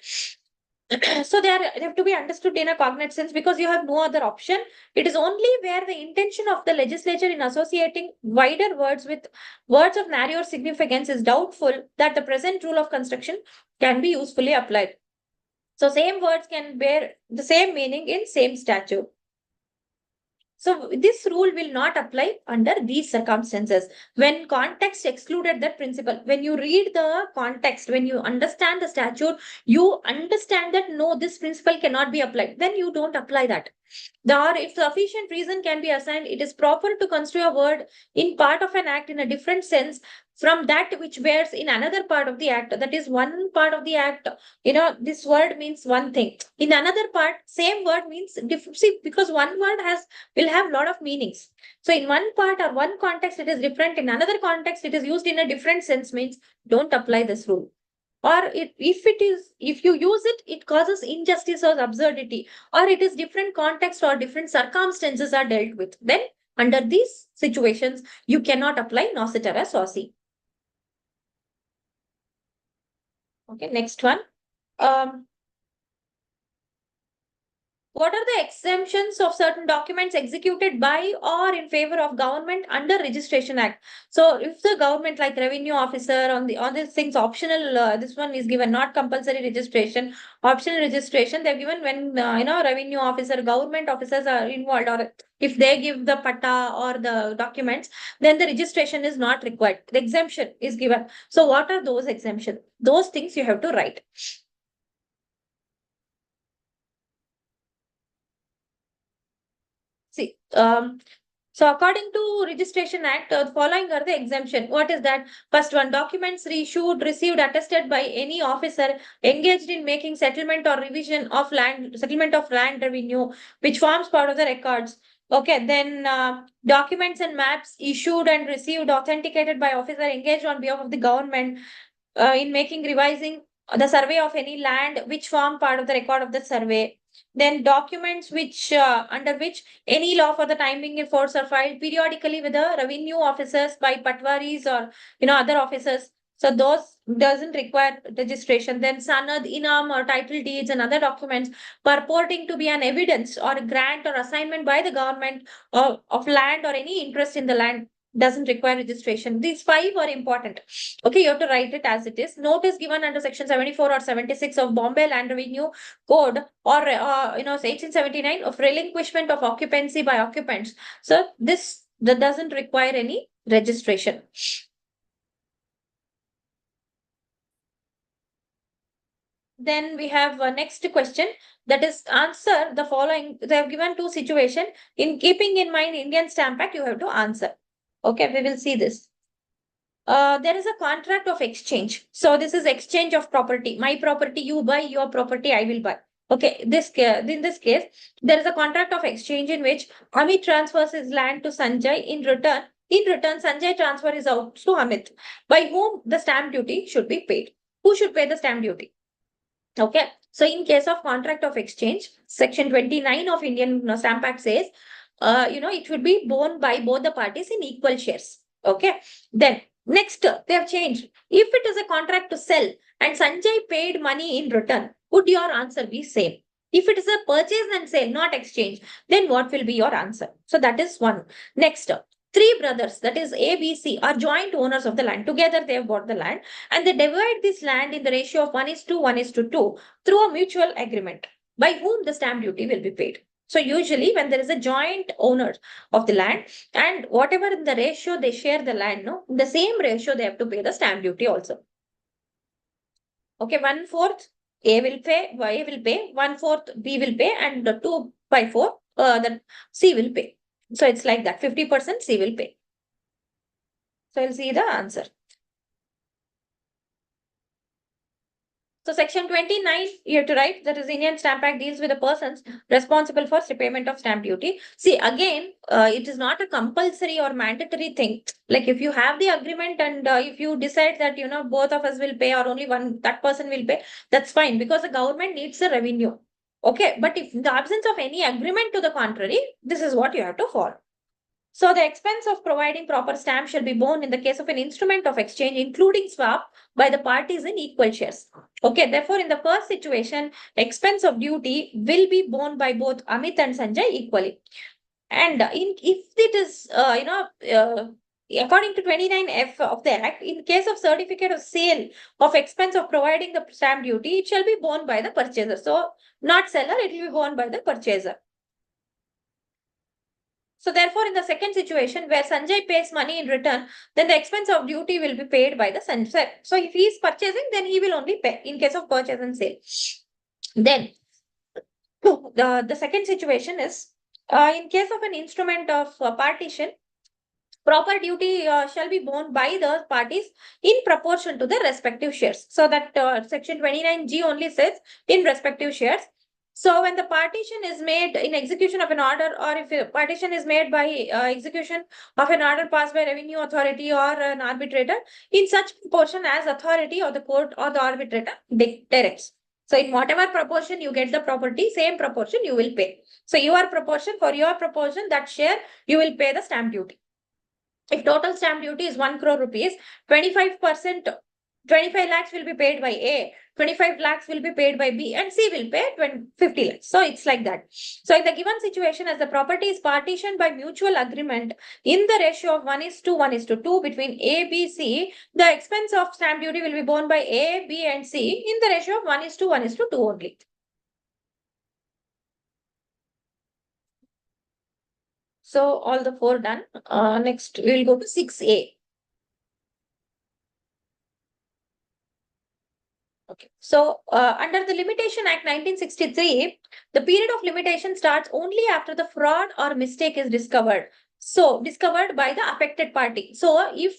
So they have to be understood in a cognate sense because you have no other option. It is only where the intention of the legislature in associating wider words with words of narrower significance is doubtful that the present rule of construction can be usefully applied. So same words can bear the same meaning in same statute. So this rule will not apply under these circumstances. When context excluded that principle, when you read the context, when you understand the statute, you understand that no, this principle cannot be applied. Then you don't apply that. Or if sufficient reason can be assigned, it is proper to construe a word in part of an act in a different sense from that which bears in another part of the act. That is, one part of the act, this word means one thing. In another part, same word means different. See, because one word will have a lot of meanings. So in one part or one context, it is different. In another context, it is used in a different sense, means don't apply this rule. Or if you use it, it causes injustice or absurdity, or it is different context or different circumstances are dealt with. Then under these situations, you cannot apply nisi tara saucy. Okay, next one. Um, What are the exemptions of certain documents executed by or in favor of government under Registration Act? So, if the government, like revenue officer, on these things, optional. This one is given, not compulsory registration, optional registration. They're given when revenue officer, government officers are involved, or if they give the pata or the documents, then the registration is not required. The exemption is given. So, what are those exemptions? Those things you have to write. See, so according to Registration Act, the following are the exemption. What is that? First one, documents reissued, received, attested by any officer engaged in making settlement or revision of settlement of land revenue, which forms part of the records. Okay, then documents and maps issued and received, authenticated by officer engaged on behalf of the government in making, revising the survey of any land which form part of the record of the survey. Then documents which under which any law for the time being in force are filed periodically with the revenue officers by patwaris or other officers. So those doesn't require registration. Then sanad, inam or title deeds and other documents purporting to be an evidence or a grant or assignment by the government of land or any interest in the land doesn't require registration. These five are important. Okay, you have to write it as it is. Notice given under section 74 or 76 of Bombay Land Revenue Code or 1879 of relinquishment of occupancy by occupants. So that doesn't require any registration. Then we have next question, that is answer the following. They have given two situations. In keeping in mind Indian Stamp Act, you have to answer. Okay, we will see this. There is a contract of exchange. So this is exchange of property. My property you buy, your property I will buy. Okay, in this case, there is a contract of exchange in which Amit transfers his land to Sanjay in return. In return, Sanjay transfer his out to Amit, by whom the stamp duty should be paid. Who should pay the stamp duty? Okay, so in case of contract of exchange, section 29 of Indian Stamp Act says, it should be borne by both the parties in equal shares. Okay, then next they have changed. If it is a contract to sell and Sanjay paid money in return, would your answer be same? If it is a purchase and sale, not exchange, then what will be your answer? So that is one. Next, three brothers, that is A, B, C, are joint owners of the land. Together they have bought the land and they divide this land in the ratio of 1:1:2 through a mutual agreement, by whom the stamp duty will be paid. So usually when there is a joint owner of the land and whatever in the ratio they share the land, no, in the same ratio they have to pay the stamp duty also. Okay, 1/4 A will pay, Y will pay, 1/4 B will pay, and 2/4 then C will pay. So it's like that, 50% C will pay. So we'll see the answer. So section 29, you have to write, that is Indian Stamp Act deals with the persons responsible for repayment of stamp duty. See, again, it is not a compulsory or mandatory thing. Like if you have the agreement and if you decide that, both of us will pay or only that person will pay, that's fine, because the government needs the revenue. Okay, but if in the absence of any agreement to the contrary, this is what you have to follow. So the expense of providing proper stamp shall be borne in the case of an instrument of exchange, including swap, by the parties in equal shares. Okay, therefore, in the first situation, expense of duty will be borne by both Amit and Sanjay equally. And if it is, according to 29F of the Act, in case of certificate of sale of expense of providing the stamp duty, it shall be borne by the purchaser. So, not seller, it will be borne by the purchaser. So therefore, in the second situation where Sanjay pays money in return, then the expense of duty will be paid by the Sanjay. So if he is purchasing, then he will only pay in case of purchase and sale. Then The second situation is in case of an instrument of partition, proper duty shall be borne by the parties in proportion to their respective shares. So that section 29G only says in respective shares. So when the partition is made in execution of an order, or if a partition is made by execution of an order passed by revenue authority or an arbitrator, in such proportion as authority or the court or the arbitrator directs. So in whatever proportion you get the property, same proportion you will pay. So your proportion, for your proportion, that share you will pay the stamp duty. If total stamp duty is 1 crore rupees, 25%, 25 lakhs will be paid by A, 25 lakhs will be paid by B, and C will pay 50 lakhs. So it's like that. So in the given situation, as the property is partitioned by mutual agreement in the ratio of 1:1:2 between A, B, C, the expense of stamp duty will be borne by A, B, and C in the ratio of 1:1:2 only. So all the four done. Next, we will go to 6A. Okay. So, under the Limitation Act 1963, the period of limitation starts only after the fraud or mistake is discovered. So, discovered by the affected party. So, if,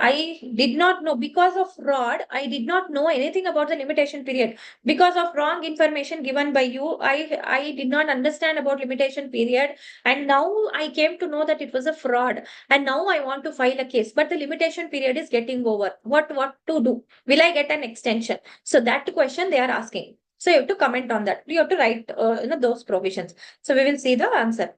I did not know because of fraud, I did not know anything about the limitation period. Because of wrong information given by you, I did not understand about limitation period. And now I came to know that it was a fraud. And now I want to file a case, but the limitation period is getting over. What to do? Will I get an extension? So that question they are asking. So you have to comment on that. You have to write those provisions. So we will see the answer.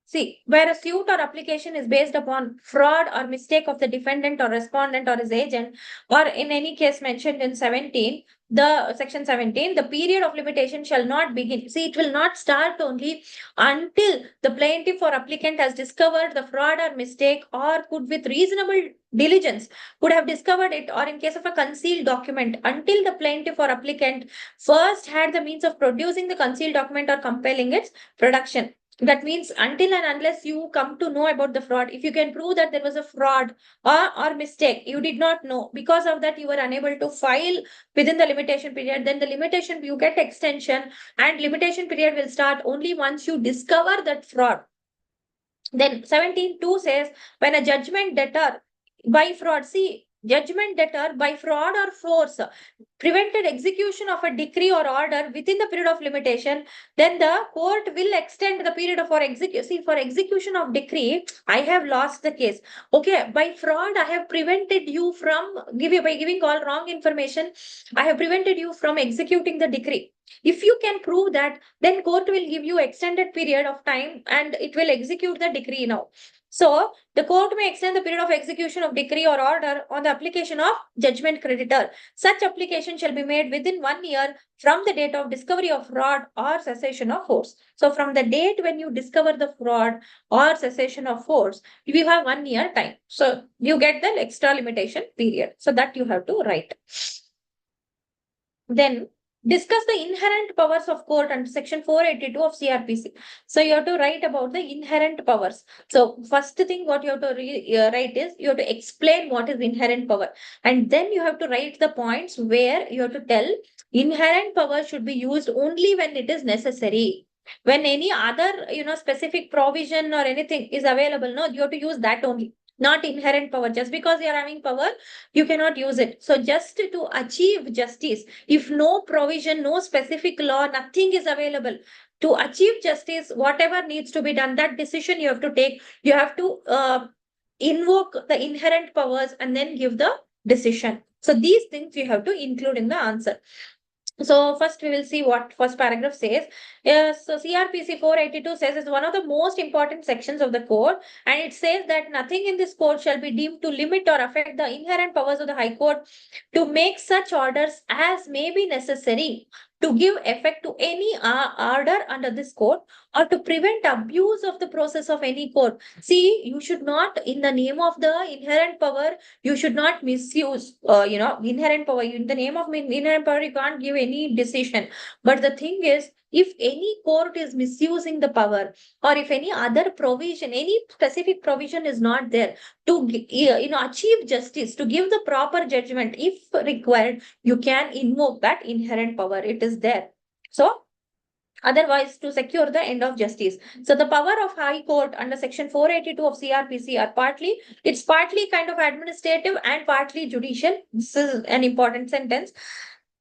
See, where a suit or application is based upon fraud or mistake of the defendant or respondent or his agent, or in any case mentioned in 17, the section 17, the period of limitation shall not begin. See, it will not start only until the plaintiff or applicant has discovered the fraud or mistake, or could with reasonable diligence could have discovered it, or in case of a concealed document, until the plaintiff or applicant first had the means of producing the concealed document or compelling its production. That means until and unless you come to know about the fraud, if you can prove that there was a fraud or mistake, you did not know, because of that you were unable to file within the limitation period, then the limitation, you get extension, and limitation period will start only once you discover that fraud. Then 17.2 says, when a judgment debtor by fraud, see, judgment debtor by fraud or force prevented execution of a decree or order within the period of limitation, then the court will extend the period for execution. See, for execution of decree, I have lost the case. Okay, by fraud, I have prevented you from by giving all wrong information. I have prevented you from executing the decree. If you can prove that, then court will give you extended period of time and it will execute the decree now. So the court may extend the period of execution of decree or order on the application of judgment creditor. Such application shall be made within 1 year from the date of discovery of fraud or cessation of force. So from the date when you discover the fraud or cessation of force, you have 1 year time. So you get the extra limitation period. So that you have to write. Then discuss the inherent powers of court under section 482 of CRPC. So you have to write about the inherent powers. So first thing what you have to write is you have to explain what is inherent power, and then you have to write the points where you have to tell inherent power should be used only when it is necessary. When any other specific provision or anything is available, no, you have to use that only, not inherent power. Just because you are having power, you cannot use it. So just to achieve justice, if no provision, no specific law, nothing is available to achieve justice, whatever needs to be done, that decision you have to take. You have to invoke the inherent powers and then give the decision. So these things you have to include in the answer. So first we will see what first paragraph says. Yes, so CRPC 482 says it's one of the most important sections of the code, and it says that nothing in this code shall be deemed to limit or affect the inherent powers of the High Court to make such orders as may be necessary to give effect to any order under this code or to prevent abuse of the process of any code. See, you should not, in the name of the inherent power, you should not misuse, inherent power. In the name of inherent power, you can't give any decision. But the thing is, if any court is misusing the power, or if any other provision, any specific provision is not there to achieve justice, to give the proper judgment, if required, you can invoke that inherent power. It is there. So otherwise, to secure the end of justice. So the power of High Court under Section 482 of CRPC are it's partly kind of administrative and partly judicial. This is an important sentence.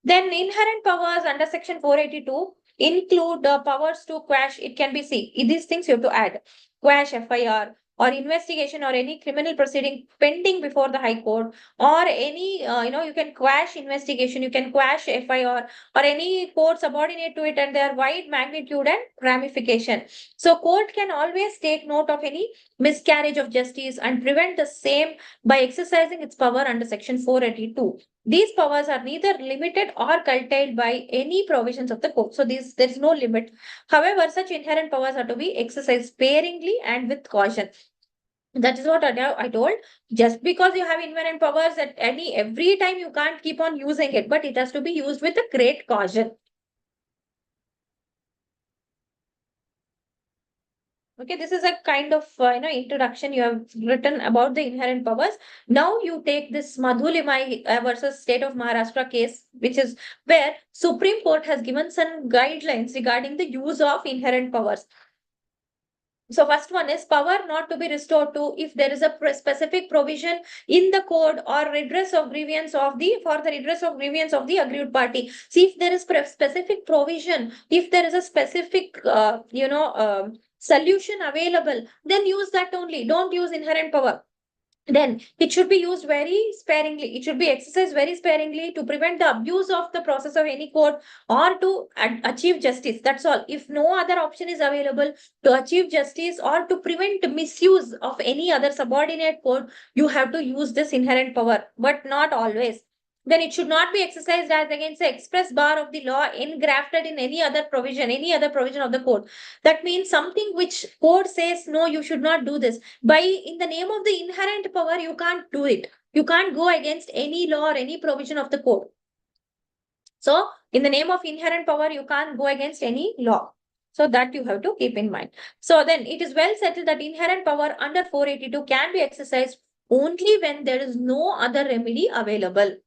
Then inherent powers under Section 482 include the powers to quash. It can be these things you have to add: quash FIR or investigation or any criminal proceeding pending before the High Court, or any you can quash investigation, you can quash FIR or any court subordinate to it, and their wide magnitude and ramification. So court can always take note of any miscarriage of justice and prevent the same by exercising its power under Section 482. These powers are neither limited or curtailed by any provisions of the code. So there is no limit. However, such inherent powers are to be exercised sparingly and with caution. That is what I told. Just because you have inherent powers at every time, you can't keep on using it, but it has to be used with a great caution. Okay, this is a kind of introduction you have written about the inherent powers. Now you take this Madhulimai versus State of Maharashtra case, which is where Supreme Court has given some guidelines regarding the use of inherent powers. So first one is power not to be restored to if there is a specific provision in the code or redress of grievance for the redress of grievance of the aggrieved party. See, if there is specific provision, if there is a specific solution available, then use that only. Don't use inherent power. Then it should be used very sparingly. It should be exercised very sparingly to prevent the abuse of the process of any court or to achieve justice. That's all. If no other option is available to achieve justice or to prevent misuse of any other subordinate court, you have to use this inherent power, but not always. Then it should not be exercised as against the express bar of the law engrafted in any other provision of the code. That means something which code says, no, you should not do this. In the name of the inherent power, you can't do it. You can't go against any law or any provision of the code. So in the name of inherent power, you can't go against any law. So that you have to keep in mind. So then it is well settled that inherent power under 482 can be exercised only when there is no other remedy available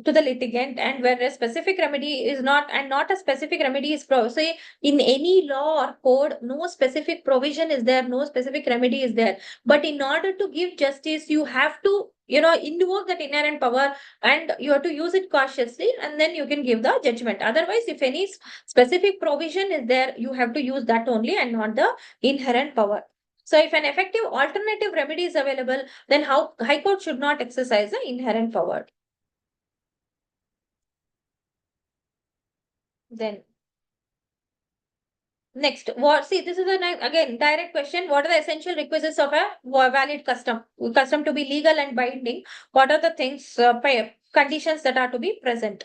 to the litigant, and where a specific remedy is not, and not a specific remedy is say in any law or code, no specific provision is there, no specific remedy is there. But in order to give justice, you have to invoke that inherent power, and you have to use it cautiously, and then you can give the judgment. Otherwise, if any specific provision is there, you have to use that only and not the inherent power. So if an effective alternative remedy is available, then High Court should not exercise the inherent power. Then next, this is again direct question. What are the essential requisites of a valid custom to be legal and binding? What are the things, conditions that are to be present?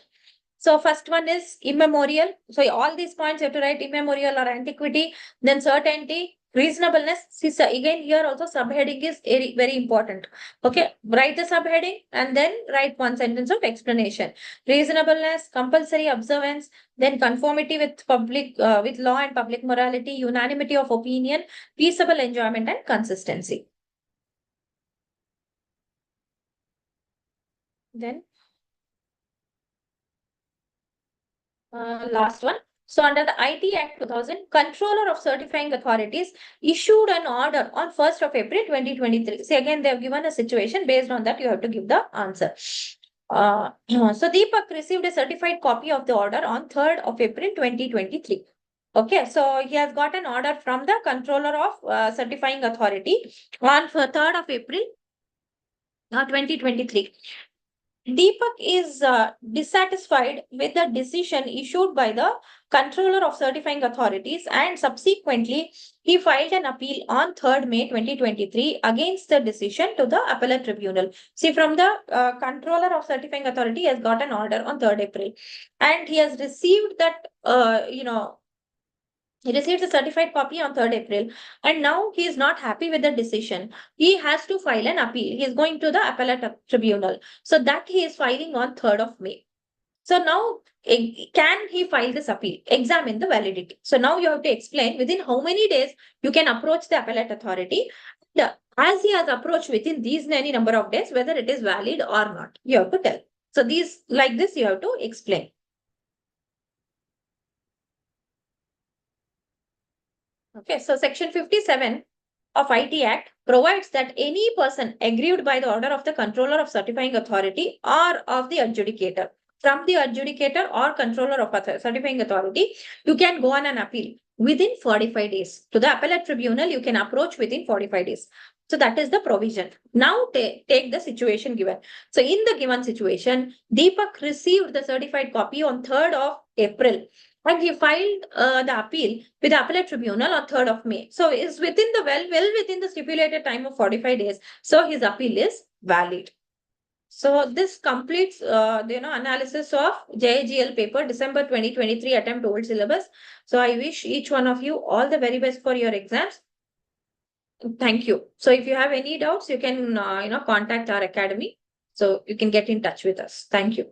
So first one is immemorial. So all these points you have to write: immemorial or antiquity, then certainty, reasonableness. See, so again here also subheading is very, very important. Okay, write the subheading and then write one sentence of explanation. Reasonableness, compulsory observance, then conformity with with law and public morality, unanimity of opinion, peaceable enjoyment, and consistency. Then last one. So under the IT Act 2000, Controller of Certifying Authorities issued an order on 1st of April 2023. See, again, they have given a situation. Based on that, you have to give the answer. So Deepak received a certified copy of the order on 3rd of April 2023. Okay, so he has got an order from the Controller of Certifying Authority on 3rd of April 2023. Deepak is dissatisfied with the decision issued by the controller of certifying authorities, and subsequently he filed an appeal on 3rd May 2023 against the decision to the appellate tribunal. See, from the controller of certifying authority, he has got an order on 3rd April, and he has received that he received the certified copy on 3rd April, and now he is not happy with the decision. He has to file an appeal. He is going to the appellate tribunal. So that he is filing on 3rd of May. So now, can he file this appeal? Examine the validity. So now you have to explain within how many days you can approach the appellate authority. As he has approached within these many number of days, whether it is valid or not, you have to tell. So these, like this, you have to explain. Okay, so section 57 of IT Act provides that any person aggrieved by the order of the controller of certifying authority or of the adjudicator, from the adjudicator or controller of certifying authority, you can go on an appeal within 45 days. To the appellate tribunal, you can approach within 45 days. So that is the provision. Now take the situation given. So in the given situation, Deepak received the certified copy on 3rd of April, and he filed the appeal with the appellate tribunal on 3rd of May. So it's within the well within the stipulated time of 45 days. So his appeal is valid. So this completes the analysis of JIGL paper December 2023 attempt old syllabus. So I wish each one of you all the very best for your exams. Thank you. So if you have any doubts, you can contact our academy. So you can get in touch with us. Thank you.